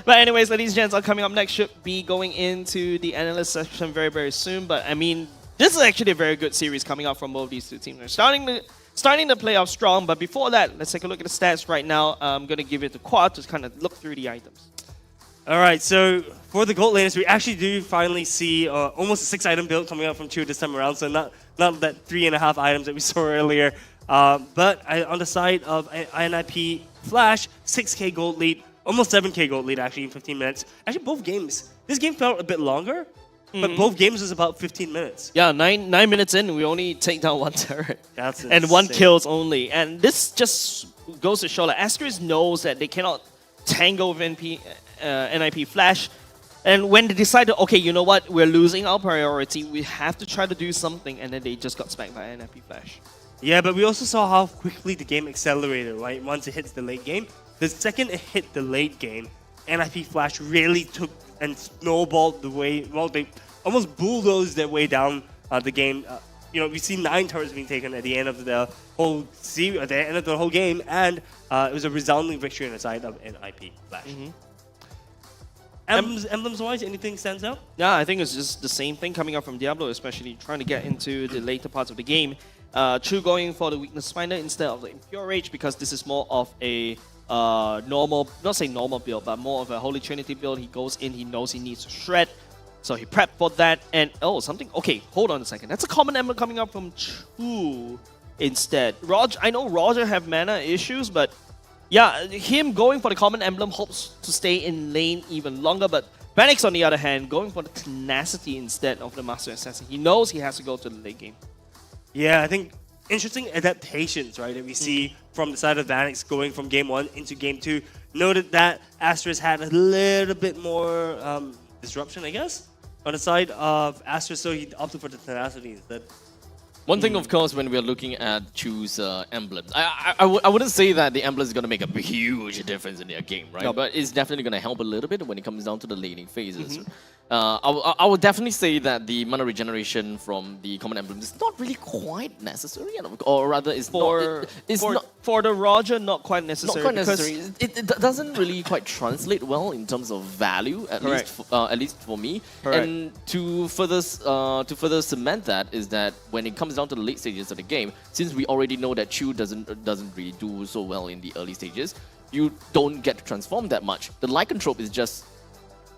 But anyways, ladies and gents, coming up next should be going into the analyst section very, very soon. But I mean, this is actually a very good series coming out from both these two teams. They're starting the playoff strong, but before that, let's take a look at the stats right now. I'm going to give it to Quad to kind of look through the items. All right, so for the gold laners, we actually do finally see almost a 6-item build coming out from Chu this time around, so not that 3.5 items that we saw earlier. But on the side of NIP Flash, 6k gold lead, almost 7k gold lead actually in 15 minutes. Actually, both games. This game felt a bit longer, but both games was about 15 minutes. Yeah, 9 minutes in, we only take down one turret. That's and 1 kills only. And this just goes to show that Asteris knows that they cannot tango with NIP Flash. And when they decided, okay, you know what, we're losing our priority, we have to try to do something, and then they just got smacked by NIP Flash. Yeah, but we also saw how quickly the game accelerated, right? Once it hits the late game. The second it hit the late game, NIP Flash really took and snowballed the way, well, they almost bulldozed their way down the game. You know, we see 9 turrets being taken at the end of the whole series, at the end of the whole game, and it was a resounding victory on the side of NIP Flash. Emblems-wise, anything stands out? Yeah, I think it's just the same thing coming up from Diablo, especially trying to get into the later parts of the game. Chu going for the Weakness Finder instead of the Impure Rage, because this is more of a normal, not say normal build, but more of a Holy Trinity build. He goes in, he knows he needs to shred, so he prepped for that. And oh, something, okay, hold on a second. That's a common emblem coming up from Chu instead. I know Roger have mana issues, but yeah, him going for the common emblem hopes to stay in lane even longer. But Vanix, on the other hand, going for the tenacity instead of the Master Assassin. He knows he has to go to the late game. Yeah, I think interesting adaptations, right, that we see from the side of Vanix going from game 1 into game 2. Noted that Asteris had a little bit more disruption, I guess, on the side of Asteris, so he opted for the tenacity instead. One thing, of course, when we're looking at Chu's emblems, I wouldn't say that the emblem is going to make a huge difference in their game, right? Nope. But it's definitely going to help a little bit when it comes down to the laning phases. I would definitely say that the mana regeneration from the common emblem is not really quite necessary, or rather, it's not for the Roger, not quite necessary. Not quite necessary. It doesn't really quite translate well in terms of value, at least for me. Correct. And to further cement that is that when it comes down to the late stages of the game, since we already know that Chu doesn't really do so well in the early stages, you don't get to transform that much. The lycanthrope is just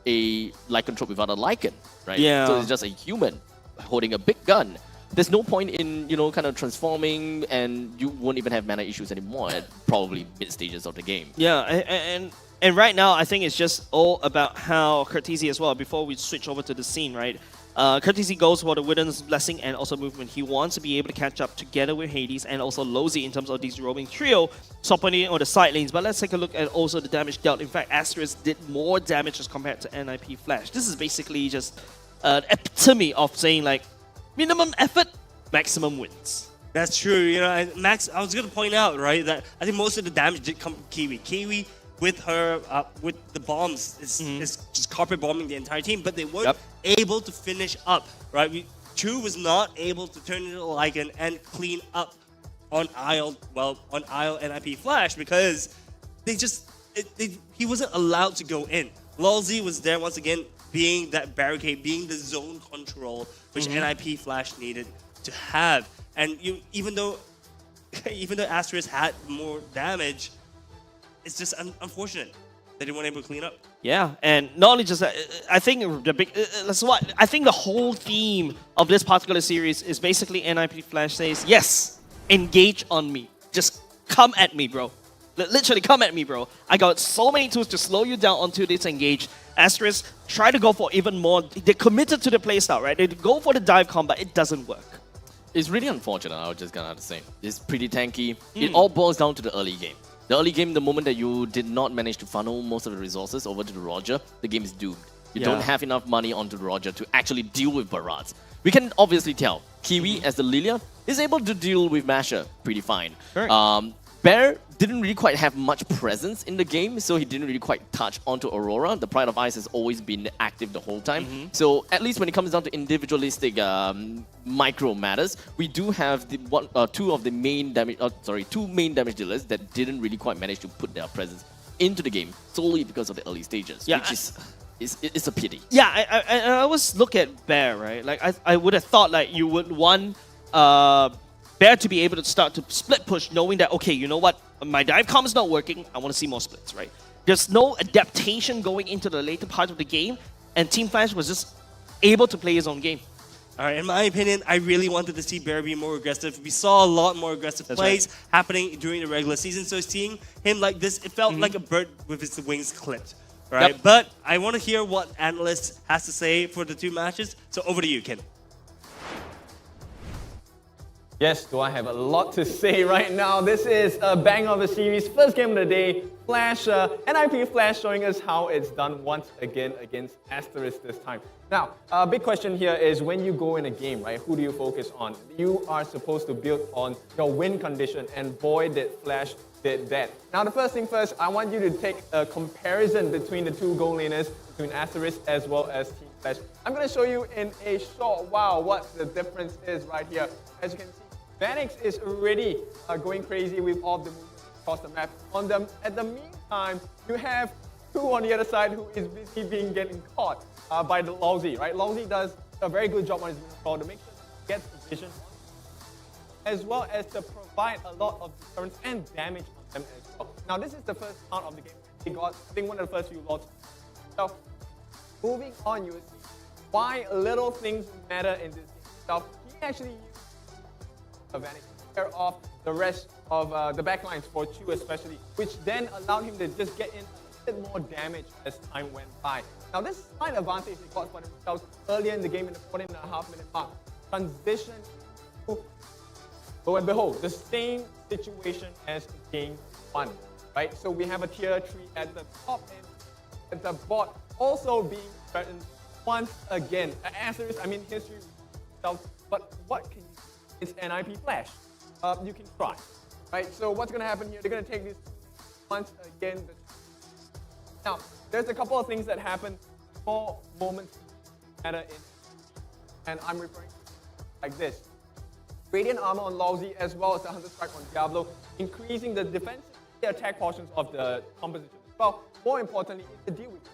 a lycanthrope without a lycan, right? Yeah. So it's just a human holding a big gun. There's no point in, kind of transforming, and you won't even have mana issues anymore at probably mid stages of the game. Yeah, and right now I think it's just all about how Courtesy as well. Before we switch over to the scene, right? Courtesy goes for the Witness Blessing and also movement. He wants to be able to catch up together with Hades and also Lolzy in terms of these roaming trio, supporting on the side lanes. But let's take a look at also the damage dealt. In fact, Asteris did more damage as compared to NIP Flash. This is basically just an epitome of saying like, minimum effort, maximum wins. That's true. You know, Max, I was going to point out, right, that I think most of the damage did come from Kiwi. Kiwi, with her, with the bombs, is just carpet bombing the entire team, but they weren't able to finish up, right? Chu was not able to turn into a Lycan and clean up on Isle NIP Flash because he wasn't allowed to go in. Lolzy was there once again, being that barricade, being the zone control which NIP Flash needed to have. And even though Asteris had more damage, it's just unfortunate that they weren't able to clean up. Yeah, and not only just that, I think the big, I think the whole theme of this particular series is basically NIP Flash says, yes, engage on me. Just come at me, bro. Literally come at me, bro. I got so many tools to slow you down until this engage. Asteris try to go for even more. They're committed to the playstyle, right? They go for the dive combat. It doesn't work. It's really unfortunate, I was just gonna have to say. It's pretty tanky. It all boils down to the early game. The early game, the moment that you did not manage to funnel most of the resources over to the Roger, the game is doomed. You don't have enough money onto the Roger to actually deal with Barats. We can obviously tell, Kiwi as the Lilia is able to deal with Masher pretty fine. Bear didn't really quite have much presence in the game, so he didn't really quite touch onto Aurora. The Pride of Ice has always been active the whole time. So at least when it comes down to individualistic micro matters, we do have the two main damage dealers that didn't really quite manage to put their presence into the game solely because of the early stages, which is a pity. Yeah, I always look at Bear, right? Like I would have thought like you would want Bear to be able to start to split push, knowing that, okay, you know what, my dive comp is not working, I want to see more splits, right? There's no adaptation going into the later part of the game, and Team Flash was just able to play his own game. All right, in my opinion, I really wanted to see Bear be more aggressive. We saw a lot more aggressive plays happening during the regular season, so seeing him like this, it felt like a bird with his wings clipped, right? But I want to hear what Analyst has to say for the two matches, so over to you, Ken. Yes, do I have a lot to say right now? This is a bang of a series, first game of the day. Flash, NIP Flash showing us how it's done once again against Asteris this time. Now, a big question here is when you go in a game, right, who do you focus on? You are supposed to build on your win condition, and boy did Flash did that. Now, the first thing first, I want you to take a comparison between the two goal laners, between Asteris as well as Team Flash. I'm going to show you in a short while what the difference is right here. As you can see, Vanix is already going crazy with all the movements across the map on them. At the meantime, you have two on the other side who is busy getting caught by the Lousy, right? Lousy does a very good job on his control to make sure he gets the vision, as well as to provide a lot of deterrence and damage on them as well. Now, this is the first count of the game. They got, I think, one of the first few lots. So, moving on, you will see why little things matter in this game. So, he actually Vanix to care off the rest of the backlines for Chu especially, which then allowed him to just get in a bit more damage as time went by. Now this slight advantage they got for themselves earlier in the game in the 14.5-minute mark. Transition to, lo and behold, the same situation as game 1, right? So we have a tier 3 at the top end, at the bot also being threatened once again. Asteris, I mean history, but what can you do? It's NIP Flash. You can try, right? So what's going to happen here? They're going to take this once again. Now, there's a couple of things that happen. 4 moments matter in, and I'm referring to like this. Radiant armor on Lousy as well as the Hunter Strike on Diablo, increasing the defensive attack portions of the composition as well. More importantly, is to deal with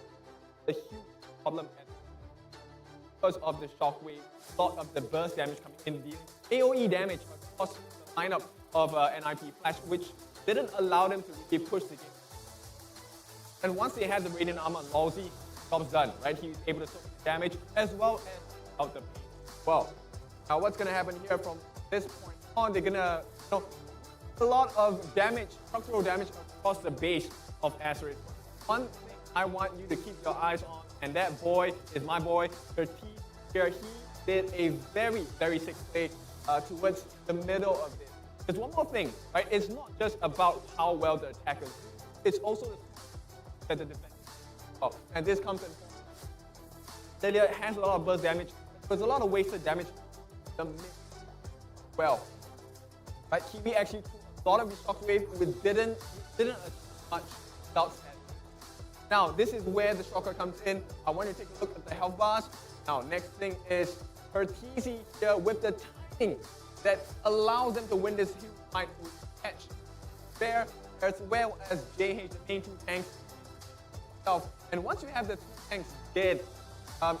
the huge problem because of the shockwave, a lot of the burst damage coming in, dealing AoE damage across the lineup of NIP Flash, which didn't allow them to really push the game. And once they had the Radiant armor on Lousy, job's done, right? He was able to soak damage as well as out the pain. Well, now what's going to happen here from this point on? They're going to, a lot of damage, structural damage across the base of Asteris. One thing I want you to keep your eyes on, and that boy is my boy, Curtis here. He did a very, very sick play towards the middle of this. There's one more thing, right? It's not just about how well the attackers do. It's also the defense. Oh, and this comes in. Lilia has a lot of burst damage. There's a lot of wasted damage. The mid, well, right? Kiwi actually took a lot of the shockwave, which didn't much without set. Now, this is where the shocker comes in. I want you to take a look at the health bars. Now, next thing is Curtis here with the timing that allows them to win this huge fight with catch. Bear as well as JH, the main 2 tanks. And once you have the 2 tanks dead,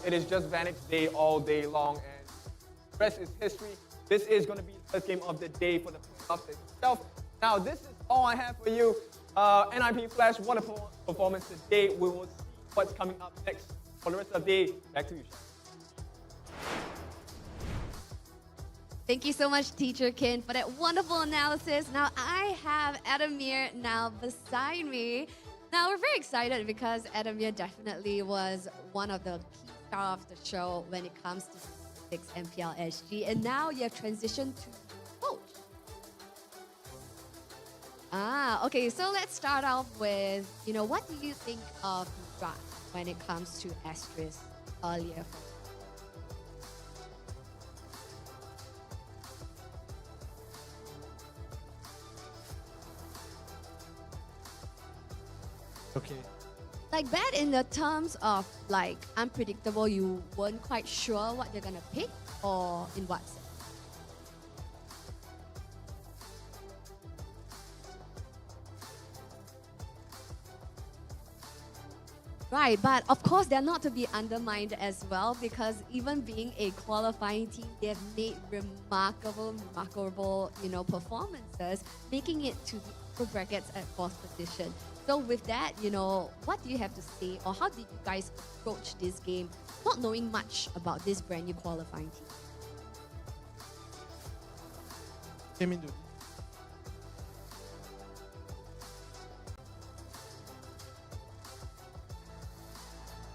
it is just Vanix day all day long, and the rest is history. This is going to be first game of the day for the playoffs itself. Now, this is all I have for you. NIP Flash, what a performance today. We will see what's coming up next for the rest of the day. Back to you, Shan. Thank you so much, Teacher Kin, for that wonderful analysis. Now, I have Adamir now beside me. Now, we're very excited because Adamir definitely was one of the key stars of the show when it comes to MPL SG. And now you have transitioned to coach. Okay, so let's start off with, what do you think of the draft when it comes to Asteris earlier? Okay. Like bad in the terms of like unpredictable, you weren't quite sure what they're gonna pick, or in what sense? Right, but of course they're not to be undermined as well, because even being a qualifying team, they have made remarkable, performances, making it to the upper brackets at 4th position. So with that, what do you have to say, or how did you guys approach this game, not knowing much about this brand new qualifying team? Came into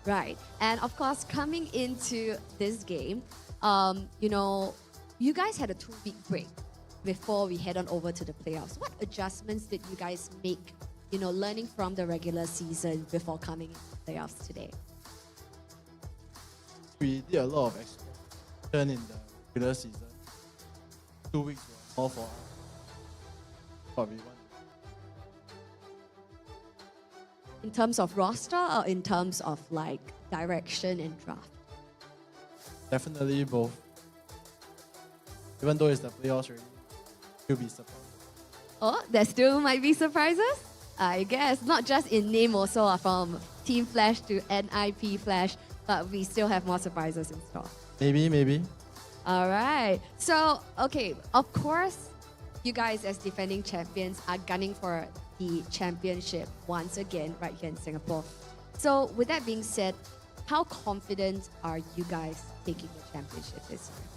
Right, and of course, coming into this game, you guys had a 2-week break before we head on over to the playoffs. What adjustments did you guys make, learning from the regular season before coming into the playoffs today? We did a lot of expansion in the regular season. 2 weeks were more for us. What we want. In terms of roster, or in terms of like direction and draft? Definitely both. Even though it's the playoffs already, you'll be surprised. Oh, there still might be surprises? I guess. Not just in name also, from Team Flash to NIP Flash, but we still have more surprises in store. Maybe. All right. So, okay, of course, you guys as defending champions are gunning for the championship once again right here in Singapore. So, with that being said, how confident are you guys taking the championship this year?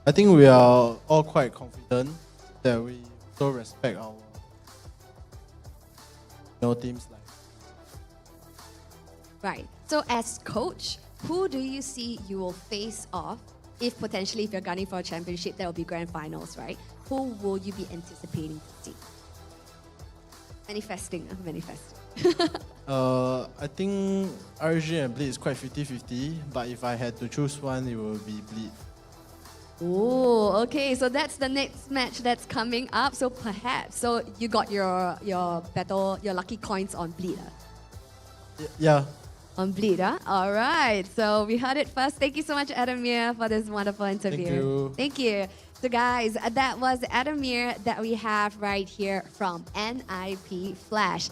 I think we are all quite confident that we also respect our teams like. Right. So as coach, who do you see you will face off if you're gunning for a championship? That will be grand finals, right? Who will you be anticipating to see? Manifesting. I think RSG and Bleed is quite 50-50, but if I had to choose one, it would be Bleed. Oh, okay. So that's the next match that's coming up. So perhaps, you got your lucky coins on Bleed. Yeah. On Bleed, huh? All right. So we heard it first. Thank you so much, Adamir, for this wonderful interview. Thank you. So guys, that was Adamir that we have right here from NIP Flash.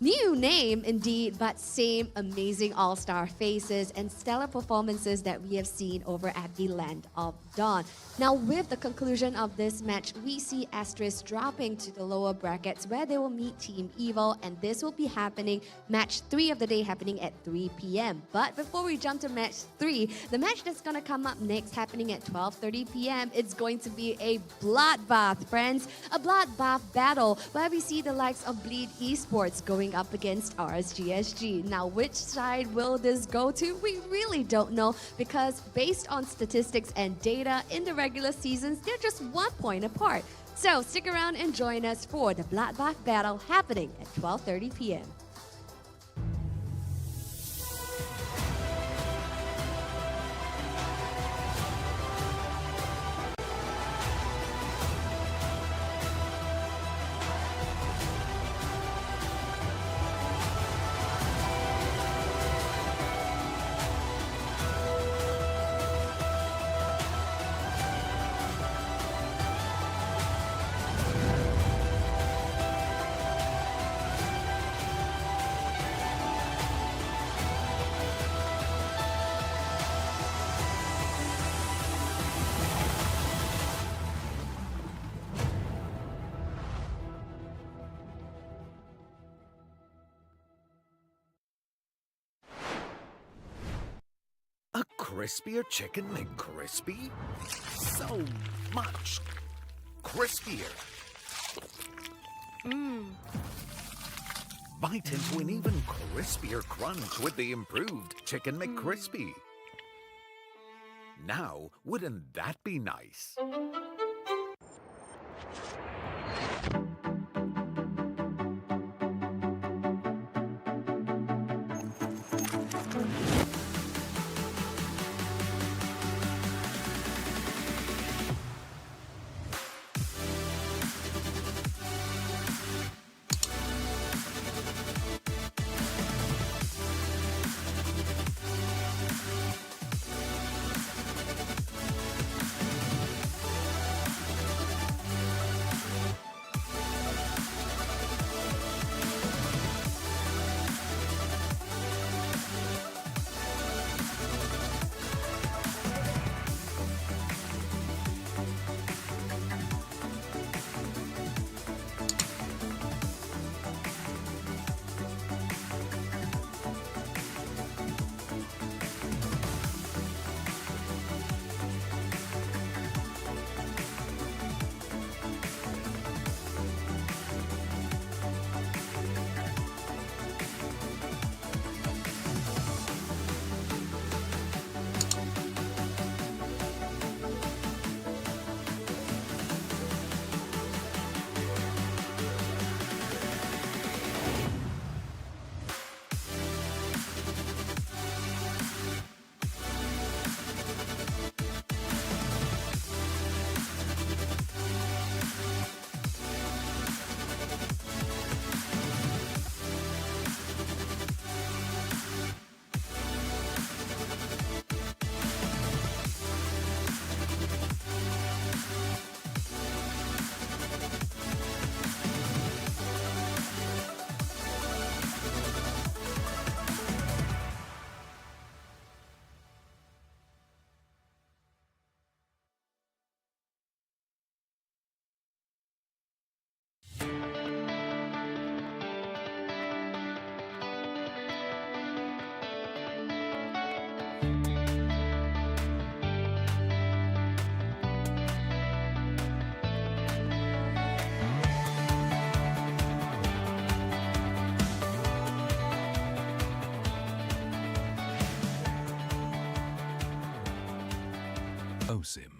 New name indeed, but same amazing all-star faces and stellar performances that we have seen over at the Land of Dawn. Now, with the conclusion of this match, we see Asteris dropping to the lower brackets where they will meet Team Evil, and this will be happening, match 3 of the day happening at 3 p.m. But before we jump to match 3, the match that's going to come up next happening at 12:30 p.m., it's going to be a bloodbath, friends. A bloodbath battle where we see the likes of Bleed Esports going up against RSG SG. Now, which side will this go to? We really don't know, because based on statistics and data in the regular seasons, they're just 1 point apart. So stick around and join us for the bloodbath battle happening at 12:30 p.m. crispier chicken McCrispy? So much crispier. Bite into an even crispier crunch with the improved Chicken McCrispy. Now, wouldn't that be nice? OSIM.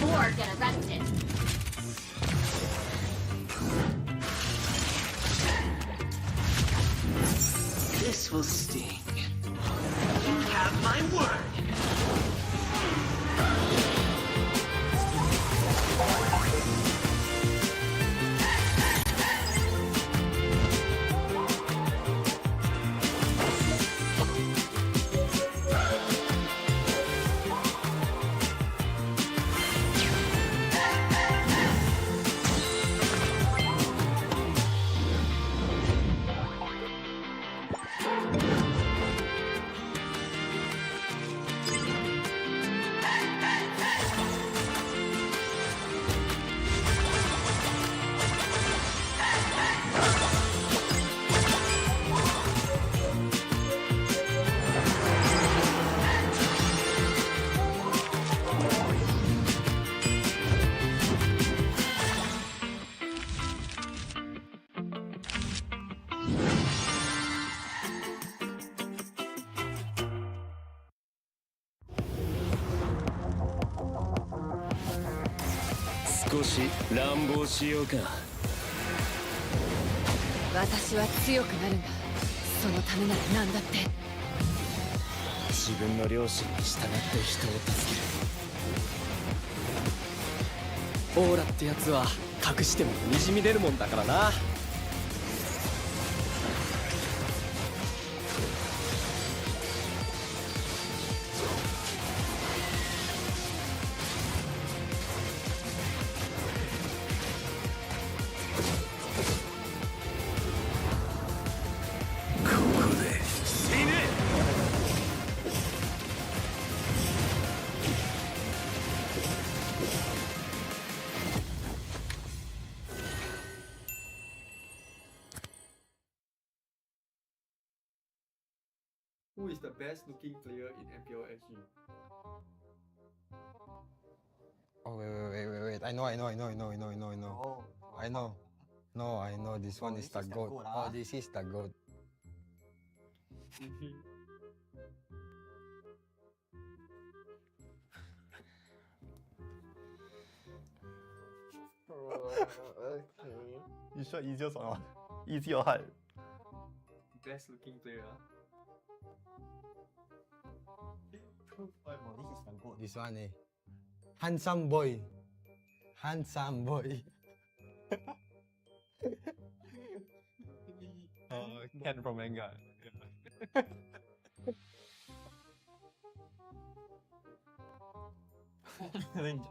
Or get arrested. This will sting. You have my word. 私は強くなるんだ。そのためなら何だって。自分の良心に従って人を助ける。オーラってやつは隠してもにじみ出るもんだからな。Who is the best looking player in MPL SG? Oh wait. I know. I know. No, I know this one is the goat. Oh, this is the goat. You sure easiest or not? Easy or hard? Best looking player. This one eh. Handsome boy. Handsome boy. Ken from manga. I think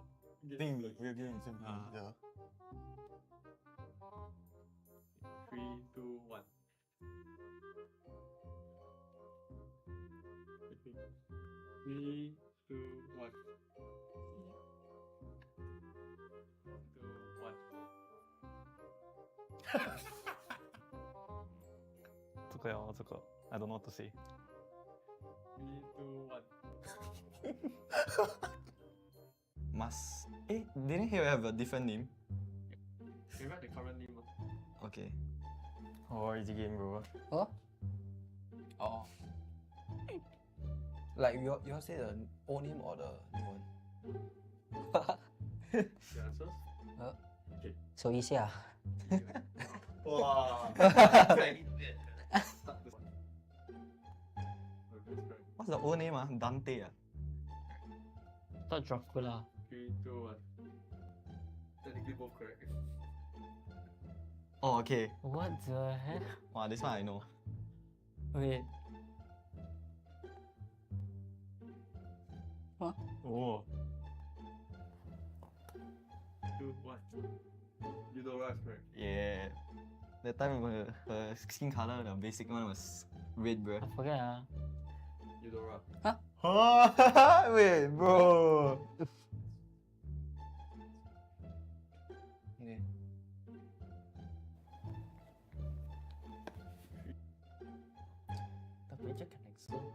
we're getting some. Yeah. 3, 2, 1. 3, 2, 1. 这个哟，这个 I don't know what to say. 3, 2, 1. Must. Didn't he have a different name? You write the current name. Okay. Oh, easy game, bro. Oh? Oh. Like you say the old name or the new one? The answers? Okay. So easy ah. Wow. What's the old name? Dante. Not Dracula. 3, 2, 1. Technically both correct. Oh, okay. What the heck? Wow, this one I know. Wait. Huh? Oh. 2, 1. Eudora is correct. Yeah. That time her skin color, the basic one was red, bro. I forget Eudora. Huh? Wait, bro. Okay. The picture can explode.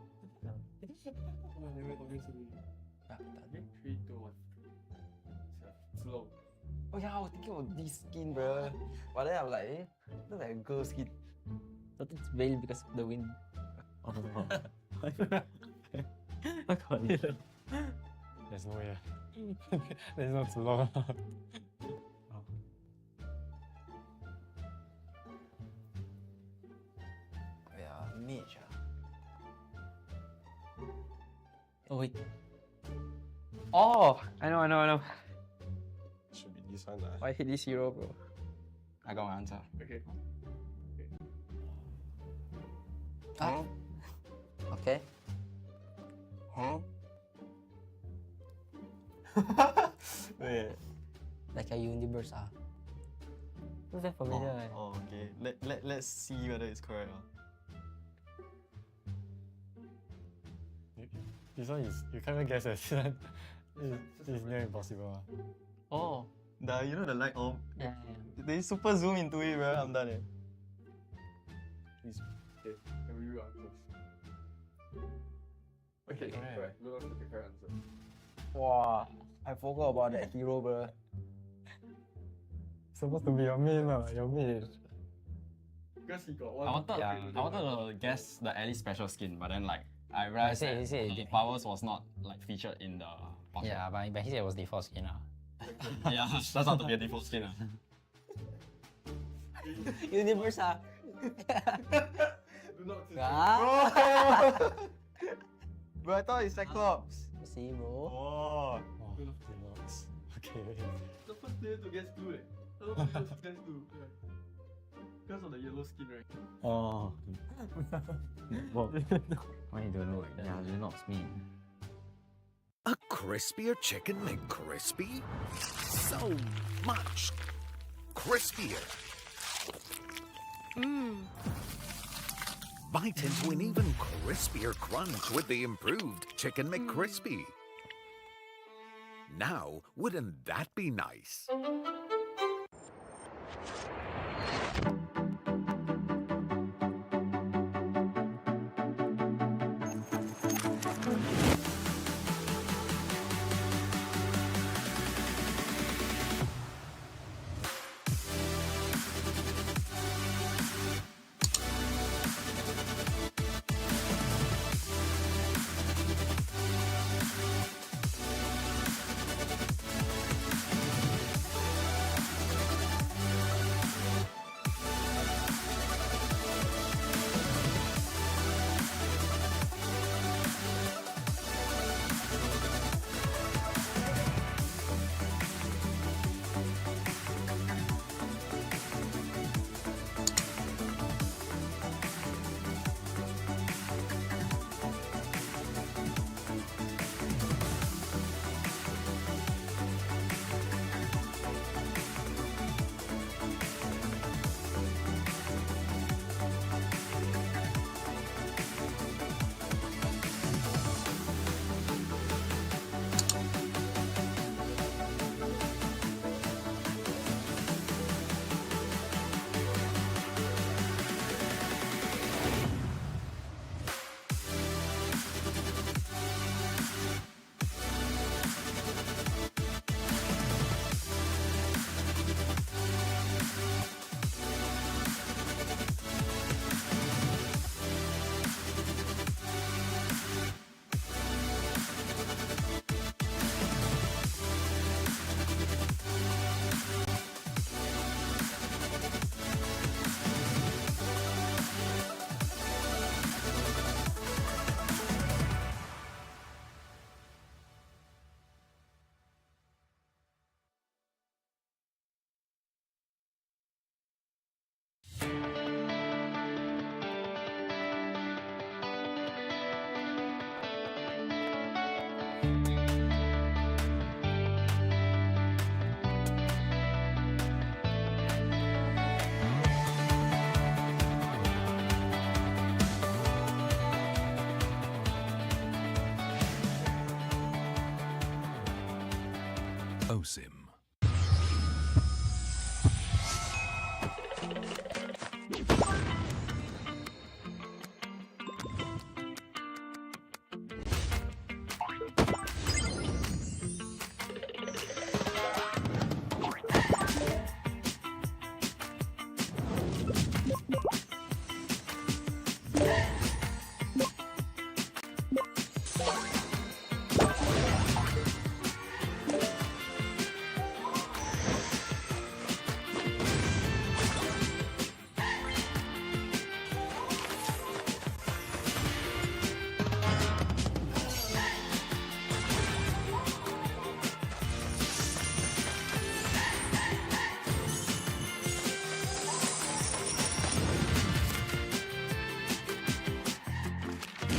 Ah, 3, 2, 1. Slow. Oh yeah, I was thinking of this skin, bro. But then I'm like, look like a girl skin. But it's veiled because of the wind. I got it. There's no way. There's no slow. Yeah, mage. Oh wait. Oh, I know. Should be this one. I hate this hero, bro. I got my answer. Okay. Ah. Okay. Huh? Wait. Like a universe ah. Looks that familiar. Oh, okay. Let's see whether it's correct. This one is, you can't even guess it. It's near impossible. Oh. You know the light bulb? Yeah. They super zoom into it, bro. I'm done. Please. Okay. Can we read answers? Okay, correct. We'll look at the correct answer. Wow. I forgot about that hero, bro. Supposed to be your main, your main. Because he got one. I wanted to guess the Ellie special skin, but then like I realized that the powers was not like featured in the box. Yeah, but he said it was default skin. Yeah, that's not to be a default skin. Universe Bro, I thought it's Cyclops. See, bro. Oh, Deluxe. Okay. The first player to guess blue, I don't think guess blue. Because of the yellow skin, right? Oh. Why you don't know? Yeah, you're not me. A crispier chicken McCrispy? So much crispier. Bite into an even crispier crunch with the improved Chicken McCrispy. Now, wouldn't that be nice? OSIM.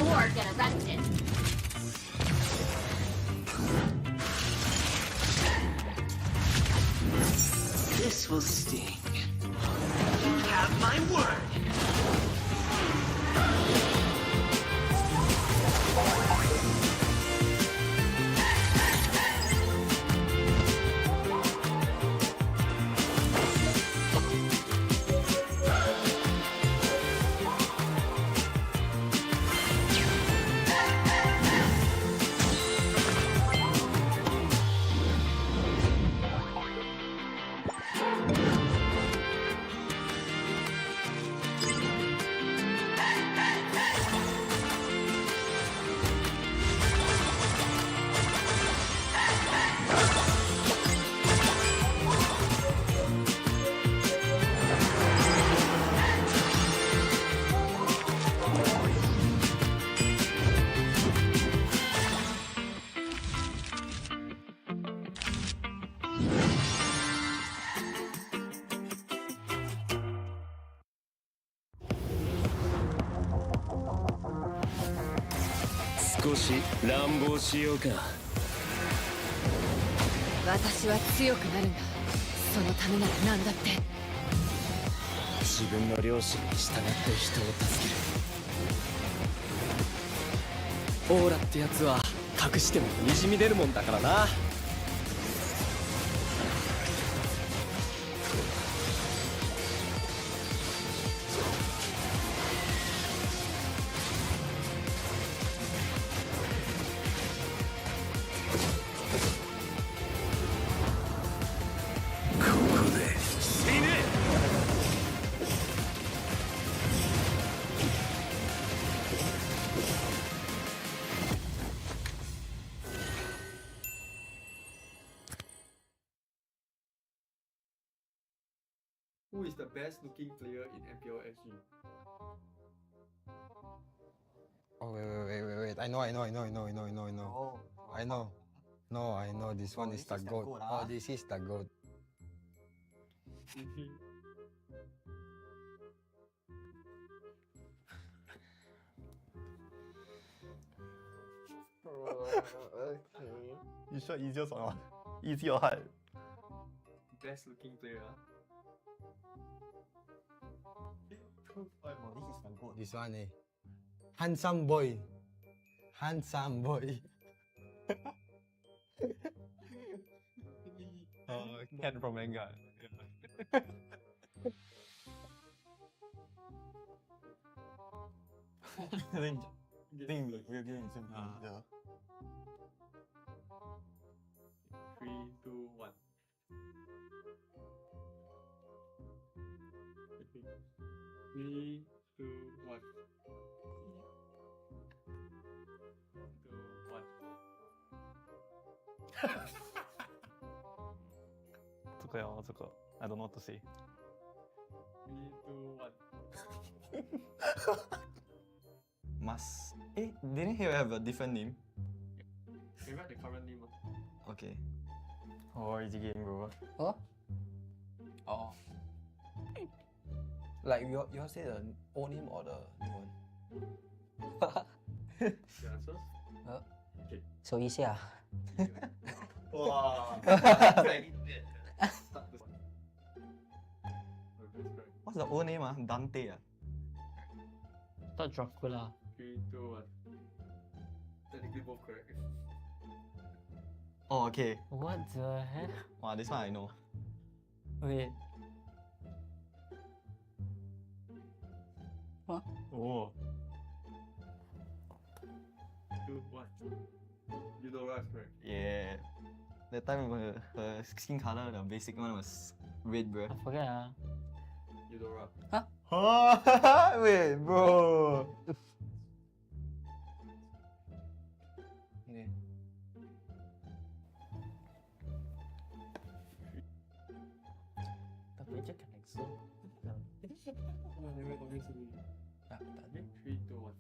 Or get arrested. This will sting. You have my word. 少し乱暴しようか。私は強くなるんだ。そのためなら何だって。自分の良心に従って人を助ける。オーラってやつは隠してもにじみ出るもんだからな。Who is the best looking player in MPL SG? Oh wait. I know. I know. No, I know this one is the goat. Oh, this is the goat. You sure easiest or not? Easy or hard? Best looking player. This one eh. Handsome boy. Handsome boy. Ken from manga. I think we're getting simple. Yeah. 3, 2, 1. Okay. 3, 2, 1. 这个哟，这个 I don't know what to say. 3, 2, 1. Must. Didn't he have a different name? You write the current name. Okay. Oh, easy game, bro. Huh? Oh. Like you all say the old name or the new one? The answers? Okay. So easy ah. Wow. What's the old name ah? Dante ah? Thought Dracula. 3, 2, 1. Technically both correct. Oh okay. What the heck? Wow, this one I know. Wait. Huh? Oh. 2, 1. Eudora is correct. Yeah. That time her skin color, the basic one was red, bro. I forget ah. Eudora. Huh? Wait, bro. Tapi je kan exo. Obviously. 3, 2, 1.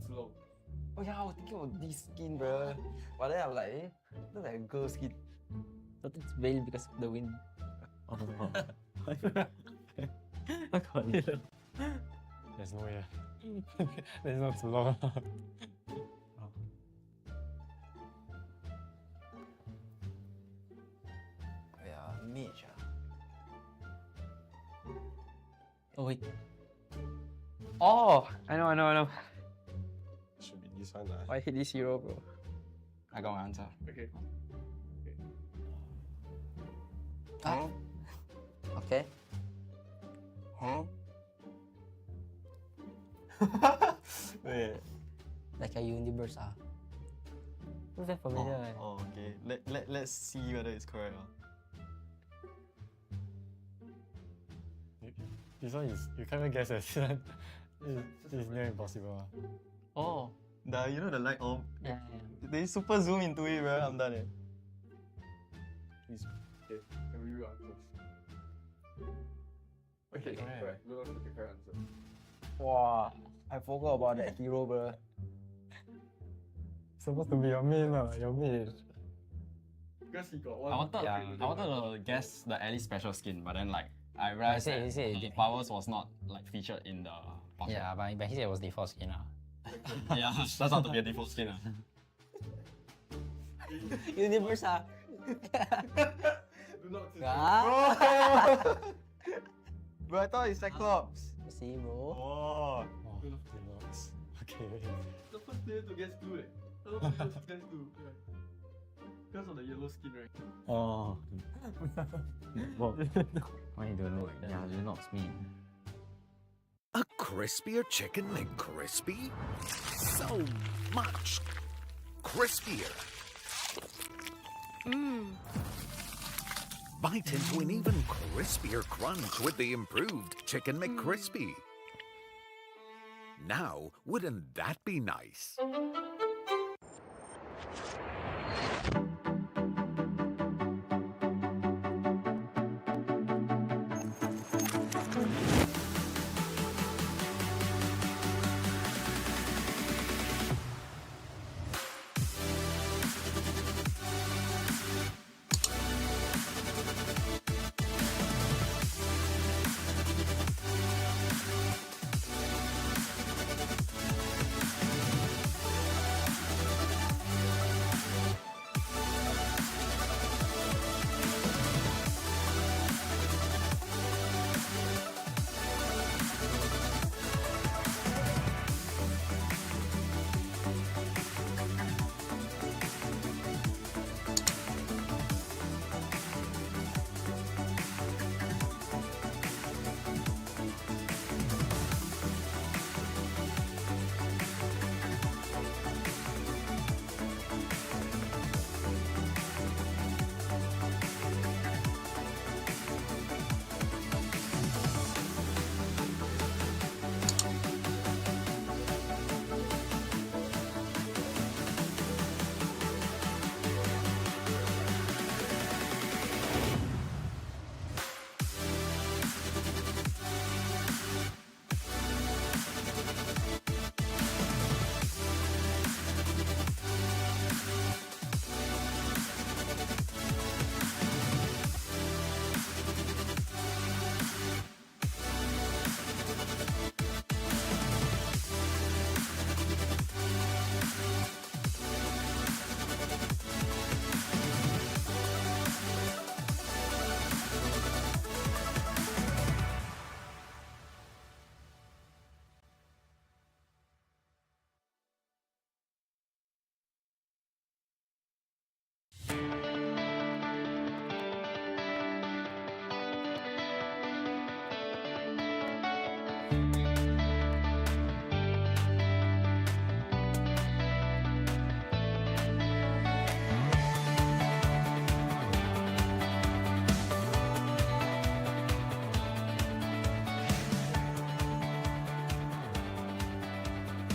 Slow. Oh yeah, I was thinking of this skin, bro. But then I'm like, looks like a girl skin. Thought it's veil because of the wind. Oh. I got it. There's no way. There's not too long. Yeah, mage. Oh wait. Oh, I know. Should be this one. I hate this hero, bro. I got an answer. Okay. Ah. Okay. Huh? Wait. Like a universe ah. Looks like familiar. Oh, okay. Let's see whether it's correct. This one is, you can't even guess it. This is near impossible. Oh. You know the light bulb? Yeah. They super zoom into it, bro. I'm done. Please. Okay. Can we read answers? Okay, correct. We'll look at the correct answer. Wow. I forgot about that hero, bro. Supposed to be your main, your main. Because he got one. I wanted to guess the Ellie special skin, but then like I realized that Qualifiers was not like featured in the box. Yeah, but he said it was default skin ah. Yeah, that's not to be a default skin. Universe ah. Bro, I thought it's Cyclops. See, bro. Oh, deluxe. Okay. The first player to guess 2 eh. The first player to guess 2. Because of the yellow skin, right? Oh. Why you don't know? Yeah, you not me. A crispier chicken McCrispy? So much crispier. Bite into an even crispier crunch with the improved Chicken McCrispy. Now, wouldn't that be nice?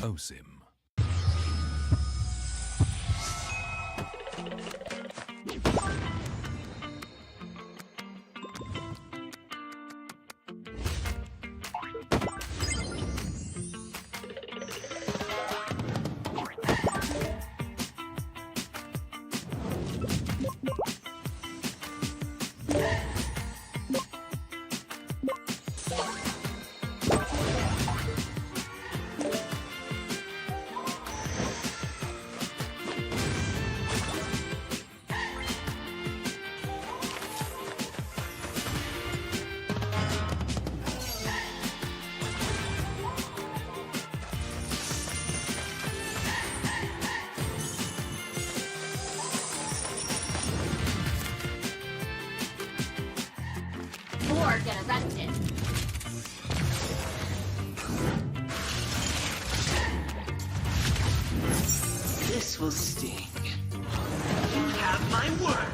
OSIM. Or get arrested. This will sting. You have my word.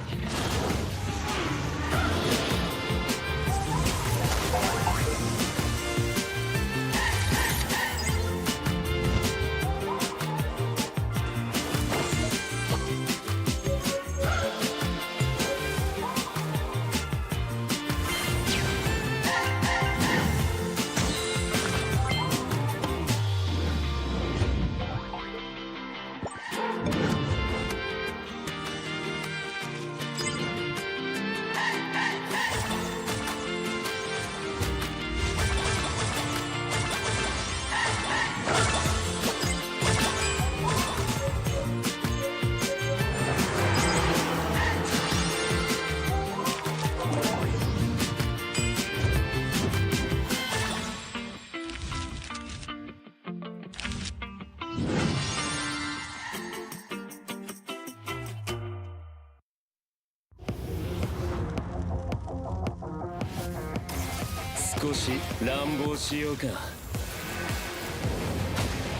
少し乱暴しようか。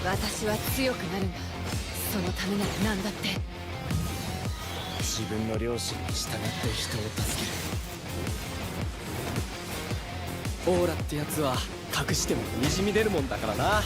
私は強くなるんだ。そのためなら何だって。自分の良心に従って人を助ける。オーラってやつは隠してもにじみ出るもんだからな。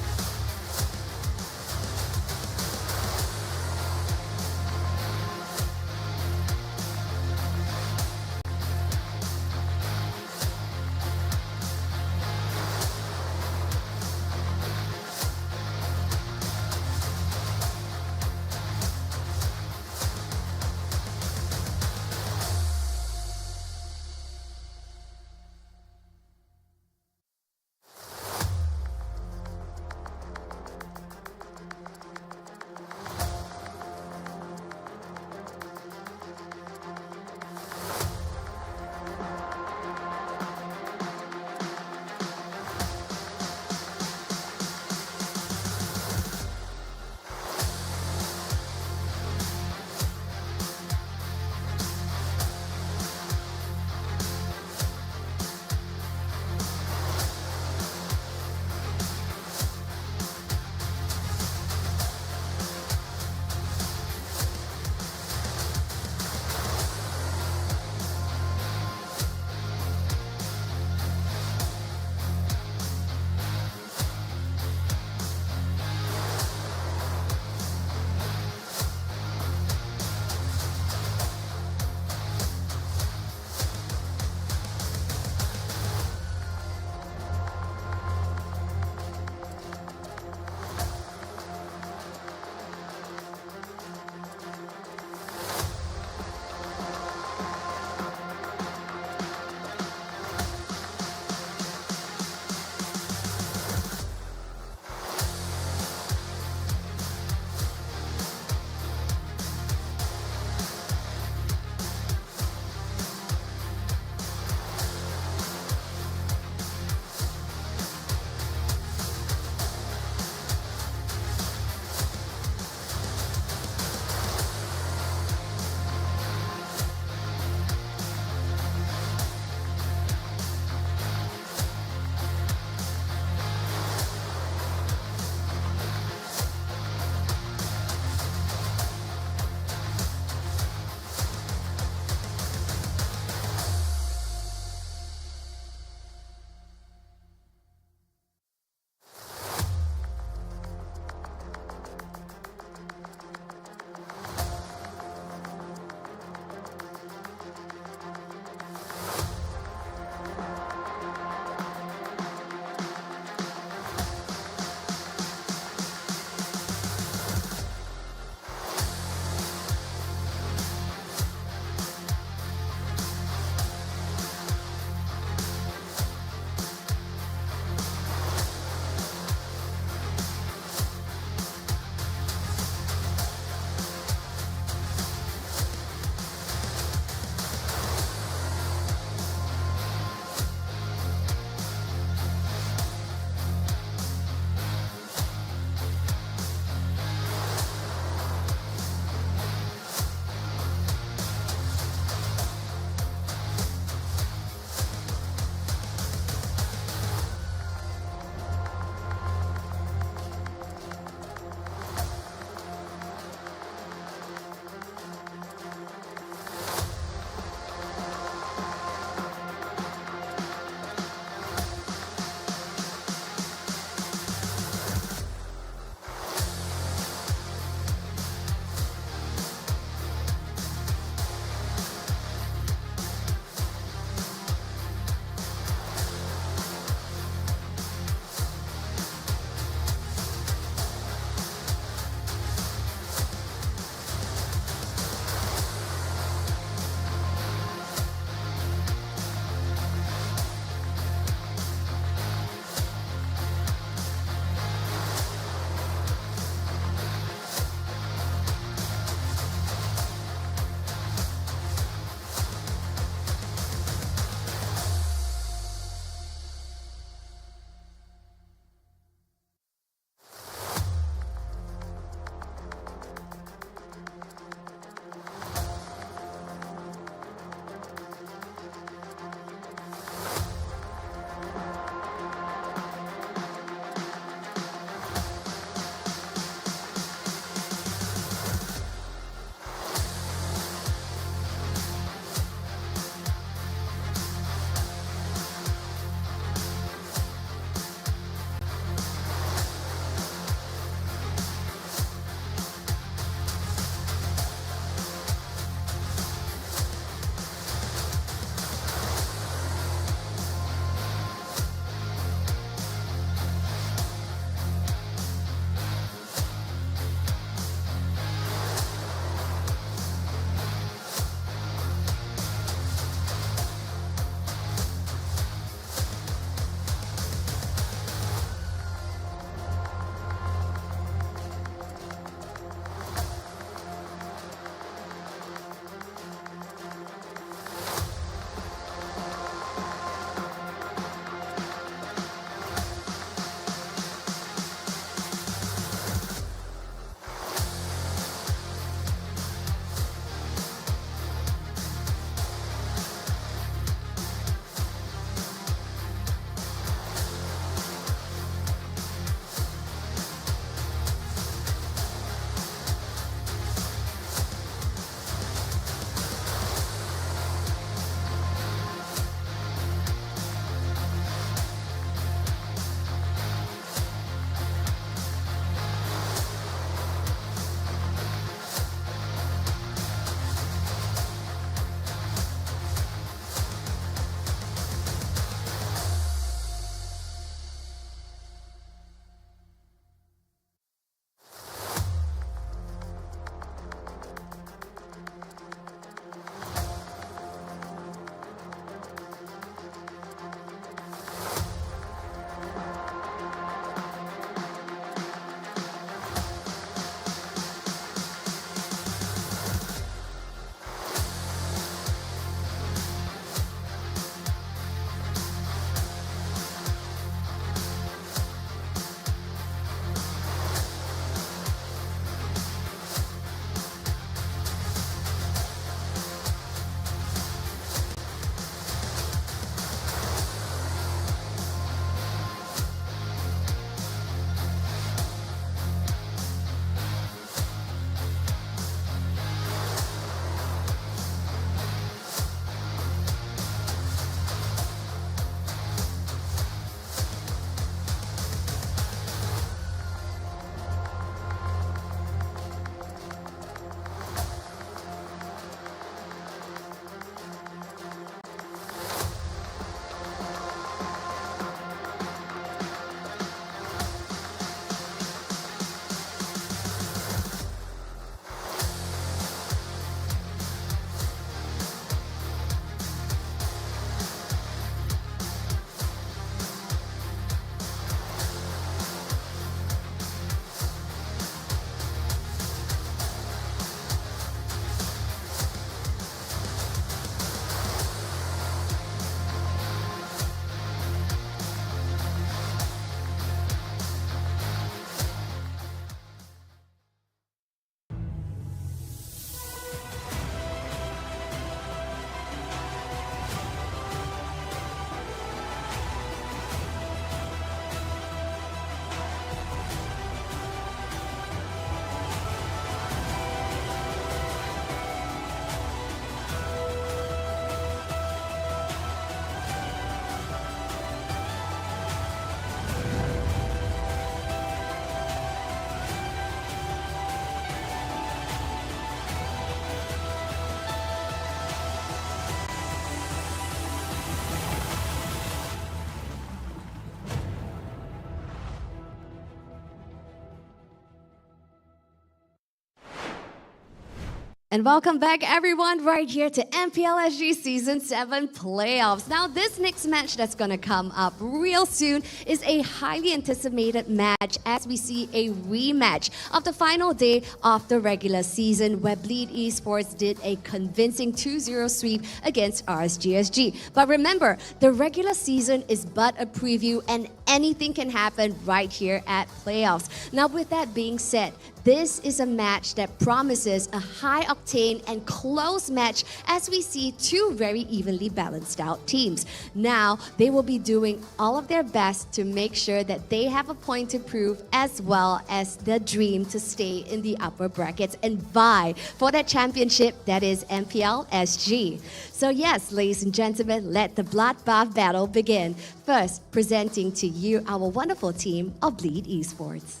And welcome back, everyone, right here to MPL SG Season 7 Playoffs. Now, this next match that's going to come up real soon is a highly anticipated match as we see a rematch of the final day of the regular season where Bleed Esports did a convincing 2-0 sweep against RSG SG. But remember, the regular season is but a preview and anything can happen right here at Playoffs. Now, with that being said, this is a match that promises a high-octane and close match as we see two very evenly balanced out teams. Now, they will be doing all of their best to make sure that they have a point to prove as well as the dream to stay in the upper brackets and vie for that championship that is MPL SG. So yes, ladies and gentlemen, let the bloodbath battle begin. First, presenting to you our wonderful team of Bleed Esports.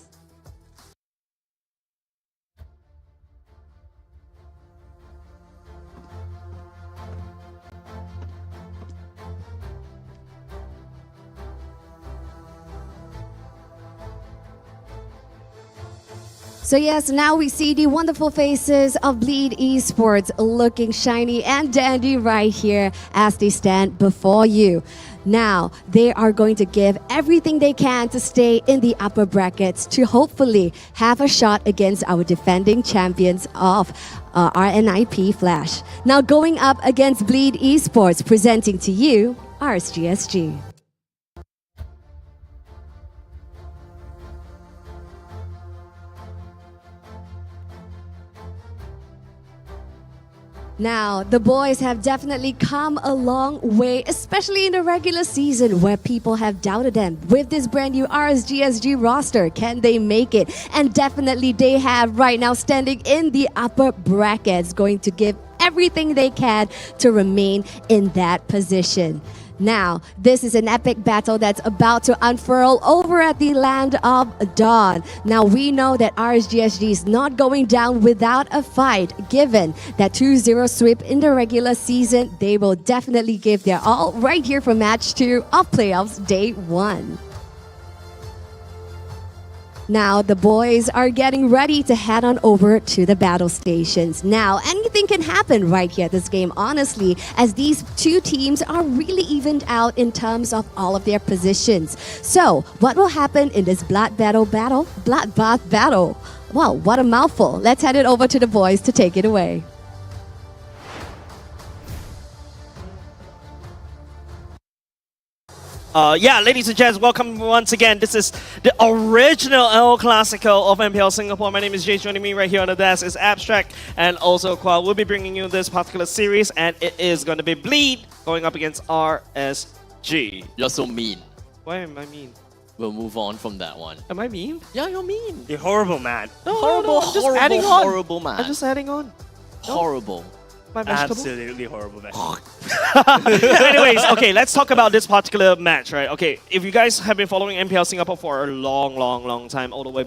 So yes, now we see the wonderful faces of Bleed Esports looking shiny and dandy right here as they stand before you. Now, they are going to give everything they can to stay in the upper brackets to hopefully have a shot against our defending champions of RNIP Flash. Now going up against Bleed Esports, presenting to you RSG SG. Now, the boys have definitely come a long way, especially in the regular season where people have doubted them. With this brand new RSG SG roster, can they make it? And definitely they have right now standing in the upper brackets, going to give everything they can to remain in that position. Now, this is an epic battle that's about to unfurl over at the Land of Dawn. Now, we know that RSG SG is not going down without a fight. Given that 2-0 sweep in the regular season, they will definitely give their all right here for match 2 of playoffs day 1. Now, the boys are getting ready to head on over to the battle stations. Now, anything can happen right here at this game, honestly, as these two teams are really evened out in terms of all of their positions. So, what will happen in this bloodbath battle? Wow, what a mouthful. Let's head it over to the boys to take it away. Yeah, ladies and gents, welcome once again. This is the original El Clasico of MPL Singapore. My name is Jay. Joining me right here on the desk is Abstract and also Qual. We'll be bringing you this particular series, and it is going to be Bleed going up against RSG. You're so mean. Why am I mean? We'll move on from that one. Am I mean? Yeah, you're mean. You're horrible, man. No, horrible, I'm just adding on. horrible man. I'm just adding on. Horrible. My vegetable? Absolutely horrible vegetable. Anyways, okay, let's talk about this particular match, right? Okay, if you guys have been following MPL Singapore for a long time, all the way back